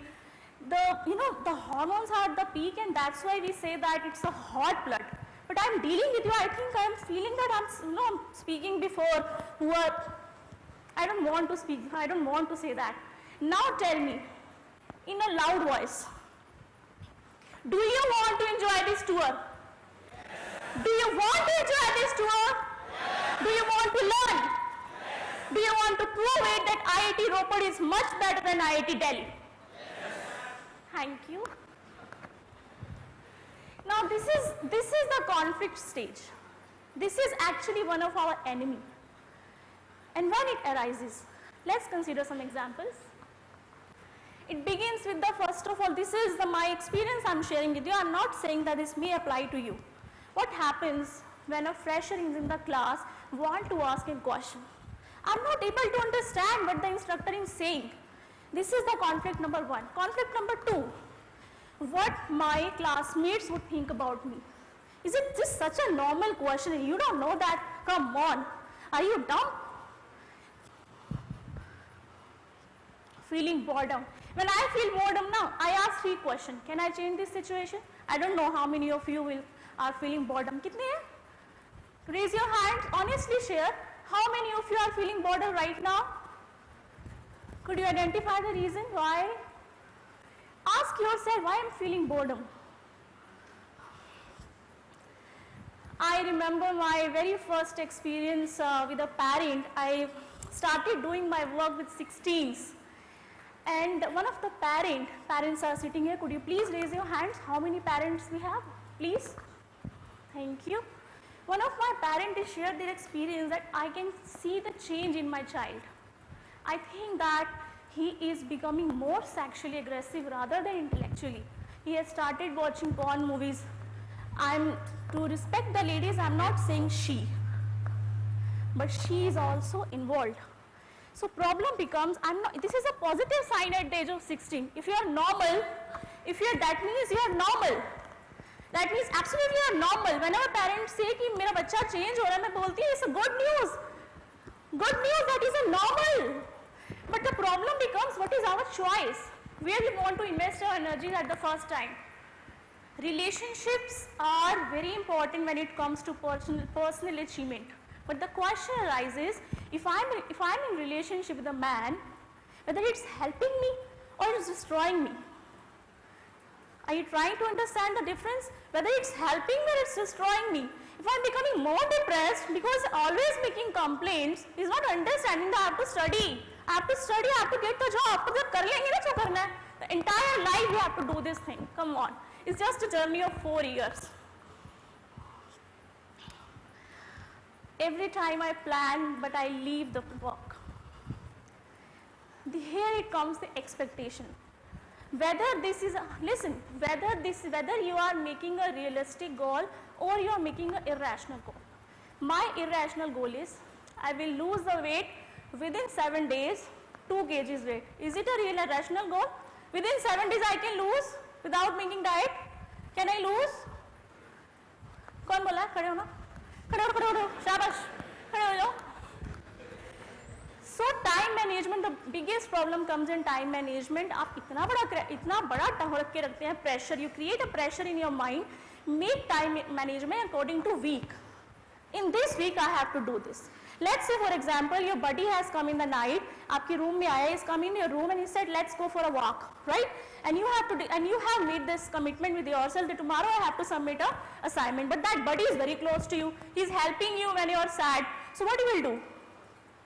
H: the hormones are at the peak, and that's why we say that it's a hot blood. But I'm dealing with you, I think I'm feeling that I'm speaking before who are, I don't want to speak, I don't want to say that. Now tell me, in a loud voice, do you want to enjoy this tour? Yes. Do you want to enjoy this tour? Yes. Do you want to learn? Yes. Do you want to prove it that IIT Ropar is much better than IIT Delhi? Yes. Thank you. Now this is the conflict stage. This is actually one of our enemy. And when it arises, let's consider some examples. It begins with the first of all, this is my experience I'm sharing with you. I'm not saying that this may apply to you. What happens when a fresher is in the class want to ask a question? I'm not able to understand what the instructor is saying. This is the conflict number 1. Conflict number 2, what my classmates would think about me. Is it just such a normal question? You don't know that? Come on. Are you dumb? Feeling boredom. When I feel boredom now, I ask 3 questions. Can I change this situation? I don't know how many of you are feeling boredom. Kitne hai? Raise your hands, honestly share. How many of you are feeling boredom right now? Could you identify the reason why? Ask yourself, why I'm feeling boredom? I I remember my very first experience with a parent. I started doing my work with 16s. And one of the parents are sitting here. Could you please raise your hands? How many parents we have? Please. Thank you. One of my parents shared their experience that I can see the change in my child. I think that he is becoming more sexually aggressive rather than intellectually. He has started watching porn movies. To respect the ladies, I'm not saying she, but she is also involved. So problem becomes, this is a positive sign at the age of 16. If you are normal, that means you are normal. That means absolutely you are normal. Whenever parents say कि मेरा बच्चा change हो रहा है, मैं बोलती हूँ it's a good news. Good news, that is a normal. But the problem becomes, what is our choice? Where we want to invest our energies at the first time. Relationships are very important when it comes to personal achievement. But the question arises, if I'm in relationship with a man, whether it's helping me or it's destroying me. Are you trying to understand the difference? Whether it's helping me or it's destroying me. If I'm becoming more depressed because always making complaints, is not understanding that I have to study. I have to get the job. The entire life you have to do this thing. Come on. It's just a journey of 4 years. Every time I plan, but I leave the work. Here it comes the expectation. Whether this is, whether you are making a realistic goal or you are making an irrational goal. My irrational goal is, I will lose the weight within 7 days, 2 kgs weight. Is it a real irrational goal? Within 7 days I can lose without making diet. Can I lose? कौन बोला? खड़े हो ना? खड़े हो, शाबाश, खड़े हो जाओ. So time management, the biggest problem comes in time management. आप इतना बड़ा रख के रखते हैं pressure. You create a pressure in your mind. Make time management according to week. In this week I have to do this. Let's say for example your buddy has come in the night. आपके room में आया, is come in your room and he said let's go for a walk, right? And you have made this commitment with yourself that tomorrow I have to submit a assignment. But that buddy is very close to you. He is helping you when you are sad. So what you will do?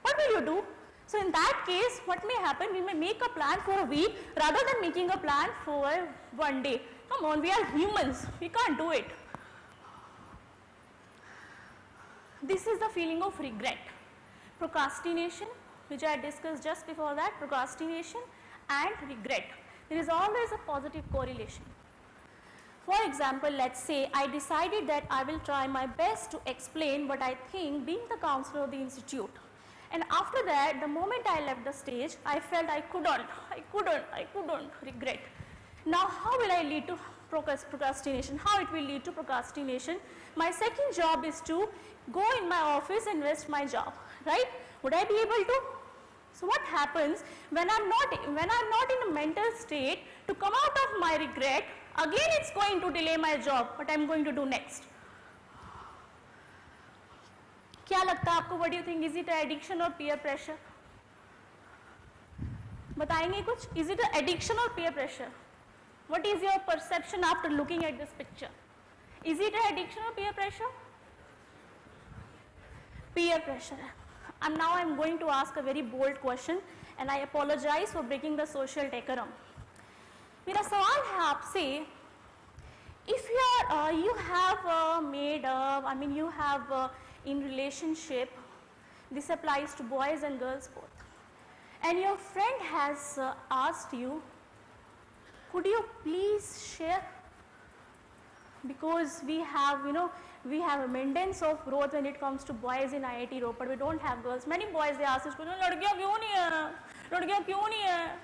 H: What will you do? So in that case, what may happen? We may make a plan for a week rather than making a plan for 1 day. Come on, we are humans. We can't do it. This is the feeling of regret. Procrastination, which I discussed just before that, procrastination and regret. There is always a positive correlation. For example, let's say I decided that I will try my best to explain what I think being the counselor of the institute. And after that, the moment I left the stage, I felt I couldn't, regret. Now, how will I lead to procrastination? How it will lead to procrastination? My second job is to go in my office and rest my job, right? Would I be able to? So what happens when I'm not in a mental state to come out of my regret? Again, it's going to delay my job. What I'm going to do next? क्या लगता है आपको? What do you think? Is it an addiction or peer pressure? बताएंगे कुछ? Is it an addiction or peer pressure? What is your perception after looking at this picture? Is it an addiction or peer pressure? Peer pressure. And now I'm going to ask a very bold question, and I apologize for breaking the social decorum. मेरा सवाल है आपसे, if you have in relationship, this applies to boys and girls both, and your friend has asked you, could you please share, because we have abundance of growth when it comes to boys in IIT Ropar. We don't have girls. Many boys, they ask this question, लड़कियाँ क्यों नहीं है?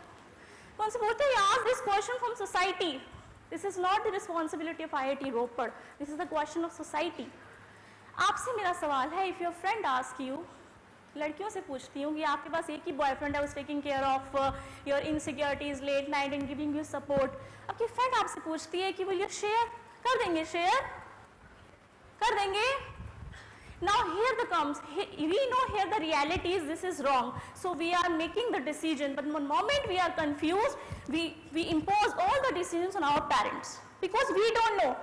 H: कौन से बोलते हैं? You ask this question from society. This is not the responsibility of IIT Ropar. This is the question of society. आपसे मेरा सवाल है, if your friend asks you, लड़कियों से पूछती हूँ कि आपके पास एक ही बॉयफ्रेंड है, was taking care of your insecurities late night and giving you support. आपकी फ्रेंड आपसे पूछती है कि will you share? कर देंगे share? कर देंगे? Now we know here the reality is this is wrong. So we are making the decision, but the moment we are confused, we impose all the decisions on our parents because we don't know.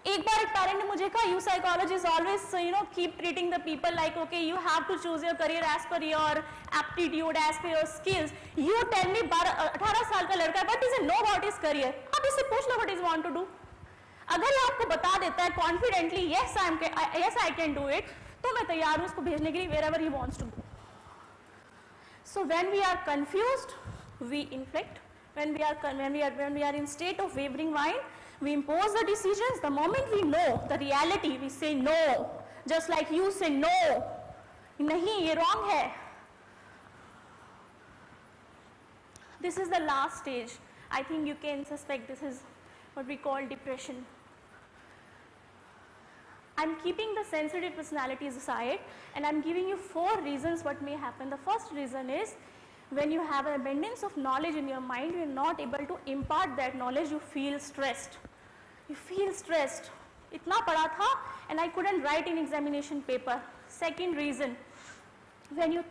H: एक बार एक parent ने मुझे कहा, you psychologists always, keep treating the people like, okay, you have to choose your career as per your aptitude, as per your skills. You tell me 18 साल का लड़का है, but does he know about his career? आप इससे पूछ लो what he want to do. अगर ये आपको बता देता है confidently, yes I can do it, तो मैं तैयार हूँ उसको भेजने के लिए wherever he wants to go. So when we are confused, we inflict. When we are in state of wavering mind, we impose the decisions. The moment we know the reality, we say no. Just like you say no. Nahi, ye wrong hai. This is the last stage. I think you can suspect this is what we call depression. I'm keeping the sensitive personalities aside, and I'm giving you 4 reasons what may happen. The first reason is, when you have an abundance of knowledge in your mind, you are not able to impart that knowledge, you feel stressed. You feel stressed. Itna pada tha and I couldn't write in examination paper. Second reason, when you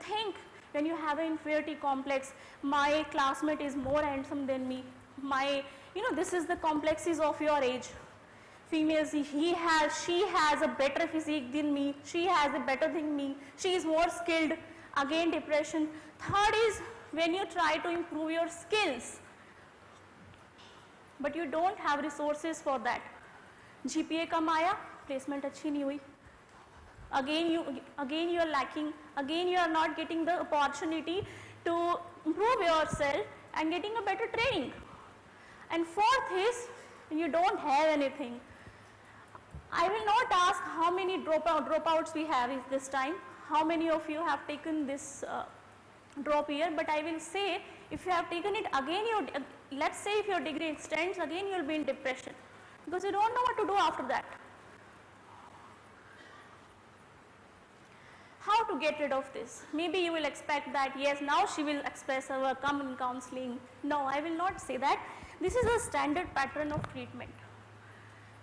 H: have an inferiority complex, my classmate is more handsome than me, this is the complexes of your age. Females, she has a better physique than me, she has a better than me, she is more skilled. Again depression. Third is when you try to improve your skills, but you don't have resources for that. GPA कम आया, placement अच्छी नहीं हुई. Again you are lacking. Again you are not getting the opportunity to improve yourself and getting a better training. And fourth is when you don't have anything. I will not ask how many dropouts we have this time. How many of you have taken this drop year, but I will say if you have taken it again, let's say if your degree extends, again you will be in depression because you don't know what to do after that. How to get rid of this? Maybe you will expect that yes, now she will express her common counseling. No, I will not say that. This is a standard pattern of treatment.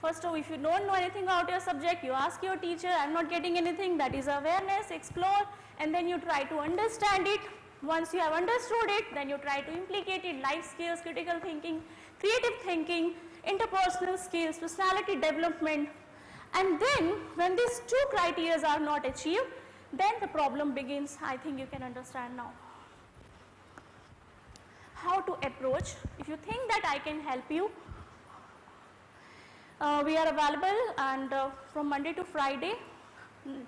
H: First of all, if you don't know anything about your subject, you ask your teacher, I'm not getting anything, that is awareness, explore, and then you try to understand it. Once you have understood it, then you try to implicate it, life skills, critical thinking, creative thinking, interpersonal skills, personality development. And then, when these 2 criteria are not achieved, then the problem begins. I think you can understand now. How to approach? If you think that I can help you, we are available and from Monday to Friday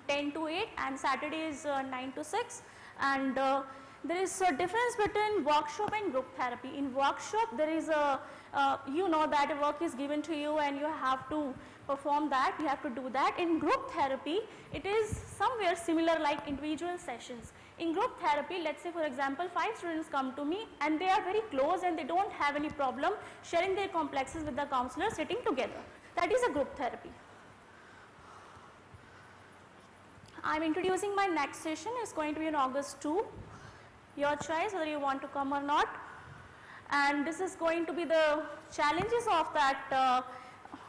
H: 10 to 8 and Saturdays 9 to 6, and there is a difference between workshop and group therapy. In workshop there is a that a work is given to you and you have to perform that, you have to do that. In group therapy it is somewhere similar like individual sessions. In group therapy, let's say for example 5 students come to me and they are very close and they don't have any problem sharing their complexes with the counselor sitting together. That is a group therapy. I am introducing my next session. It's going to be on August 2. Your choice whether you want to come or not. And this is going to be the challenges of that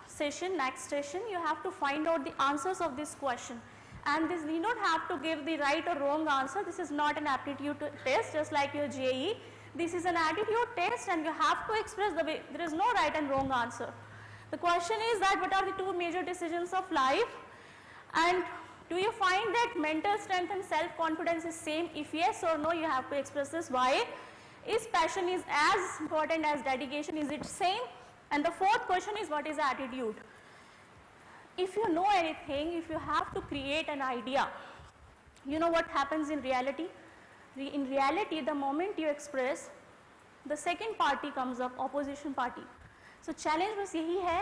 H: session, next session. You have to find out the answers of this question. And this, you don't have to give the right or wrong answer. This is not an aptitude test just like your JEE. This is an attitude test and you have to express the way. There is no right and wrong answer. The question is that what are the 2 major decisions of life, and do you find that mental strength and self-confidence is same? If yes or no, you have to express this. Why? Is passion is as important as dedication? Is it same? And the 4th question is what is attitude? If you know anything, if you have to create an idea, you know what happens in reality? In reality, the moment you express, the second party comes up, opposition party. So challenge बस यही है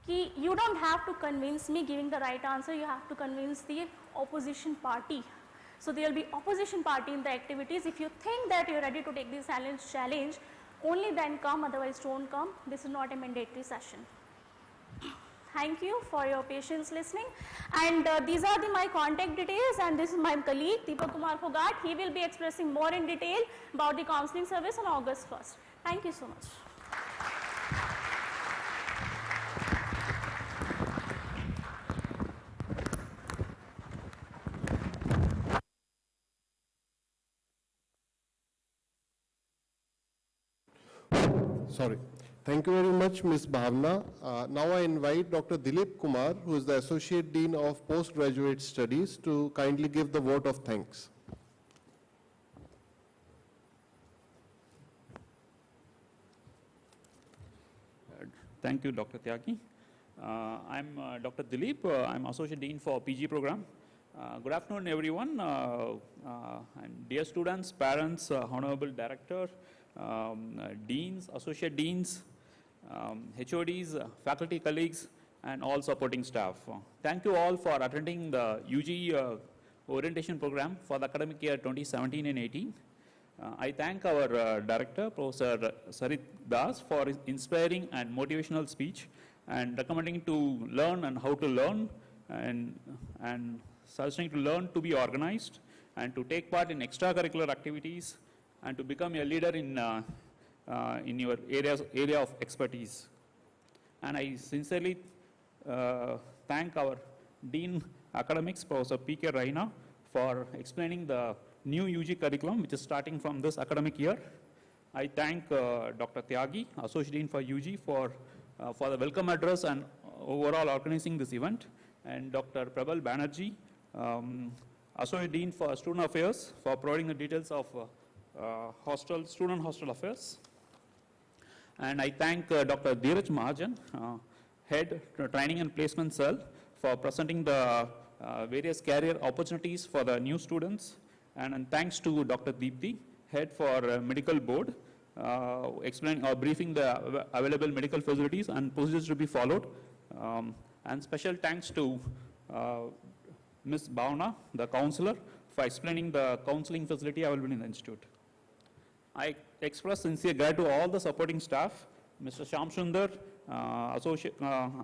H: कि you don't have to convince me giving the right answer, you have to convince the opposition party. So there will be opposition party in the activities. If you think that you are ready to take this challenge, only then come, otherwise don't come. This is not a mandatory session. Thank you for your patience listening, and these are my contact details, and this is my colleague Deepak Kumar Phogat. He will be expressing more in detail about the counseling service on August 1st. Thank you so much.
A: Sorry. Thank you very much, Ms. Bhavna. Now I invite Dr. Dilip Kumar, who is the Associate Dean of Postgraduate Studies, to kindly give the vote of thanks.
I: Thank you, Dr. Tyagi. I'm Dr. Dilip. I'm Associate Dean for PG program. Good afternoon, everyone. And dear students, parents, Honorable Director, Deans, Associate Deans, HODs, faculty colleagues, and all supporting staff. Thank you all for attending the UG orientation program for the academic year 2017 and 18. I thank our director, Professor Sarit Das, for his inspiring and motivational speech and recommending to learn and how to learn and suggesting to learn to be organized and to take part in extracurricular activities and to become a leader in your area of expertise. And I sincerely thank our Dean Academics, Professor P.K. Raina, for explaining the new UG curriculum, which is starting from this academic year. I thank Dr. Tyagi, Associate Dean for UG, for the welcome address and overall organizing this event, and Dr. Prabal Banerjee, Associate Dean for Student Affairs, for providing the details of student hostel affairs. And I thank Dr. Dheeraj Mahajan, Head Training and Placement Cell, for presenting the various career opportunities for the new students. And thanks to Dr. Deepthi, Head for Medical Board, explaining or briefing the available medical facilities and procedures to be followed. And special thanks to Ms. Bhavna, the counselor, for explaining the counseling facility available in the institute. I express sincere gratitude to all the supporting staff, Mr. Shyam Sundar,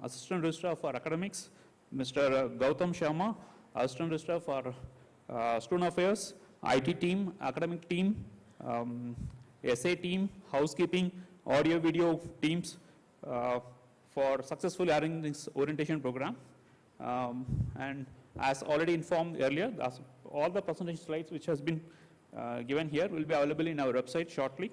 I: Assistant Registrar for Academics, Mr. Gautam Sharma, Assistant Registrar for Student Affairs, IT team, academic team, SA team, housekeeping, audio video teams for successfully arranging this orientation program. And as already informed earlier, all the presentation slides which has been given here will be available in our website shortly.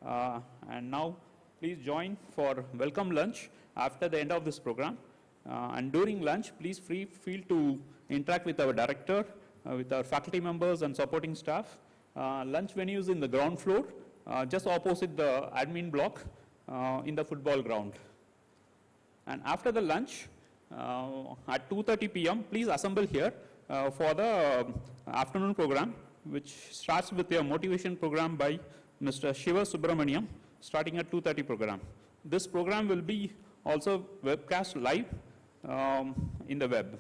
I: And now please join for welcome lunch after the end of this program. And during lunch, please feel to interact with our director, with our faculty members and supporting staff. Lunch venue is in the ground floor, just opposite the admin block in the football ground. And after the lunch, at 2:30 p.m., please assemble here for the afternoon program, which starts with a motivation program by Mr. Shiva Subramaniam, starting at 2:30 program. This program will be also webcast live in the web.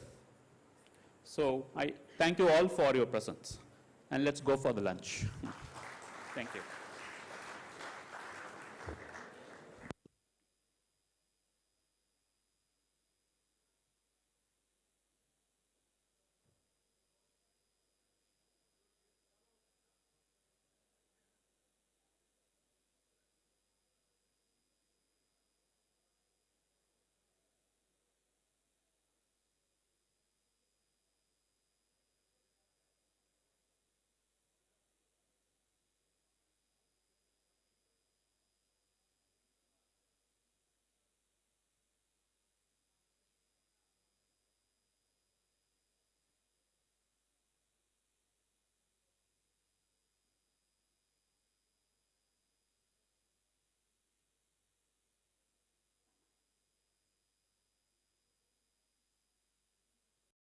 I: So I thank you all for your presence, and let's go for the lunch. Thank you.